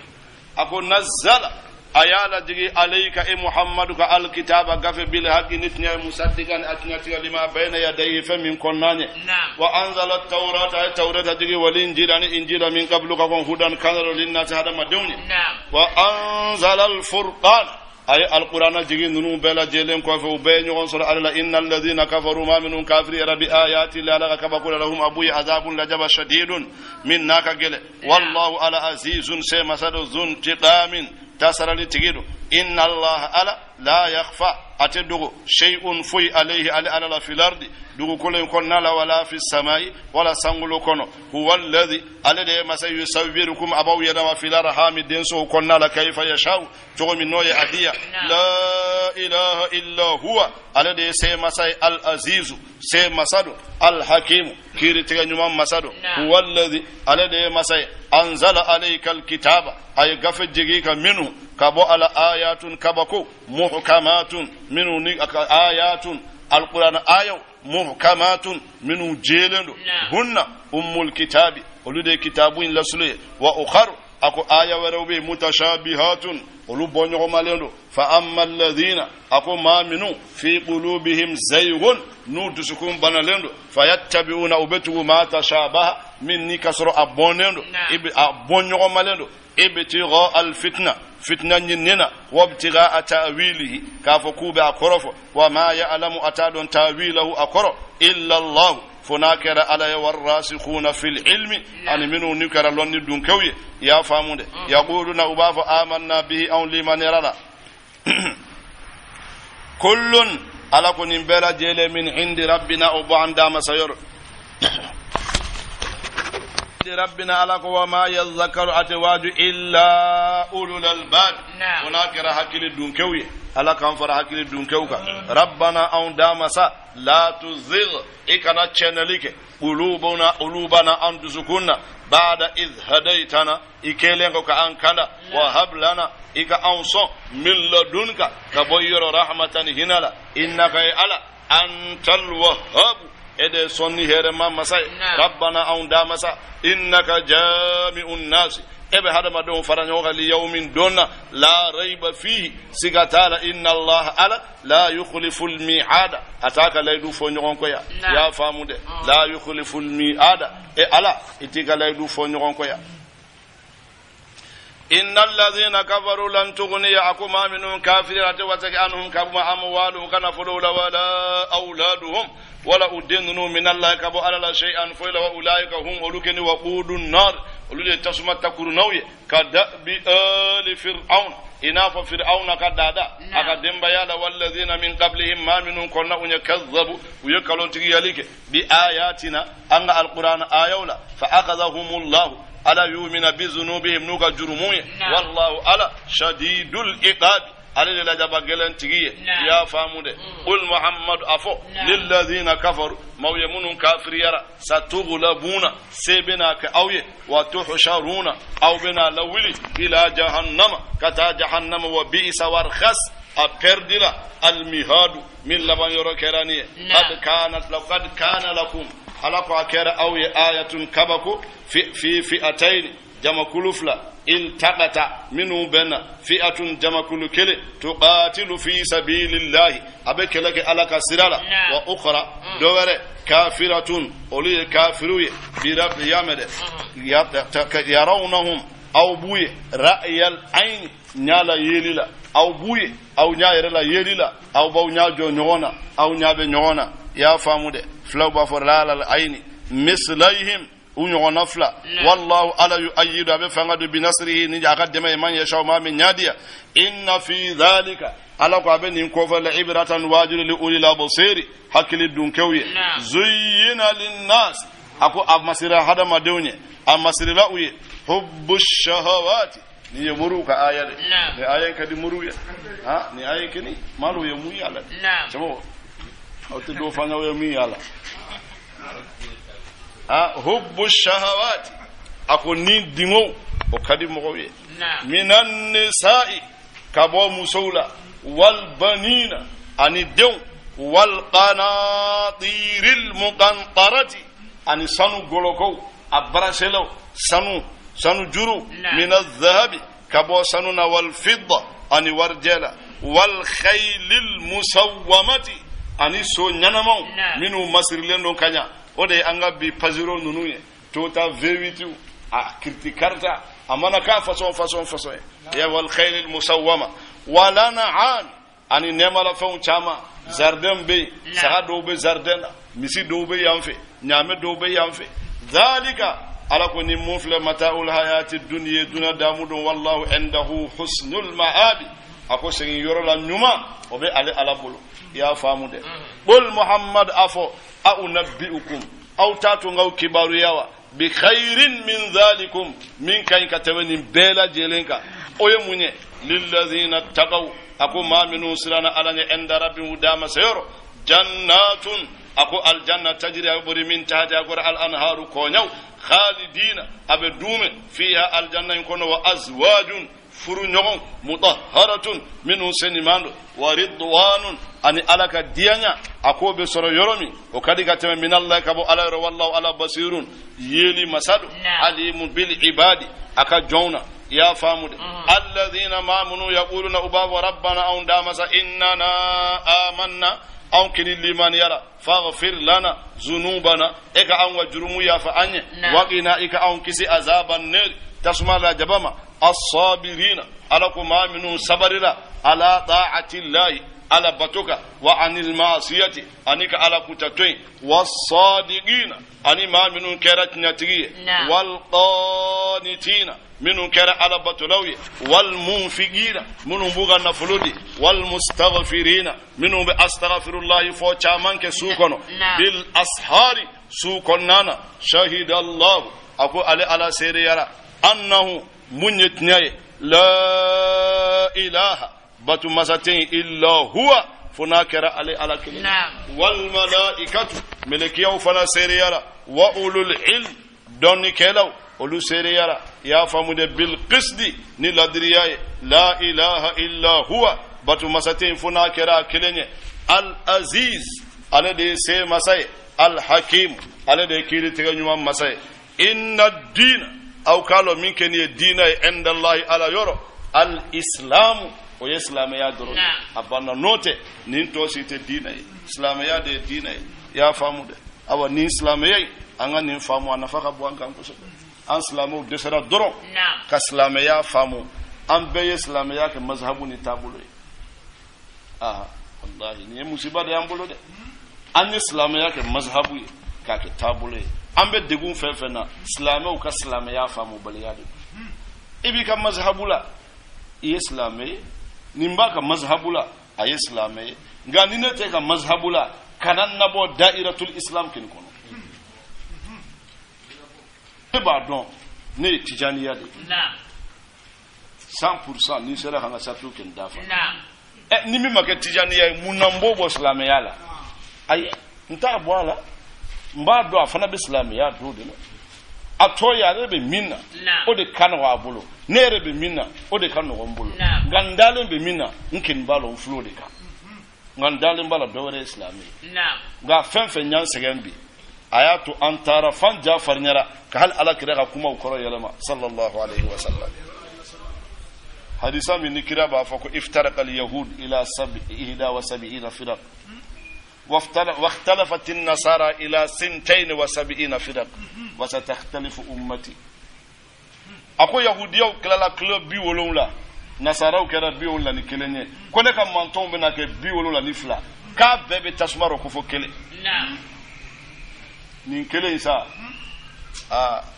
S1: أكو نزل ayala digi alayka muhammaduka alkitaba gafe bil haqqi nitnya musaddiqan atnyati lima bayna yadayhi famin konnane wa anzala at-taurata digi wal injila min qabluka kun hudan kanaro linnati hada madawni wa anzala al-furqan ay al-qur'ana digi nunu bela jelen ko fe be nyon sura alla innal ladhina kafaru ma minun kafiri rabbi ayati la la kabakul lahum abuy azabun lajaba shadidun minnaka gele wallahu ala azizun sema sadu zun tiqamin tasarali tigido inna Allah ala la yakhfa atedugo shay'un fi alayhi ala la fil ardi dugu kulen konnala wala fi samai wala sangulu kono huwa alladhi alladhi masa yusawwirukum abaw yadama fil arhami denso konnala kayfa yashau jogomi noye adiya la ilaha illa huwa alladhi say masai al azizu say masadu al hakim kiri tiga nyuma masadu huwa alladhi alladhi masai anzala alayka al kitaba ay gafe jigika minhu kabo ala ayatun kabako muhkamatun minhu ni ayatun alquran ayaw muhkamatun minhu jelendo hunna ummul kitabi olude kitabun lasule wa ukhar ako aya warawbe mutashabihatun olu bonyo malendo fa amma alladhina ako ma minu fi qulubihim zaygun nudusukum banalendo fayattabi'una ubatu ma tashabaha minni kasro abonendo ibi abonyo malendo ibtigha alfitna fitna nyinena wabtigha ta'wilihi kafakuba akorofo wama ya'lamu atadun ta'wilahu akoro illa Allah funakara ala warasikhuna fil ilmi an minu nikara lonni dun kawye ya famunde yaquluna ubafa amanna bihi aw liman yarana kullun ala kunin bela jele min indi rabbina ubanda masayor ربنا على وما يذكر أتواج إلا أولو الألباب هناك رحكي الدنكوي على كم فرحكي الدنكوكا ربنا أون دامسا لا تزغ إكنا تشنلك قلوبنا أن تسكننا بعد إذ هديتنا إكيلنك أنكنا وهب لنا إك أنصن من لدنك كبير رحمة هنا إنك على أنت الوهاب ede sonni here mamma sai rabbana aun da masa innaka jami'un nas ebe hadama don faranyo gali yawmin donna la rayba fihi sigatala inna allah ala la yukhlifu al mi'ada ataka laydu fo nyon ko ya famude la yukhlifu al mi'ada e ala itika laydu fo nyon ko ya innal ladhina kafaru lan tughniya akuma minhum kafirati wa takanhum kama amwaluhum kana fulula wala auladuhum wala udinu min Allah kabu ala shay'an fa la ulaika hum ulukani wa qudun nar ulul tasma takurunawi kada bi ali fir'aun ina fa fir'auna kadada aka demba yala walladhina min qablihim ma minhum kunna unyakazzabu uyakalon tigi yalike bi ayatina anga alquran ayawla fa akhadhahumullah ala yu'mina bi dhunubihim nuka jurumuye wallahu ala shadidul iqab على الجبا جلن تيجي يا فامود قل محمد أفو للذين كفروا ما يمنون كافر يرى ستغلبون سبنا كأوي وتحشرون أو بنا لولي إلى جهنم كتا جهنم وبئس ورخس أبردلا المهاد من لبن يركرانية قد كان لكم على قاكر أوي آية كبكو في فئتين جمع كلفلا التقت منه بنا فئة جمع كل كله تقاتل في سبيل الله أبك لك على كسرالة وأخرى دور كافرة أولي كافروي برب يامد يرونهم أو بوي رأي العين نالا يليلا أو بوي أو نايرلا يليلا أو بو ناجو نغونا أو نابي نغونا يا فامود فلو بفر لا العين مثليهم unyo fla wallahu ala yu'ayyidu bi fangadu bi nasrihi ni aqaddama man yasha ma min yadiya inna fi dhalika ala ko abeni ko fa la ibratan wajil li ulil absiri hakili dunkawi zuyyina lin nas ako amasira hada madunye amasira uye hubbush shahawati ni yamuru ka ayade ni ayen kadi muru ya ha ni ayen kini malu yamu yalla chamo awti do fanga yamu yalla hubbu shahawati akoni dingo okadi mogoye minan nisa'i kabo musula wal banina ani dew wal qanatiril muqantarati ani sanu goloko abraselo sanu juru min adh-dhahabi kabo sanuna wal fidda ani warjala wal khaylil musawwamati ani so nyanamo minu masirlendo kanya ode anga bi paziro nunuye tota V8 a kritikarta amana ka façon ya wal khayl al musawwama wala na'am ani nemala fon chama jardin be saha do be jardin misi do be yamfe nyame do be yamfe zalika ala ko ni mufla mata'ul hayati dunya duna damudun wallahu indahu husnul ma'abi ako sen yorola nyuma o be ala bulu ya famu de bul muhammad afo a unabbiukum aw tatu ngaw kibaru yawa bi khairin min zalikum min kan katawani bela jelenka o ye munye lil ladina taqaw ako ma minu sirana alanya inda rabbihum dama sayro jannatun ako aljanna tajri aburi min tahtiha al anharu konyaw khalidina abedume fiha aljanna kono wa azwajun furu nyogon mutahharatun minu senimando wa ridwanun ani alaka dianya akobe soro yoromi o kadi gateme minallahi kabo ala wallahu ala basirun yeli masadu alimun bil ibadi aka jawna ya famude alladhina ma'munu yaquluna ubawa rabbana aw damasa innana amanna aw kini liman yara faghfir lana zunubana eka an wajrumu ya fa anye waqina ika aw kisi azaban nar tasma la jabama as-sabirina alakum aminu sabarila ala ta'ati llahi ala batuka wa anil ma'siyati anika ala kutatoi was-sadiqina ani ma minun karatna tigi wal qanitina minun kara ala batulawi wal munfiqina minun buga nafuludi wal mustaghfirina minun bi astaghfirullah fo chamanke sukono bil ashari sukonnana shahidallahu ako ala seriyara annahu munyetnyaye la ilaha batu masatin illa huwa funakara ala kilina wal malaikatu melekiyaw fana seriyara wa ulul ilm donni kelaw olu seriyara ya famude bil qisdi ni ladriyaye la ilaha illa huwa batu masatin funakara kilenye al aziz ala de se masay al hakim ala de kiri tiga nyuma masay inna ad-din aw kalo min keni dina inda Allah ala yoro al islamu o islamaya doro abana note nin to site dina islamaya de dina ya famu de awa ni islamaya anga nin famu anafaka buanka ko an islamu de sera doro ka islamaya famu an be islamaya ke mazhabu ni tabulo wallahi ni musiba de ambulo de an islamaya ke mazhabu ka ke tabulo an be degun fefena islamu ka islamaya famu baliyade ibi ka mazhabula islamai nimba ka mazhabula a islamai ga nine te ka mazhabula kanan nabo da'iratul islam kin kono ba don ne tijaniya de na 100% ni sera kana satu kin dafa na ni mi make tijaniya munambo bo islamai la ay nta bwala mba do afana bi islamai do de atoya rebe minna o de kanwa abulo ne rebe minna o de kanwa abulo gandale be minna nkin balo flo de ka gandale bala dowre islami ga fenfe nyan segembi ayatu antara fan jafar nyara ka hal ala kira kuma ukoro yalama sallallahu alaihi wasallam hadisa min kira ba fa ko iftaraqa al yahud ila 71 firaq واختلفت النصارى إلى 72 فرق وستختلف أمتي أكو يهوديو كلا كلوب بيولون لا نصارى كلا بيولون لا نكلني كونه كم مانتون بنا كبيولون لا نفلا كاب بيبي تسمارو كفو كلي نعم نكلي إنسا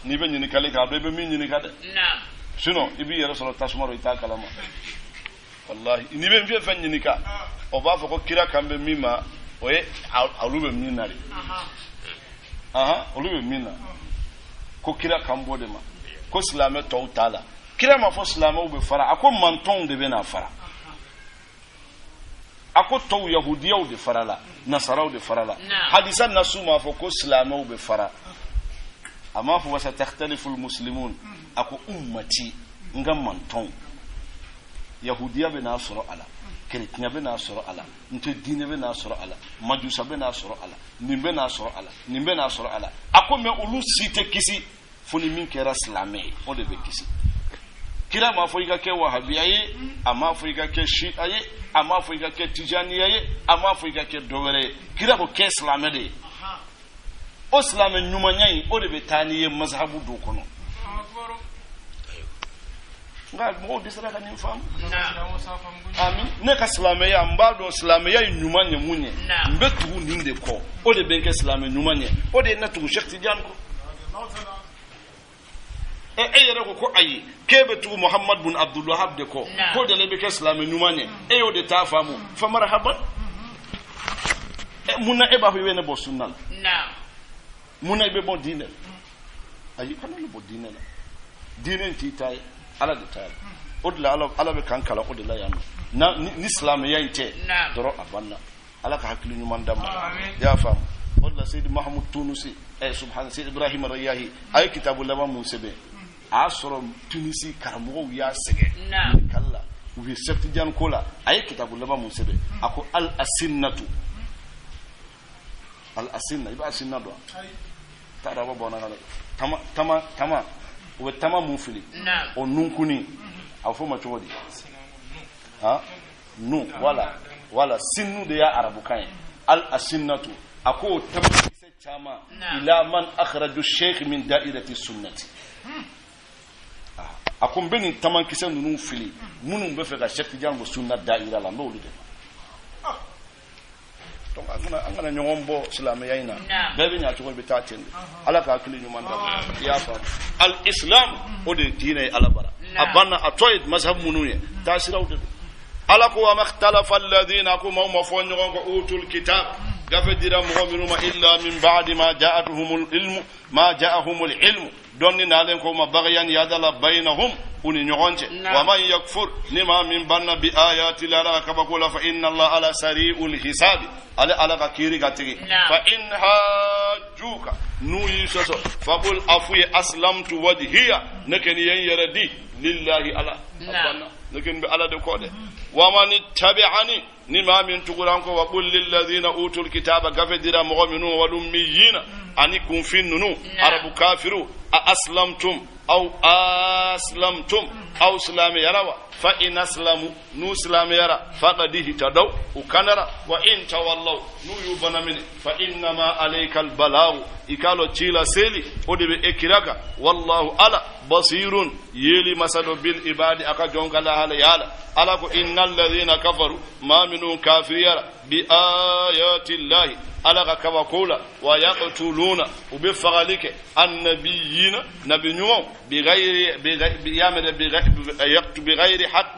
S1: نيبي نكلي كاب بيبي مين نكاد نعم شنو يبي يرسل تسمارو يتا كلامه والله نيبي في فن نكا أبا فكو كيرا كم بميما oye alube minari alube mina ko kira kambo de ma ko islame to tala kira ma fo islame ube fara ako manton de bena fara ako to yahudiya de fara la nasara de fara la hadisan nasu ma fo ko islame ube fara amma fo wasa takhtalifu almuslimun ako ummati ngam manton yahudiya be na soro ala chrétien be na soro ala nte dine be na soro ala majusa be na soro ala nimbe na soro ala nimbe na soro ala akome ulu site kisi funi min kera islamé o de be kisi kira ma fo ke wahabiya ye ama fo ke shi'a ye ama fo ke tijaniya ye ama fo ke dowere kira ko ke islamé de o islamé nyumanya yi o de be tani ye mazhabu do kono nga mo disara kan fam amin ne ka islamaya mbado islamaya nyumanye munye mbetu ninde ko o de benke islamaya nyumanye o de natu Sheikh Tidiane ko yere ko ayi kebe tu Muhammad bin Abdul Wahhab de ko de lebe ke islam nyumanye o de ta famu fa marhaban muna e ba wene bo sunnal muna be bo dine ayi kana bo dine la dine ti tay ala de tay odla ala be kankala odla yanu na ni islam yante doro abanna ala ka hakili nyuman dam ya famu odla sayyid mahmud tunusi subhan sayyid ibrahim rayahi ay kitabul lama musebe asoro tunisi karamo ya sege kala ubi septi jan kola ay kitabul lama musebe ako al asinnatu iba asinna do tara ba bona kala tama o tama mufili o nunkuni afo ma chodi ha nu wala sinnu de ya arabu kan al asinnatu ako tabbi chama ila man akhraju shaykh min da'irati sunnati akum beni taman kisen nunu fili munun be fe ga shaykh jango sunna da'ira la no lude donc angana nyongombo islam yayina bebe nya to be taten ala ka akili nyuma nda ya fa al islam o de dine ala bara abana atoid mazhab munuye tasiraw de ala ko wa makhtalafa alladhina kum ma fo nyongo utul kitab gafedira mu'minuma illa min ba'di ma ja'ahumul ilm donni nalen ko ma baghyan yadala bainahum uni nyonje wa man yakfur nima min banna bi ayati la kabakula fa inna Allah ala sari'ul hisabi ala kakiri gatigi fa in hajjuka nuyi soso faqul afuya aslamtu wajhiya nakani yaradi lillahi ala abana nakin bi ala de kode wa man tabi'ani nima min tuguranko wa qul lil ladina utul kitaba gafedira mu'minu wal ummiyina anikum finnunu arabu kafiru aslamtum aw islami yarawa fa in aslamu nu islami yara faqad ihtadaw ukanara wa in tawallaw nu yubana min fa inna ma alayka al balagh ikalo chila seli odibe ekiraka wallahu ala basirun yeli masado bil ibadi aka jonkala hala yala ala ko innal ladhina kafaru ma minun kafiriyara bi ayati llahi ala ka kawakula wa yaqtuluna ubifaghalike annabiyina nabiyyu بغير حق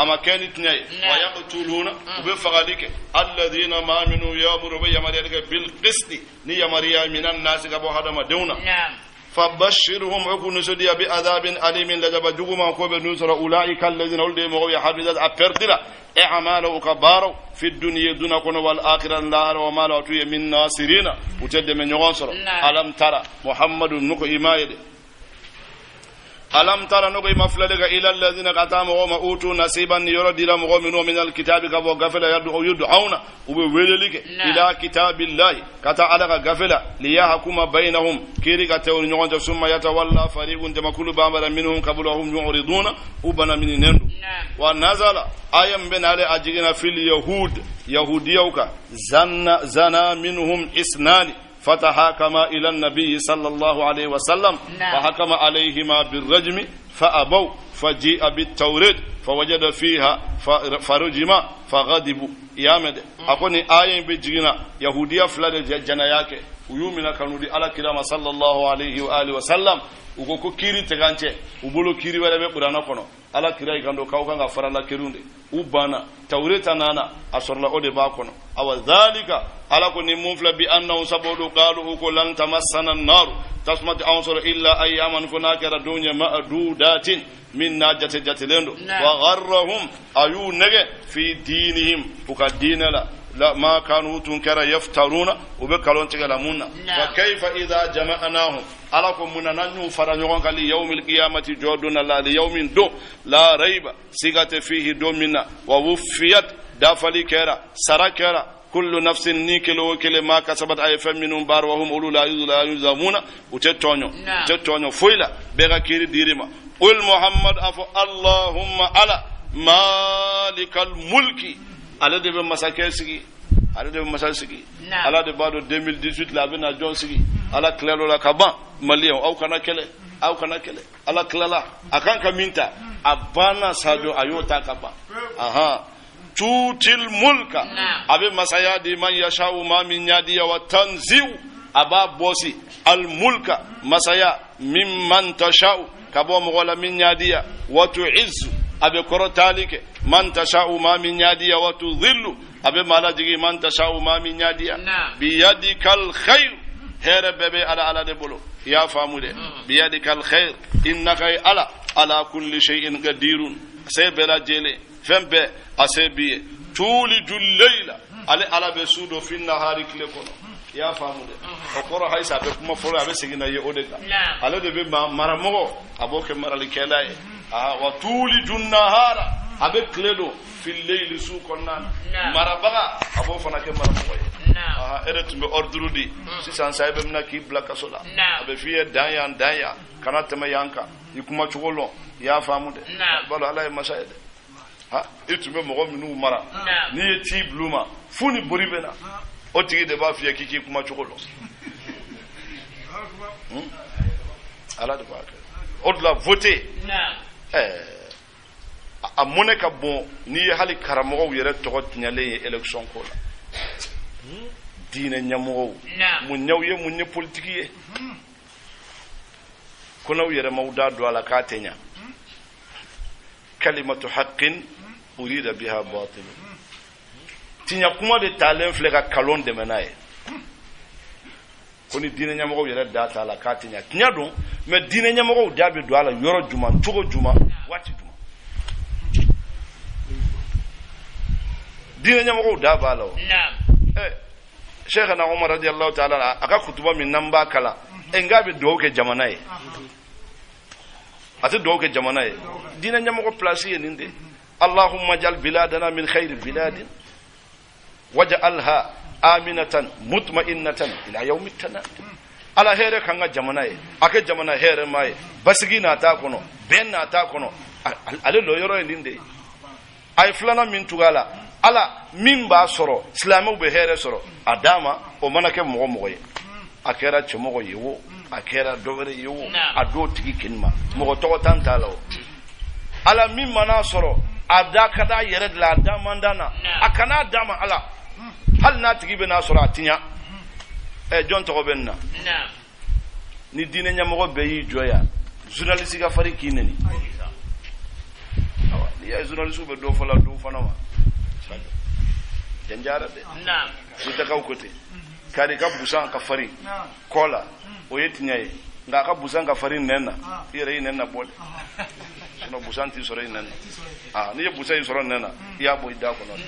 S1: أما كانت ناي ويقتلون وبفغالك الذين ما منوا يامروا بيامريك بالقسط ني مريا من الناس كبو هذا مدونا فبشرهم يكون سديا بعذاب أليم لجب جوما كوب نصر أولئك الذين ولدهم ويحفظ أبردلا أعمالهم كبار في الدنيا دون كون والآخرة لا وما لا توي من ناصرين وتد من ينصر ألم ترى محمد نكو إمايد ألم ترى نقي مفلدك إلى الذين قتاموا وما أوتوا نصيبا يردي لهم من الكتاب كبو غفل يدعون وبوللك إلى كتاب الله كتا على غفل ليحكم بينهم كيري كتور نيونج ثم يتولى فريق جما كل بامر منهم قبلهم يعرضون وبنا من نندو ونزل أيام بن علي أجينا في اليهود يهوديوك زنا منهم إثنان فتحاكم إلى النبي صلى الله عليه وسلم وحكم عليهما بالرجم فأبوا فجيء بالتوريد فوجد فيها فرجما فغضبوا يامد أكوني آيين بجينا يهودية فلاد جناياك ويومنا كانوا دي على كلام صلى الله عليه وآله وسلم uko kiri tegante ubulo kiri wala be qur'ana kono ala kirai gando kawka farala kirunde ubana tawreta nana asorla ode ba kono awa zalika ala ko ni mumfla bi annahu sabodu qalu uko lan tamassana an-nar tasmat ansur illa ayyaman funakara dunya ma'dudatin min najati jatilendo wa gharrahum ayunage fi dinihim ukadinala لا ما كانوا تنكر يفترون وبكلون تكلمون فكيف إذا جمعناهم ألكم من ننو فرنيون قال يوم القيامة جودنا لا ليوم دو لا ريب سيغت فيه دومنا ووفيت دافلي كرا سركرا كل نفس نيكل وكل ما كسبت أي فمنهم بار وهم أولو لا يلزمون وتتونيو فويلا بغا كيري ديرما قل محمد أفو اللهم على مالك الملك ala de be masake sigi ala de masal sigi ala de bado 2018 la bena jon sigi ala klelo la kaba malion au kana kele ala klala akan kaminta abana sajo ayota kaba aha tutil mulka abe masaya di man yashau ma min yadi wa tanziu aba bosi al mulka masaya mimman tashau kabo mogola min nyadiya wa tu'izzu abe korotalike man tasha'u ma min nyadiya wa tudhillu abe malajigi man tasha'u ma min nyadiya bi yadikal khair here bebe ala de bolo ya famude bi yadikal khair innaka ala kulli shay'in qadirun sai bela jele fembe asebiye tulijul layla ala be sudo fin nahari kile kono ya famude o koro haysa be kuma foro abe sigina ye odega ala de be maramogo aboke marali kelaye wa tulijun nahara abe kledo fil layli su konnan marabaga abo fana ke maramogo eretumbe ordrudi sisan saybe mna ki blaka sola abe fiye danya kana tema yanka ikuma chugolo ya famude balo ala e masayede etumbe mogo minu mara ni eti bluma funi boribena o tigi de ba fiye kiki kuma chugolo ala de ba o de la voter a mone ka bon ni hali karamogo yere togo tinyale election ko la diine nyamogo mu nyawye mu nye politique ye kuna yere mawda do ala katenya kalimatu haqqin urida biha batil tinya kuma de talen flega kalon de menaye koni diine nyamogo yere data ala katenya tinya don me diine nyamogo dabe do ala yoro juma tugo juma wati juma diine nyamogo daba ala Sheikhana Umar radiyallahu ta'ala aka kutuba min namba kala engabe do ke jamanaye ate do ke jamanaye dina nyamo ko place ninde Allahumma jal biladana min khair biladin waj'alha aminatan mutma'innatan ila yawmit tanad ala here kanga jamanaye ake jamana here mai basigi na ta kono ben na ta kono ale lo yoro ninde ay flana min tugala ala min ba soro islamu be here soro adama o manake mogo ye akera chomogo yewo akera dogere yewo ado tigi kinma mogo to tantalo ala min mana soro adaka da yere la damandana akana dama ala hal na tigi be na soro atinya jon to benna ni dine nyamogo be yi joya journaliste ga fari kineni ni ya journaliste be do fala do fanama janjara de su ta kaw kote kari ka busan ka fari kola o yetinyaye nga ka busan ka fari nenna yere nenna bole sino busan ti sore nenna ni ye busan sore nenna ya boy da ko non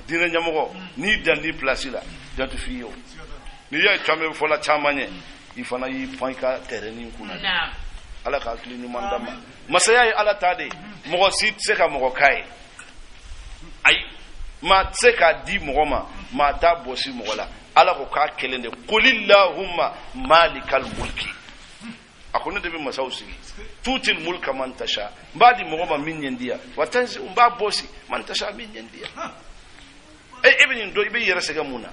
S1: dina nyamogo ni dandi place la jatu fiyo ni ya chame fola chamanye ifana yi fanka tereni kuna ala ka klinu mandama masaya ala tade mogo sit se ka mogo kai ay ma tseka di mogoma ma ta bosi mogola ala ko ka kelende qulillahumma malikal mulki akone de be masausi tutil mulka man tasha badi mogoma min nyendia watanzi umba bosi man tasha min nyendia ibn do ibe yere sega muna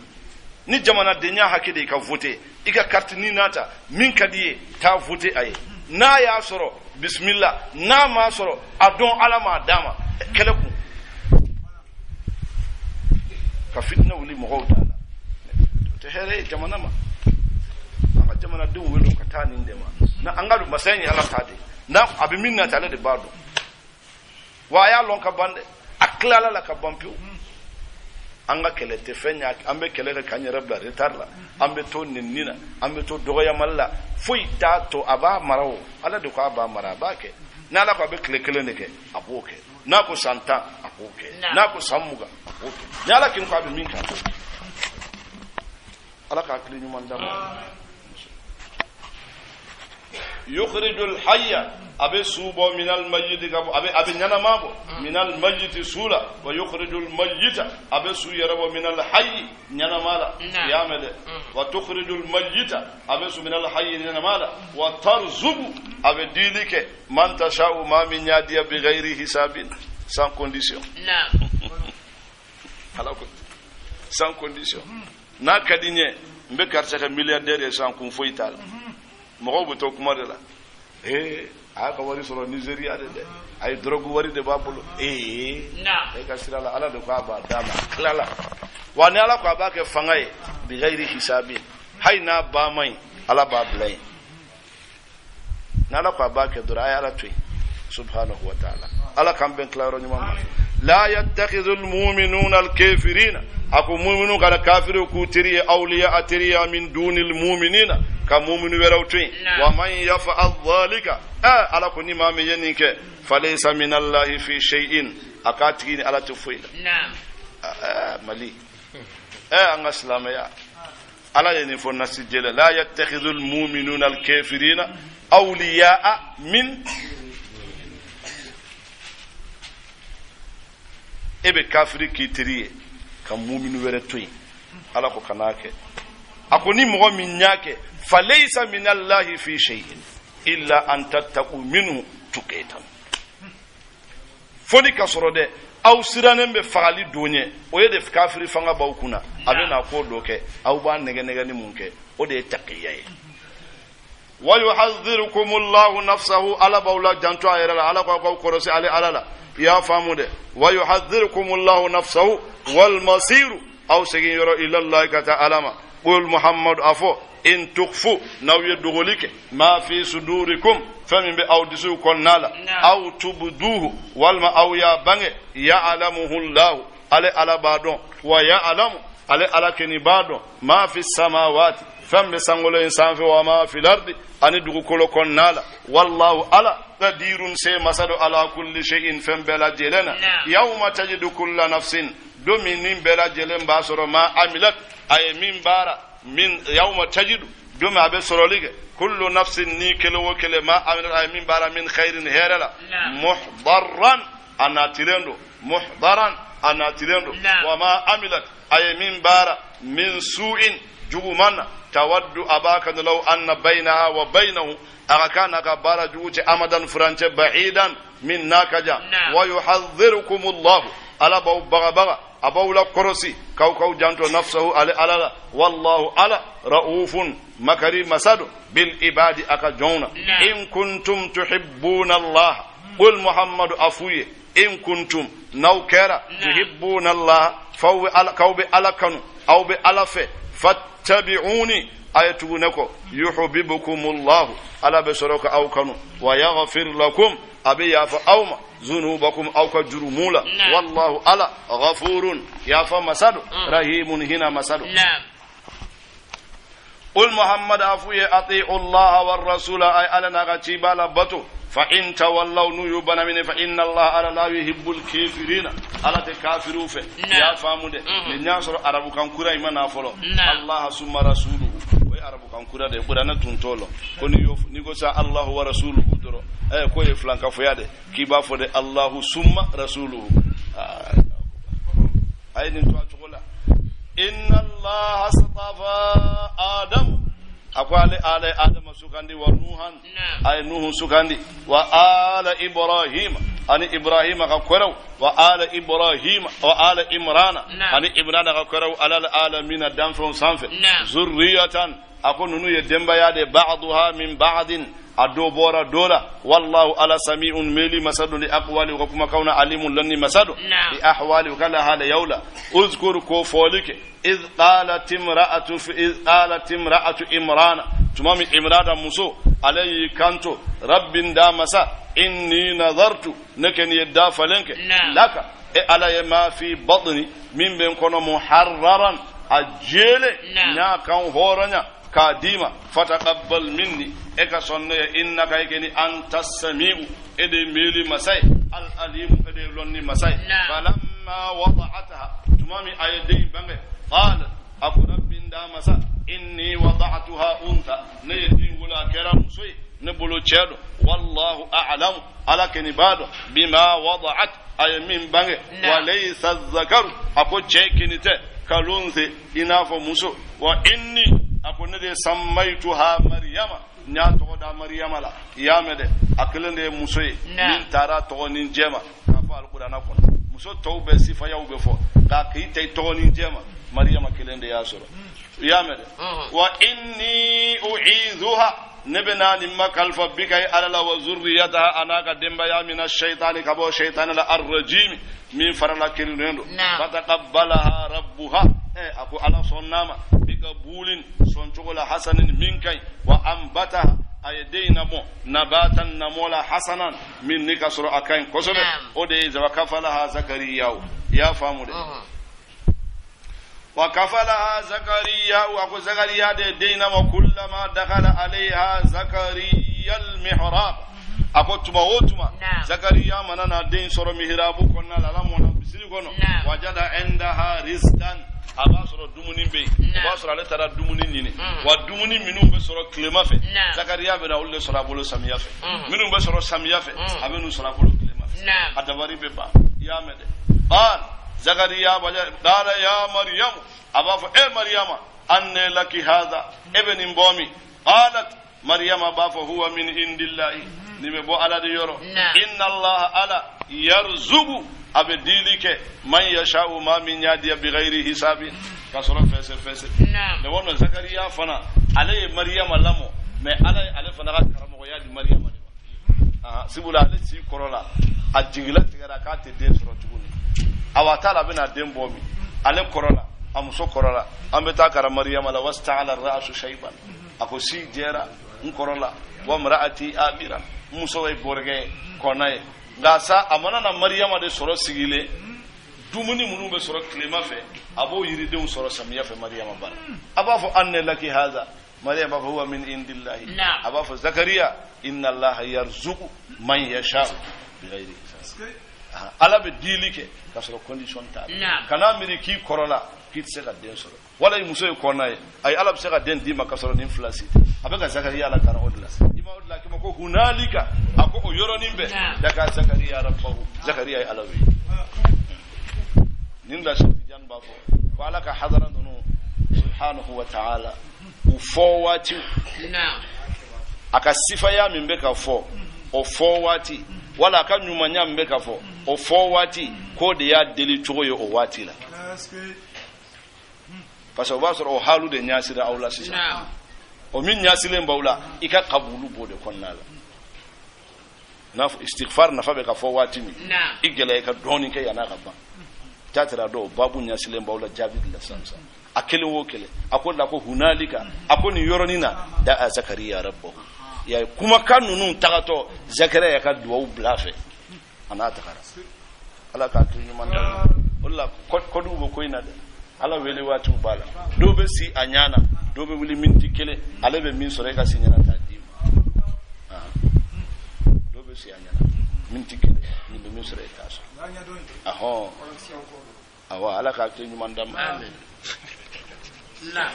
S1: ni jamana de nya hakide ka voter ika carte ni nata min kadiye ta voter ay na ya soro bismillah na ma soro adon alama dama keleku ka fitna wuli mo gowta te here jamana ma anga jamana de welo ka tani ndema na angalu masanyi ala tade na abi minna tale de bado wa ya lon ka bande aklala la ka bampiu anga kele te fenya ambe kele ka nyere bla retarla ambe to ninnina ambe to dogoya malla foi ta to aba marawo ala de ko aba mara bake na la ko be kele ndeke aboke na ko santa aboke na ko samuga aboke na la kin ko be min ka ala ka kile nyuma ndama yukhrijul hayya abe subo minal mayyit gabo abe nyana mabo minal mayyit sula wa yukhrijul mayyita abe su yarabo minal hayy nyana mala yamede wa tukhrijul mayyita abe su minal hayy nyana mala wa tarzubu abe dilike man tashau ma min yadiya bi ghairi hisabin sans condition alors sans condition na kadinye mbe karta ka milliardaire sans kun foital mo ko to kuma de la aka wari soro Nigeria de ay drogue wari de babulu na ay kasira la ala de ko aba dama klala wani ala ko aba ke fangay bi ghairi hisabi hayna ba mai ala ba blay nala ko abake dura ay ala tuy subhanahu wa ta'ala ala kam ben claro nyuma la yattakhidhul mu'minuna al-kafirina aku mu'minu kana kafiru ku tiri awliya atiriya min dunil mu'minina ka mu'minu weraw tuy wa man yaf'al dhalika ala ko ni mame yeninke falaysa min allahi fi shay'in akatini ala tufuila
S2: na'am
S1: mali an aslama ya ala yenin fo nasijela la yattakhidhul mu'minuna al-kafirina awliya min ebe kafiri kitiriye ka mu'minu were toyi ala ko kanake akoni mo min nyake falaysa min allahi fi shay'in illa an tattaqu minhu tuqatan foni kasorode aw siranen be fagali donye o yede kafiri fanga bawkuna abena ko doke aw ba nege nege ni munke o de taqiyaye wa yuhadhdhirukumullahu nafsahu ala bawla jantu ayra ala ko korosi ala ya famude wa yuhadhdhirukumullahu nafsahu wal masiru aw sagiro ila allah ta'ala qul muhammad afo in tukhfu naw yadghulike ma fi sudurikum famin bi awdisu konnala aw tubduhu wal ma aw ya bange ya'lamuhu allah ala badon wa ya'lamu ala keni badon ma fi samawati famme sangolo insan fi wa ma fi lardi ani dugu kolo konnala wallahu ala qadirun se masado ala kulli shay'in fam bela jelena yawma tajidu kullu nafsin dominin bela jelen basoro ma amilat ay min bara min yawma tajidu dum abe sorolige kullu nafsin ni kelo kele ma amilat ay min bara min khairin herala muhdarran anatirendo wa ma amilat ay min bara min su'in jugumanna tawaddu abaka law anna bainaha wa bainahu agakana ka bara juuce amadan franche ba'idan min nakaja wa yuhadhdhirukumullahu ala baga abawla korosi kaw janto nafsuhu ala wallahu ala raufun makari masadu bil ibadi aka jona in kuntum tuhibbuna allah qul muhammadu afuye in kuntum nawkara tuhibbuna allah faw ala kawbi ala kanu aw bi alafe fattabi'uni ayatugunako yuhibbukumullah ala basharaka aw kanu wa yaghfir lakum abi yafa awma zunubakum aw ka jurumula wallahu ala ghafurun yafa masadu rahimun hina masadu qul muhammad afuye ati'u allah war rasula ay ala nagachibala batu fa in tawallaw nuyubana min fa inna allah ala la yuhibbul kafirina ala te kafiru fe ya famude ni nyasoro arabu kan kura imana folo allah summa rasuluhu way arabu kan kura de burana tuntolo koni yof ni go sa allah wa rasuluhu doro ko e flanka foyade kiba fode allah summa rasuluhu ay ni to atola inna allah astafa adam akwale ala adam sukandi wa nuhan ay nuhu sukandi wa ala ibrahim ani ibrahim ka koraw wa ala ibrahim wa ala imrana ani imrana ka koraw ala alamin damfon sanfe zurriyatan akununu ye demba yade ba'daha min ba'din ado bora dola wallahu ala sami'un meli masadu li aqwali wa kuma kauna alimun lanni masadu li ahwali kala hala yaula uzkur ko folike iz qalat imra'atu imrana tumami imrada muso alayhi kanto rabbin da masa inni nadartu nakan yadda falanka laka ala ma fi batni min ben kono muharraran ajele nya kan horanya kadima fataqabbal minni eka sonne innaka yakini antas samiu ede meli masai al alim ede lonni masai falamma wada'ataha tumami aydi bange qala abu rabbin da masa inni wada'tuha unta ne yidi wala karam sui ne bolo chedo wallahu a'lam ala kanibado bima wada'at ay min bange wa laysa az-zakaru ako chekinite kalunze inafo muso wa inni akone de sammaytuha maryama nya to da maryama la yamede aklende musoye min tara to nin jema ka fa alqur'ana ko muso tawbe sifa yawbe fo ka kite to nin jema maryama klende yasoro yamede wa inni u'idhuha nabna limma kalfa bika ala wa zurriyataha anaka demba ya min ash-shaytani kabo shaytan la ar-rajim min farala kilendo fataqabbalaha rabbuha ako ala sonnama bika bulin son chogola hasanin minkai wa ambataha ay deyna mo nabatan namola hasanan min ni kasro akain kosobe o de zawakafalaha zakariya ya famu de wa kafalaha zakariya wa ko zakariya de deyna mo kullama dakhala alaiha zakariya almihrab akotuma wotuma zakariya manana deyn soro mihrabu konna la lamona bisiri kono wajada indaha rizqan aba soro dumuni be aba soro ale tara dumuni nyini wa dumuni minum be soro klema fe zakariya be na ulle soro abolo samiya fe minum be soro samiya fe abenu soro abolo klema fe adabari be ba ya mede qal zakariya dala ya maryam aba fa maryama anne laki hadha ibn bomi qalat maryama ba fa huwa min indillahi nibe bo ala de yoro inna allah ala yarzuqu abdilike man yasha'u ma min yadi bighairi hisabin kasra fese ne wono zakariya fana ale maryama lamo me ale fana ga karamo yadi maryama de sibula ale ci korola ajigila tigara ka te de soro tuguni awatala bina dembo mi ale korola amuso korola ambeta kara maryama la wasta'ala ar-ra'su shayban akosi jera nkorola wa mar'ati abira muso way borge konaye gasa amana na maryama de soro sigile dumuni munu be soro klema fe abo yiri de soro samiya fe maryama bar aba fo anne laki hadha maryama fa huwa min indillahi aba fo zakariya inna allaha yarzuqu man yasha bighairi hisab ala be dilike ka soro condition ta kana miri ki korola kit se ka den soro wala muso e konaye ay ala be se ka den di makasoro ni flasi abeka zakariya la kana odlas ima odla kimo ko hunalika ako yoro nimbe daga zakariya rabbahu zakariya ay alawi ninda shafi jan bafo wala ka hadara dunu subhanahu wa ta'ala ufowati aka sifa ya mimbe ka fo o fowati wala ka nyuma nya mbe ka fo o fowati ko de ya deli choyo o wati la parce que basoro o halu de nyasira awla sisa o min nyasile mbawla ika qabulu bode konnala naf istighfar nafa be ka fo wati mi igele ka doni ke yana ka ba tatira do babu nyasile mbawla jabid la sansa akele wo kele akolla ko hunalika akoni yoronina da zakariya rabbahu ya kuma kanunun tagato zakariya ka duwa blafe ana takara ala ka tuni manda walla kodu bo koina de ala wele watu bala dobe si anyana dobe wili minti kele ala be min sore ka sinyana tadim dobe si anyana minti kele ni be min sore ka so aho awa ala ka tuni manda amen la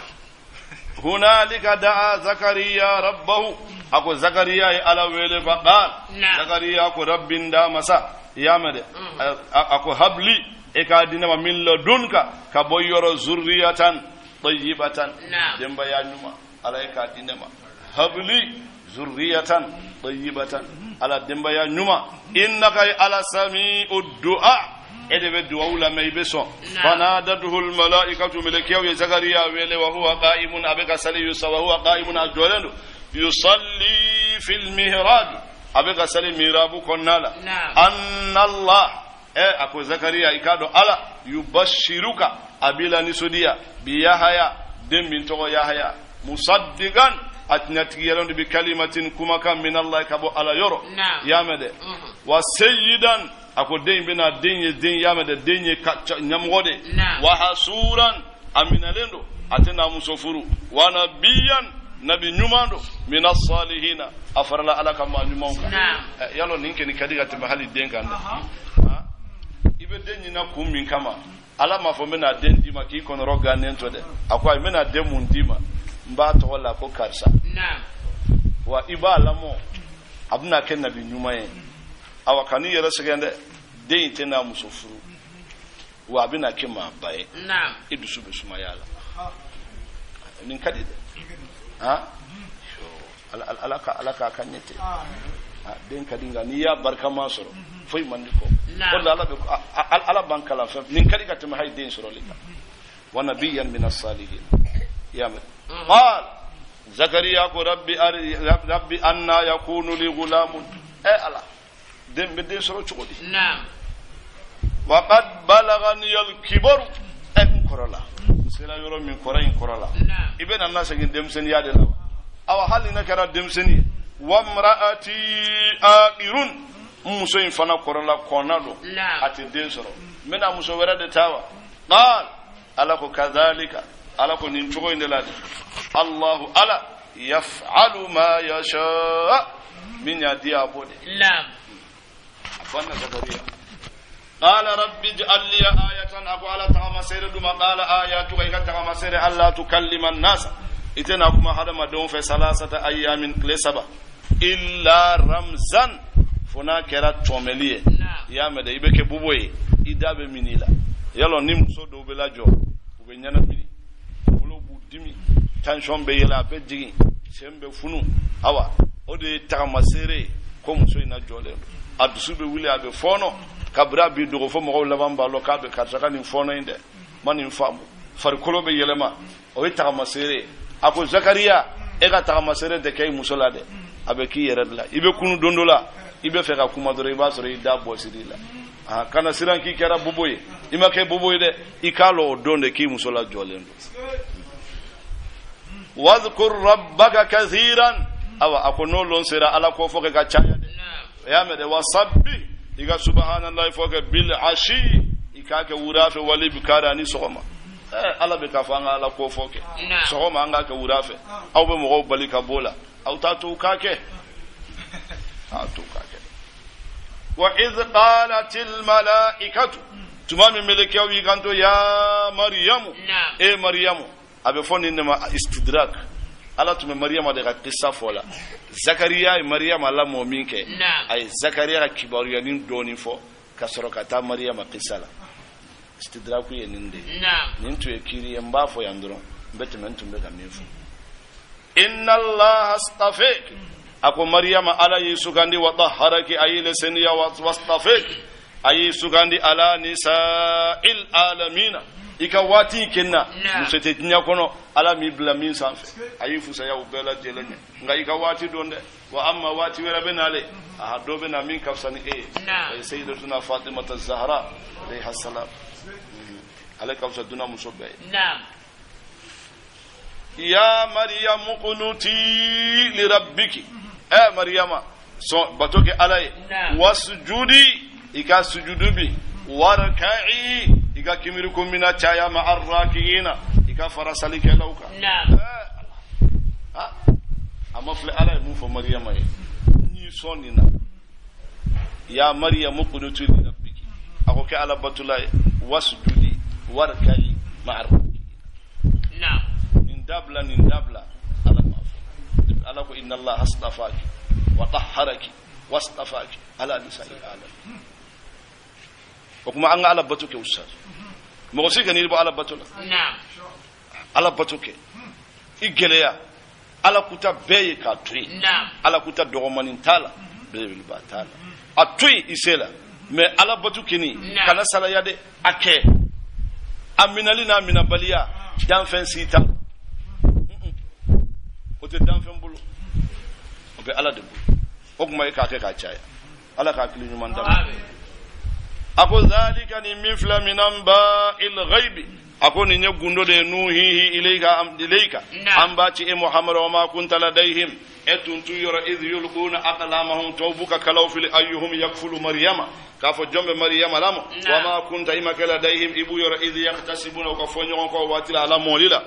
S1: hunalika daa zakariya rabbahu ako zakariya ala wele faqal zakariya ko rabbin da masa yamade ako habli e ka dinama min ladunka ka boyoro zurriyatan tayyibatan demba ya nyuma ala e ka dinama habli zurriyatan tayyibatan ala demba ya nyuma innaka ala sami'ud du'a edebe duwula maybeso fanadatuhu almalaikatu malakiyaw ya zakariya wele wa huwa qa'imun abeka sali yusawa huwa qa'imun ajwalandu yusalli fil mihrab abeka sali mihrabu konnala anna allah ako zakariya ikado ala yubashiruka abila nisudia bi yahya dembin to yahya musaddiqan atnatiyalon bi kalimatin kuma kam min allah kabo ala yoro yamede wa sayyidan ako den bina denye den yamede denye nyamgode wa hasuran aminalendo atena musofuru wa nabiyan nabi nyumando minas salihina afarala ala kama nyumonka yalo ninke ni kadiga timahali denganda ibe denyi na kummin kama ala mafo mena den dima ki kono roga nento de akwa mena den mundima mba to wala ko karsa wa ibala mo abuna ken nabi nyumaye awakani yara segende den tena musofuru wa abina kema bae idusu besuma yala nin kadide alaka kanyete den kadinga ni ya barka masoro foi mandiko wala ala bankala fa nin kadiga tama hay den soro lika wa nabiyyan min as-salihin ya qal zakariya ko rabbi anna yakunu li gulamun ala den be den soro chukodi wa qad balagani al-kibaru korola sela yoro min korain korola ibena nasa gin demsen yade lawa awa halina kara demseni wa imraati aqirun muso in fana korola konado ati den soro mena muso wera de tawa qal ala ko kadhalika ala ko nin tugo indelade Allahu ala yaf'alu ma yasha min yadi abode afana zakariya qala rabbi ij'al li ayatan aku ala tama sere duma qala ayatu ka tama sere alla tukallima an-nas itena kuma hadama don fe salasata ayamin klesaba illa ramzan fona kera tomeliye ya mede ibeke buboye idabe minila yalo ni muso do belajo ube nyana mini wolo budimi tension be yela be jigi sembe funu awa ode tama sere ko muso ina jole adusu be wili abe fono kabra bi dogo fo mo labamba lo kabe kartaka ni fono inde mani famu far kolo be yelema o tama sere ako Zakaria ega tama sere de kay muso la de abe ki yeredla ibe kunu dondola ibe feka kuma dore ba sore da bosirila kana siran ki kera buboye ima ke buboye de ikalo donde ki musola jolendo wadhkur rabbaka kathiran awa akono lon sera ala ko foke ka chaya de ya mede wasabbi iga subhanallahi foke bil ashi ikake wurafe wali bikara ni sokoma ala be ka fanga ala ko foke sokoma anga ka wurafe aw be mo balika bola aw tatu kake وإذ قالت الملائكة تمام ملكيو يغانتو يا مريم اي مريم ابي فون انما استدراك على تم مريم ده قصه فولا زكريا مريم الله مؤمنك اي زكريا كبار ينين دوني فو كسركتا مريم قصلا استدراك ينinde nintu ekiri yamba fo yandro betementum be gamefu inna allaha astafak ako maryama ala yisugandi wa tahharaki ayile seniya wastafik ayi sugandi ala nisa'il alamina ikawati kenna musete tinya kono ala mi blamin sanfe ayi fusa ya ubela jelene nga ikawati donde wa amma wati wera benale ahado bena min kafsani ay sayyidatuna fatima az-zahra alayha salam alayka saduna musobbe na'am ya maryam qunuti li rabbiki maryama so batoke alay wasjudi ika sujudubi warka'i ika kimiru kumina chaya ma arrakiina ika farasali kelauka amafle alay mu fo maryama ni sonina ya maryam qunuti li rabbiki ako ke ala batulay wasjudi warka'i ma arrakiina nin dabla ala ko inna allaha astafaki wa tahharaki wastafaki ala nisa'i alam ko kuma an ala batuke ustaz mo ko sigani bo ala batula na'am ala batuke igeleya ala kuta beye ka tui na'am ala kuta dogomanin tala beel batala atui isela me ala batuke ni kana sala yade ake aminalina minabaliya dan fen sita ote danfen bulu obe ala de okuma e ka chaya ala ka kili nyuma ndam ako zalika ni mifla minamba il ghaibi ako ni nyagundo de nuhihi ilayka ambati e muhammad wa ma kunta ladaihim etuntu yura idh yulquna aqlamahum tawbuka kalaw fil ayyuhum yakfulu maryama kafo jombe maryama lamo wa ma kunta imaka ladaihim ibu yura idh yaqtasibuna ka fonyo ko watila ala molila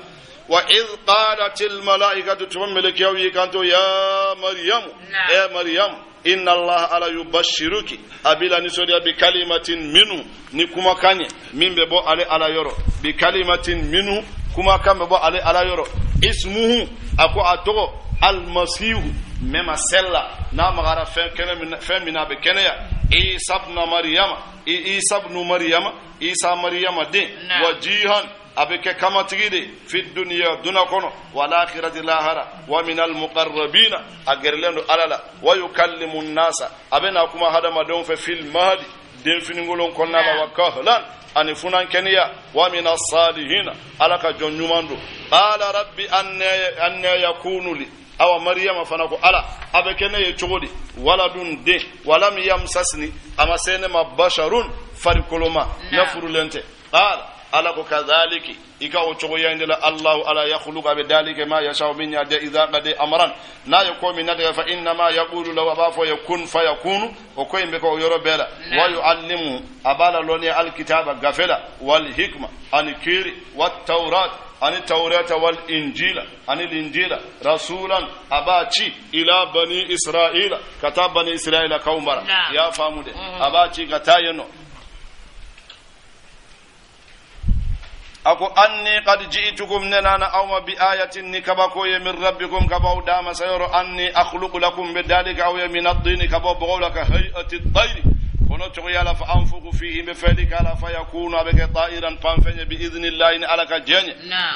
S1: وإذ قالت الملائكة تملك يوي كانتو يا مريم يا مريم إن الله على يبشرك أبلا نسوديا بكلمة منه نكما كاني من ببو على يورو بكلمة منه كما كان ببو على يورو اسمه أكو أتو المسيح مما سلا نام غارا فين منا بكنيا عيسى ابن مريم عيسى مريم دين وجيها abeke kama tigide fi dunya dunakono wal akhirati lahara wa min al muqarrabin agerlendo alala wa yukallimu an-nasa abena kuma hadama don fe fil mahdi den finingolon konnala wa kahlan ani funan kenya wa min as-salihin alaka jonnumando qala rabbi anna yakunu li aw maryama fanako ala abekene ye chogodi waladun de walam yamsasni ama sene mabasharun farikoloma nafurulente qala ala ko kadhaliki ika o chogo yande la Allah ala yakhluqa bi dalika ma yasha min yada idha qad amran na yako min nada fa inna ma yaqulu law abafa yakun fayakunu o ko imbe ko yoro bela wa yuallimu abala loni alkitaba gafela wal hikma an kiri wat tawrat عن التوراة والإنجيل عن الإنجيل رسولا أباتي إلى بني إسرائيل كتاب بني إسرائيل كومبرا يا فامود أباتي كتاينو أكو أني قد جئتكم نانا أو بآية نكبكو من ربكم كبو دام سيرو أني أخلق لكم بذلك أو من الدين كبو بغولك هيئة الطير kono to yala fa anfuqu fihi bi falika la fa yakunu abaka ta'iran panfanya bi idhnillahi in alaka jenya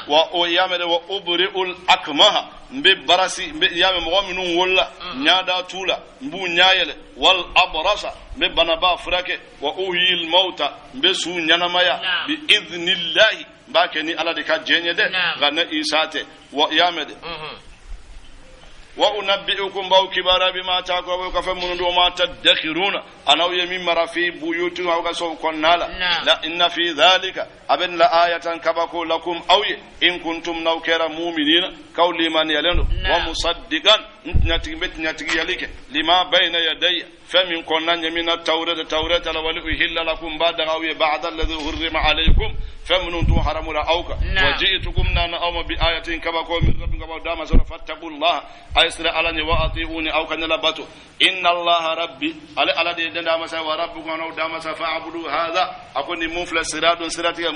S1: wa o yamede wa ubri'ul akmaha mbe barasi mbe yame mo minun wolla nyaada tula mbu nyaayele wal abrasa mbe banaba furake wa uhil mauta mbe su nyanamaya bi idhnillahi bake ni ala de ka jenye de gana isate wa yamede وأنبئكم باو كبارا بما تاكوا وكفمون وما تدخرون أنا ويمين مرافي بيوتنا وكسو كنالا لا إن في ذلك أبن لآية كبكو لكم أوي إن كنتم نوكر مؤمنين كولي من يلنو ومصدقا نتيجة يليك لما بين يدي فمن كنا من التوراة ولأهل لكم بعد أوي بعد الذي حرم عليكم فمن تو حرم رأوك وجئتكم نانا أوم بآية كبكو من ربكم دام فاتقوا الله أيسر علني وأطيعوني أو كان لباتو إن الله ربي على دي دام وربكم أو دام فاعبدوا هذا أكون مفلس صراط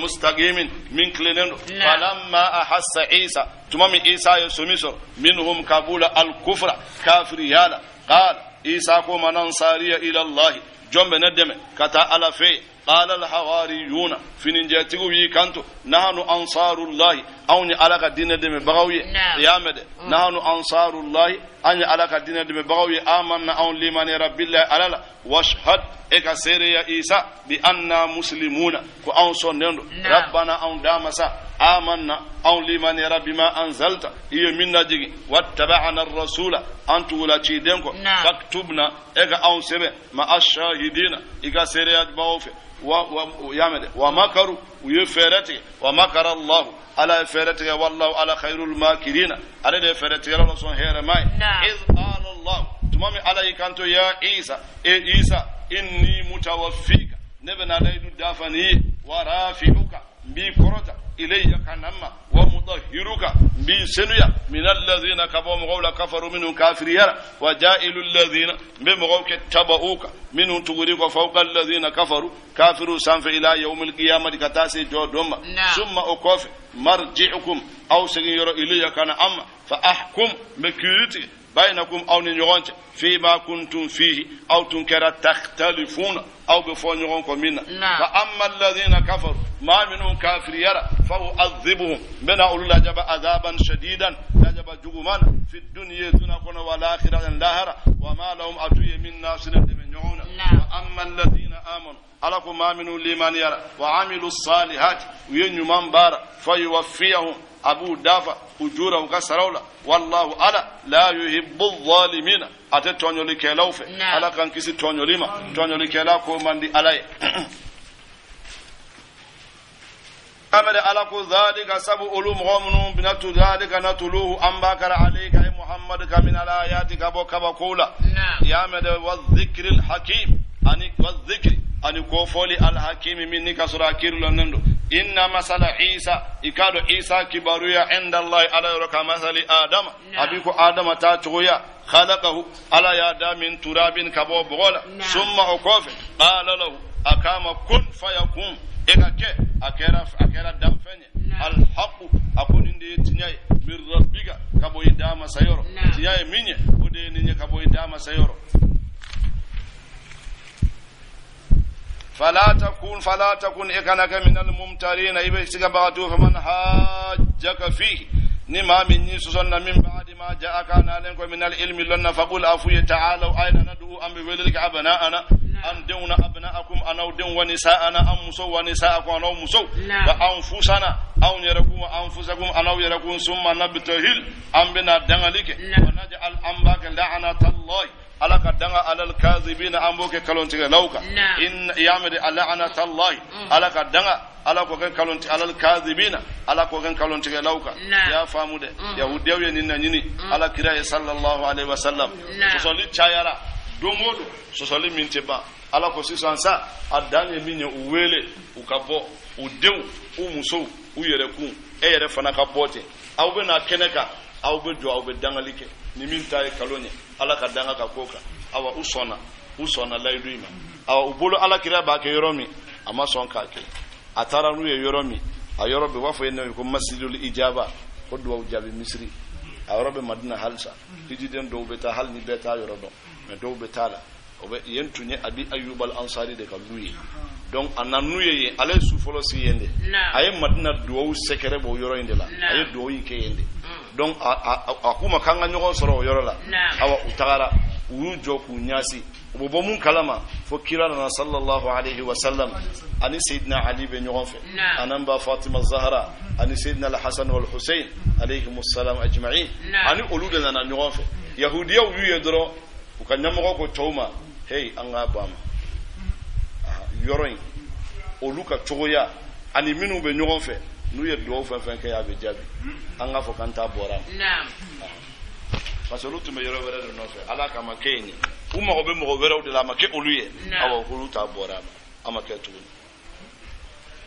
S1: مستقيم من كلنن فلما أحس عيسى تمام عيسى يسميسر منهم قبول الكفر كافر يالا قال عيسى كما ننصاري إلى الله جنب ندم كتا على في قال الحواريون في نجاتيو ويكانتو نحن أنصار الله أوني على دين دم بغوي قيامد نحن أنصار الله أني على دين دم بغوي آمنا أون لمن رب الله على واشهد إك سيري عيسى بأننا مسلمون كأون صنّن ربنا أون دامسا آمنا أون لمن رب ما أنزلت هي من نجي واتبعنا الرسول أنت ولا تشيدنكو فاكتبنا إك أون سبع مع الشاهدين إك سيري أجباوفي ومكروا ويفرتك ومكر الله على فرتك والله على خير الماكرين على فرتك الله سبحانه ماي إذ قال الله تمام عليك أنت يا عيسى عيسى إني متوفيك نبنا ليد دافني ورافعك بكرة إلي كنما ومطهرك بسنيا من الذين كفروا مغول كفروا منهم كافرين وجائل الذين بمغوك تبعوك منهم تغريق فوق الذين كفروا كافروا سنف إلى يوم القيامة كتاسي جودهم ثم أكوف مرجعكم أو سيغير إلي كان أما فأحكم بكيرتي بينكم أو نيونت فيما كنتم فيه أو تنكر تختلفون أو بفونيونكم منا فأما الذين كفروا ما منهم كافر يرى فأعذبهم من أولو لجب عذابا شديدا لجب جغمان في الدنيا دونكم والآخرة لاهرة وما لهم أتوي من ناصر يمنعون وأما الذين آمنوا ألكم ما منهم لمن يرى وعملوا الصالحات وينمن بارا فيوفيهم أبو دافع أجوره كسرولا والله ألا لا يحب الظالمين أتتونيو لكيلوف ألا كان كسي تونيو لما تونيو لكيلاكو من دي ألاي أمر ألكو ذلك سبو أولو مغمنون بنتو ذلك نتلوه أنباكر عليك يا محمد كمن الآيات كبوكولا يا مد والذكر الحكيم أني والذكر أني كوفولي الحكيم مني كسر أكير لنندو إن مثل عيسى إكاد عيسى كبرويا عند الله على رك مثل آدم أبيكو آدم تاتويا خلقه على يدا من تراب كبو بغلا ثم أكوف قال له أكام كن فيكون إكاك أكيرا دمفني الحق أكون إندي تنياي من ربك كبو يدام سيورو تنياي مني ودي نيني كبو يدام سيورو فلا تكن إكنك من الممترين إبسك بعدو فمن حاجك فيه نما من يسوسنا من بعد ما جاءك نالك من العلم لنا فقل أفوي تعالوا أين ندعو أم بولدك أبناءنا أن دون أبناءكم أنا دون ونساءنا أم مسو ونساءكم أنا مسو وأنفسنا أو يركون أنفسكم أنا يركون ثم نبتهل أم بنا دنالك ونجعل أنباك لعنة الله على danga alal kadhibina amboke kalonti lauka in yamade la'anata allah ala ka danga ala ko kan kalonti alal kadhibina ala ko kan kalonti lauka ya famude yahudiyaw yen ninna nyini ala kira sallallahu alaihi wasallam so li chayara domodo so so li minteba ala ko sisansa adane minye uwele ukabo udew umuso uyereku eyere fana ka bote awbe na keneka awbe do awbe dangalike ni minta kalonya ala ka danga ka koka awa usona laiduma awa ubolo ala kira ba ke yoromi ama son ka ke atara nu ye yoromi ayorobe wafo ene ko masjidul ijaba ko do jabi misri ayorobe madina halsa hijiden do beta hal ni beta yorodo me do betala obe yentunye abi ayyub al ansari de kaluyi donc ananuye ye ale su folo si yende aye madina do sekere bo yoro inde la aye do yi ke yende donc akuma kanga nyogo soro yoro la awa utagara ujo ku nyasi bo mun kalama fo kirana sallallahu alaihi wasallam ani sayyidina ali be nyogo fe anamba fatima zahra ani sayyidina al hasan wal husayn alayhim assalam ajma'in ani ulude na nyogo fe yahudiya yu yedro ukanyamo ko tawma hey anga bam yoroin oluka chogoya ani minu be nyogon fe nu ye do fa fa ke ya be jabi anga fo kanta bora naam parce que lutu me yoro wera no fe ala kama keni umma ko be mo wera de la ma ke oluye awa ko luta bora ama ke tu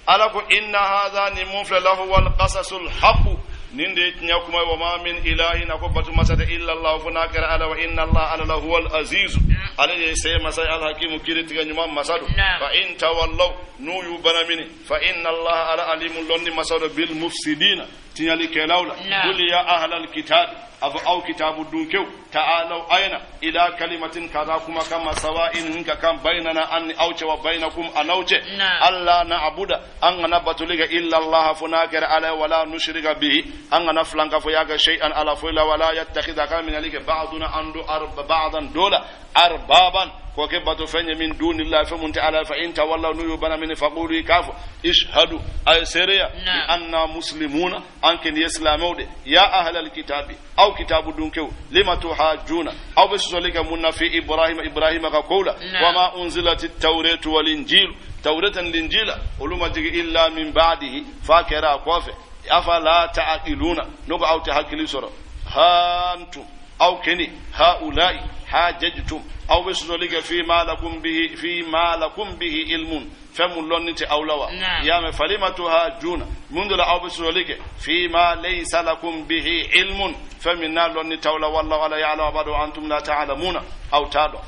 S1: ala ko inna hadha ni muflahu wal qasasul haqq ninde nyakuma wa ma min ilahin akobatu masata illa allah funakara ala wa inna allah ala huwal aziz ala yase masai al hakim kiritiga nyuma masadu fa in tawallaw nu yubanamini fa inna allah ala alimul lonni masadu bil mufsidina tinyali kelawla qul ya ahlal kitab aw kitabu dunkew ta'alu ayna ila kalimatin kaza kuma kama sawa'in hinka kan bainana an awcha wa bainakum anawche alla na'budu an nabatuliga illa allah funakara ala wala nushrika bihi an naflanka fo yaga shay'an ala fo la wala yattakhidha kam min alika ba'duna andu ba'dan dola arbaban ko ke batu fenye min dunillahi fa munta ala fa in tawallaw nu yubana min faqulu kafu ishhadu ay sariya bi anna muslimuna anke ni islamode ya ahlal kitabi aw kitabu dunkew lima tuhajuna aw bisulika munna fi ibrahim ka qawla wama unzilatit tawratu wal injil tawratan linjila uluma jigi illa min ba'dihi fakira qafa afala ta'qiluna nugo aw tahqili sura hantum aw kani haula'i hajajtum aw bisulika fi ma lakum bihi ilmun famulonniti awlawa yama falimatu hajuna mundu la aw bisulika fi ma laysa lakum bihi ilmun faminna lonni tawla wallahu ala ya'lamu badu antum la ta'lamuna aw tado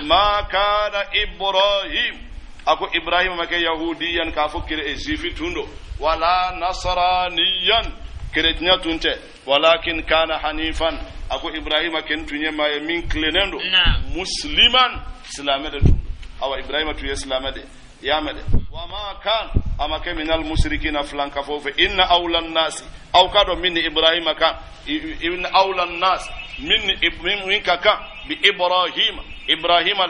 S1: ma kana ibrahim ako ibrahim make yahudiyan ka fukire e zifi tundo wala nasraniyan keretnya tunte walakin kana hanifan ako ibrahima ken tunye ma min klenendo musliman islamade awa ibrahima tu islamade yamade wama kan amake minal musrikin flanka fofe inna awlan nas aw kado min ibrahima kan ibn awlan nas min kaka bi ibrahima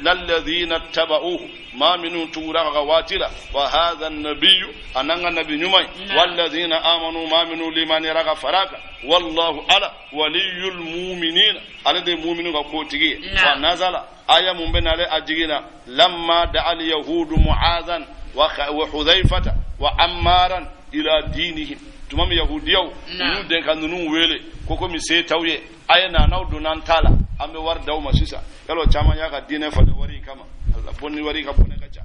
S1: lalladhina tabauhu ma minun turaga watila wa hadha an-nabiy ananga nabi nyumai walladhina amanu ma minu liman raga faraka wallahu ala waliyul mu'minin alade mu'minu ga kotigi wa nazala aya mumbenale ajigina lamma da'al yahudu mu'adhan wa hudhaifata wa ammaran ila dinihim tumam yahudiyaw nu den kanunu wele koko mi se tawye aya na nawdu nan tala ambe war daw masisa kalo chama ya ka dine fa wari kama Allah bonni wari ka bonni kacha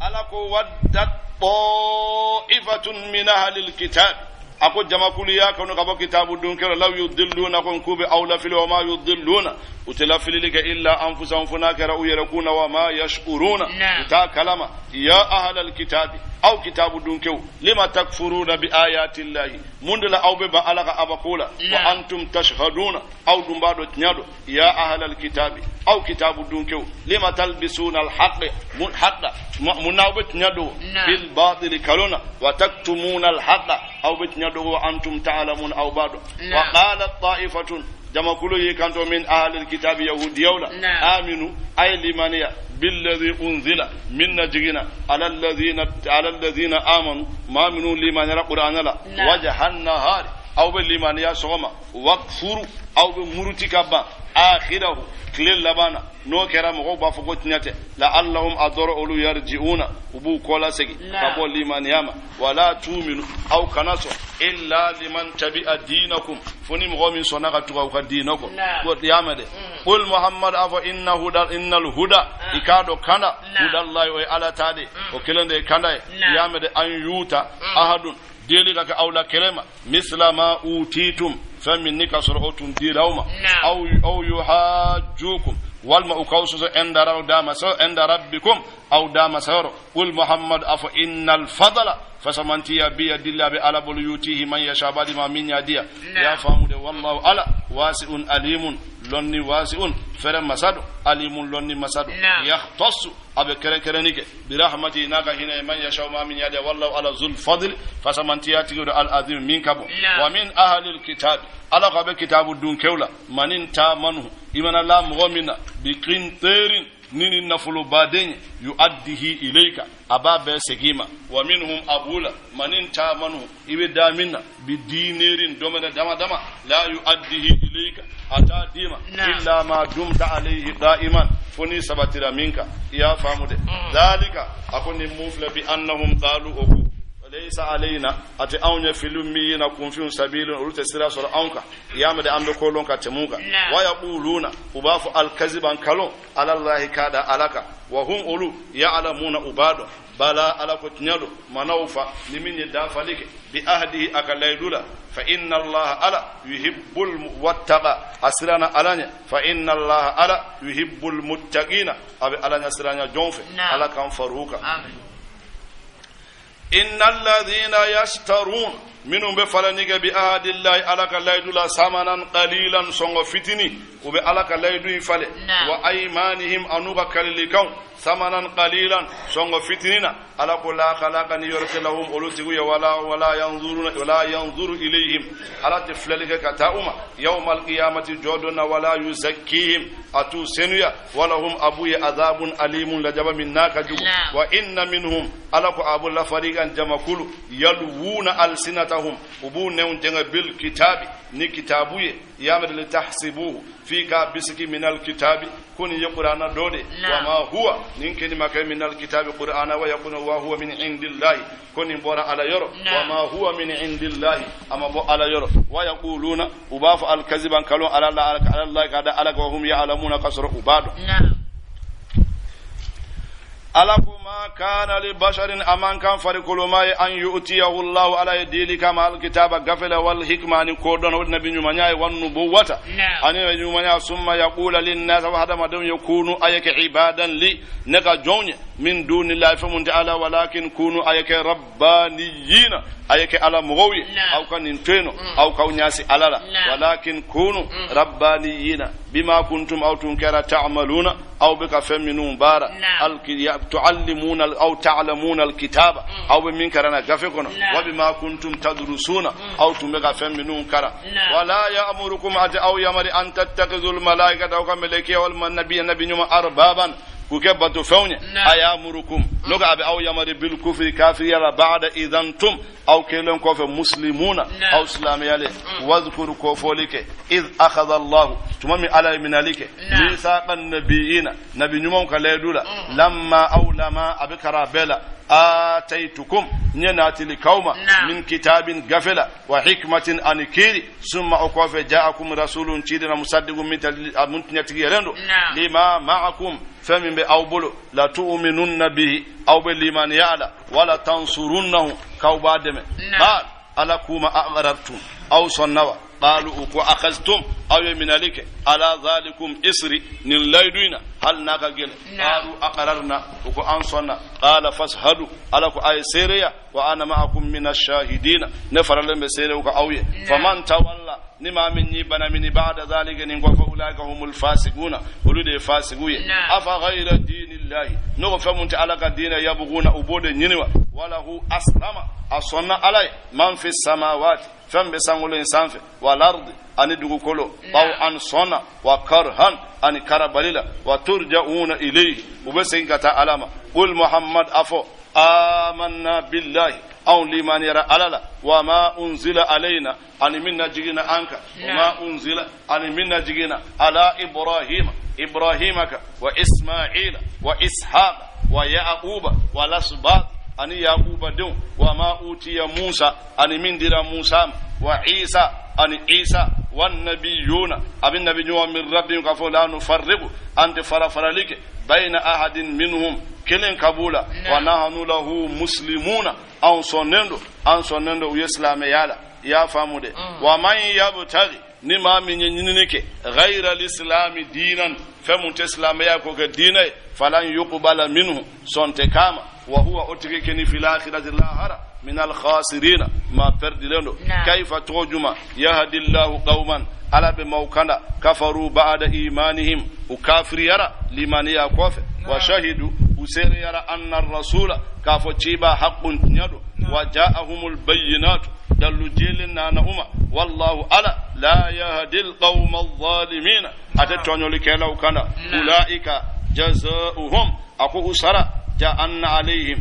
S1: ala ko waddat ta'ifatun min ahli alkitab ako jama kuliya kanu kabo kitabu dun kero law yudilluna kun kubi awla fil wa ma yudilluna utila filika illa anfusahum funakara uyarakuna wa ma yashuruna ta kalama ya ahla alkitabi aw kitabu dunkew lima takfuruna bi ayati llahi mundula awbe ba alaka abakula wa antum tashhaduna aw dumbado nyado ya ahla alkitabi aw kitabu dunkew lima talbisuna alhaqq munawbe nyado bil batil kaluna wa taktumuna alhaqq aw bit nyado wa antum ta'lamun aw bado wa qalat ta'ifatun jama kulu yikanto min ahli alkitabi yahudiyawla aminu ay limaniya بالذي أنزل من نجينا على الذين آمنوا ما منوا لمن يرى قرآن لا وجه النهار aw be limaniya sogoma waqfuru aw be murutika ba akhirahu klil labana no kera mo ba fogo tinyate la allahum adoro ulu yarjiuna ubu kola segi kabo limaniyama wala tu'minu aw kanaso illa liman tabi'a dinakum foni mo min sonaka tuka ka dinako ko yamade qul muhammad afa innal huda ikado kana hudallahi wa ala tade o kelende kana yamade an yuta ahadun deli ka awla kelema misla ma utitum faminni kasrutum dilawma aw yuhajjukum walma ukawsu endara dama so enda rabbikum aw dama sawro qul muhammad afa innal fadla fasamantiya bi yadillahi ala bul yutihi man yasha badi ma min yadiya ya famude wallahu ala wasi'un alimun lonni wasi'un fere masadu alimun lonni masadu yahtassu abe kerenike bi rahmati naka hina man yasha ma min yadiya wallahu ala zul fadl fasamantiya tigodo al azim minkabu wa min ahli al kitab ala qabe kitabu dun kewla manin ta manhu imana la mu'mina bi qintarin nini nafulu badenye yuaddihi ilayka ababe segima wa minhum abula manin tamanu ibe damina bidinirin domana dama la yuaddihi ilayka ata dima illa ma dumta alayhi da'iman funi sabatira minka ya famude zalika akoni mufla bi annahum qalu uku laysa alaina ati awnya filumina kunfin sabilun urta sira sura anka yamade ambe ko lonka temuka wa yaquluna ubafu alkaziban kalon ala allah kada alaka wa hum ulu ya'lamuna ubado bala ala ko tinyado manawfa limin dafalike bi ahdihi akalaydula fa inna allah ala yuhibbul muwattaqa asrana alanya fa inna allah ala yuhibbul muttaqina abi alanya asrana jonfe ala kan faruka amen innal ladhina yashtarun minum be falaniga bi ahadillahi alaka laydula samanan qalilan songo fitini ube alaka laydu fale wa aymanihim anuga kallikam samanan qalilan songo fitinina alako la khalaqa ni yorselahum ulutigu ya wala yanzuru ilayhim alati flalika katauma yawmal qiyamati joduna wala yuzakkihim atu senuya walahum abuya adhabun alimun lajaba minnaka jugu wa inna minhum alako abul fariqan jamakulu yalwuna alsinatahum ubun jenga bil kitabi ni kitabuye yamad li tahsibuhu fika bisiki minal kitabi kuni yaqrana dode wa ma huwa ninkeni makay minal kitabi qur'ana wa yakunu wa huwa min indillahi kuni bora ala yoro wa ma huwa min indillahi ama bo ala yoro wa yaquluna ubafu al kaziban kalon ala allah kada ala wa hum ya'lamuna kasra ubadu alakuma kana li basharin aman kan farikulu mai an yu'tiyahu Allah ala yadili kama alkitaba gafala wal hikmani ko don nabi nyumanya wan nubuwata ani nyumanya summa yaqulu lin nas wa hada madum yakunu ayaka ibadan li naka jonye min dunillahi famun ta'ala walakin kunu ayaka rabbaniyina ayaka ala mugawi aw kan inteno aw kawnyasi alala walakin kunu rabbaniyina bima kuntum aw tunkara ta'maluna aw bika faminun bara تعلمون أو تعلمون الكتاب أو بمن كرنا جافكنا وبما كنتم تدرسون أو تمغا فمنون كرا ولا يأمركم أو يمر أن تتخذوا الملائكة أو كملائكة والنبي نما أربابا كوكبة فوني أيامركم لغا أو يمر بالكفر كافر يلا بعد إذا أنتم أو كلهم كفر مسلمون أو سلامي عليه واذكروا كفولك إذ أخذ الله تمامي على منالك ميثاق النبيين نبي نمو كاليدولا لما أبكر بلا آتيتكم نيناتي لكوما من كتاب غفلا وحكمة أنكيري ثم أقوف جاءكم رسول تيدنا مصدق من تنتيرندو لما معكم فمن بأوبلو لا تؤمنون به أو بالإيمان يعلى ولا تنصرونه كوبادم قال ألكم أغررتم أو صنوا قالوا أكو أخذتم أو من ذلك على ذلكم إسري نلايدونا هل ناقل قالوا أقررنا أكو أنصنا قال فاشهدوا ألكو أي سيريا وأنا معكم من الشاهدين نفر لهم سيريا وكو أوي فمن تولى نما مني بنا مني بعد ذلك نقول فأولئك هم الفاسقون ولد فاسقون أفغير دين الله نغفر على الدين يبغون أبود نينوا وله أسلم أصنع علي من في السماوات فم بسانغول إنسان والأرض أن دغكولو أو أن صنع وكرهن أن كربليلا وترجعون إليه وبسين كتا علامة قل محمد أفو آمنا بالله أو لمن يرى ألالا وما أنزل علينا أن منا جينا أنك وما أنزل أن منا جينا على إبراهيمك وإسماعيل وإسحاق ويعقوب والأسباط أن يعقوب دون وما أوتي موسى أن من دير موسى وعيسى أن عيسى والنبيون أبن نبيون من ربهم كفوا لا نفرق أنت فرفرلك بين أحد منهم كلن كبولا ونحن له مسلمون أن صنندو يسلام يالا يا فامود ومن يبتغي نما من ينينك غير الإسلام دينا فمن تسلام ياكو كدينه فلن يقبل منه صنتكاما وهو أتركني في الآخرة الآخرة من الخاسرين ما فردلنو كيف توجما يهدي الله قوما على بموكنا كفروا بعد إيمانهم وكافر يرى لمن يكفر وشهدوا وسير يرى أن الرسول كافو تشيبا حق يدو وجاءهم البينات دلوا جيلنا نأمة والله ألا لا يهدي القوم الظالمين أتتونيو لكيلو كان أولئك جزاؤهم أكو أسرى جاءن عليهم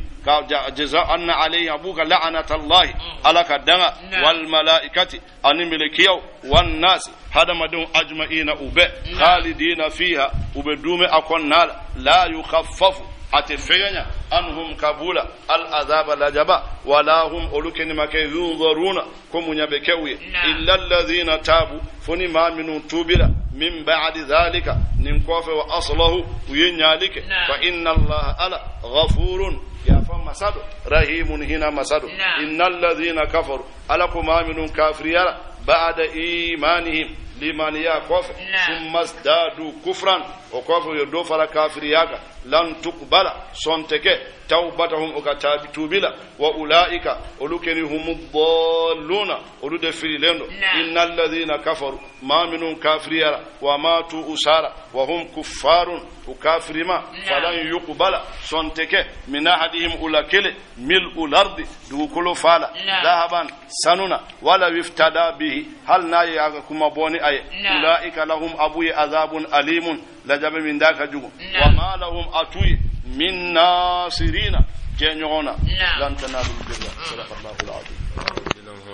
S1: جزاء أن عليه أبوك لعنة الله على كدنا والملائكة أن ملكيو والناس هذا مدون أجمعين أبي خالدين فيها وبدوم أكون نال لا يخفف أتفينا أنهم كبولا العذاب لجبا ولا هم أولوكن مكي ينظرون كم يبكوي إلا الذين تابوا فنما من توبلا من بعد ذلك نمكوف وأصله وينالك فإن الله ألا غفور يا فمسد رحيم هنا مسد إن الذين كفروا ألكما من كافرين بعد إيمانهم لمن يكفر ثم ازدادوا كفرا وكفر يدوفر كافرياك لن تقبل صنتك توبتهم وكتابتوبلا وأولئك أولوكن هم الضالون أولود فيلين إن الذين كفروا ما منهم كافرين وماتوا أسارا وهم كفار وكافرما فلن يقبل صنتك من أحدهم أولاكل ملء الأرض دوكلو فالا ذهبا سننا ولا يفتدى به هل نايا كما بوني أي أولئك لهم أبوي عذاب أليم لجب من ذاك جو وما لهم أتوي من ناصرين جنونا لن تنالوا البر صدق الله العظيم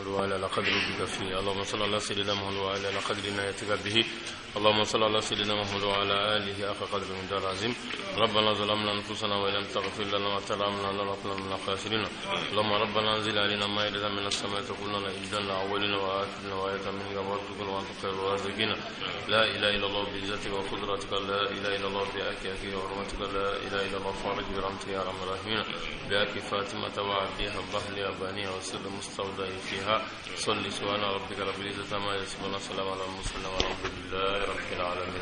S2: وعلى قدر بك فيه اللهم صل على سيدنا محمد وعلى قدر عنايتك به اللهم صل على سيدنا محمد وعلى آله حق قدر من العظيم ربنا ظلمنا أنفسنا وإن لم تغفر لنا وترحمنا لنكونن من الخاسرين اللهم ربنا انزل علينا مائدة من السماء تكون لنا عيدا للأولين وآخرين وآية منك وارزقنا وأنت خير الرازقين لا إله إلا الله بعزتك وقدرتك لا إله إلا الله بأكيك وحرمتك لا إله إلا الله فارج برحمتك يا أرحم الراحمين بأكي فاطمة وعبدها الظهر أبانيها وسر مستودع فيها صلي سبحان ربك رب العزة عما يصفون وسلام على المرسلين والحمد لله رب العالمين.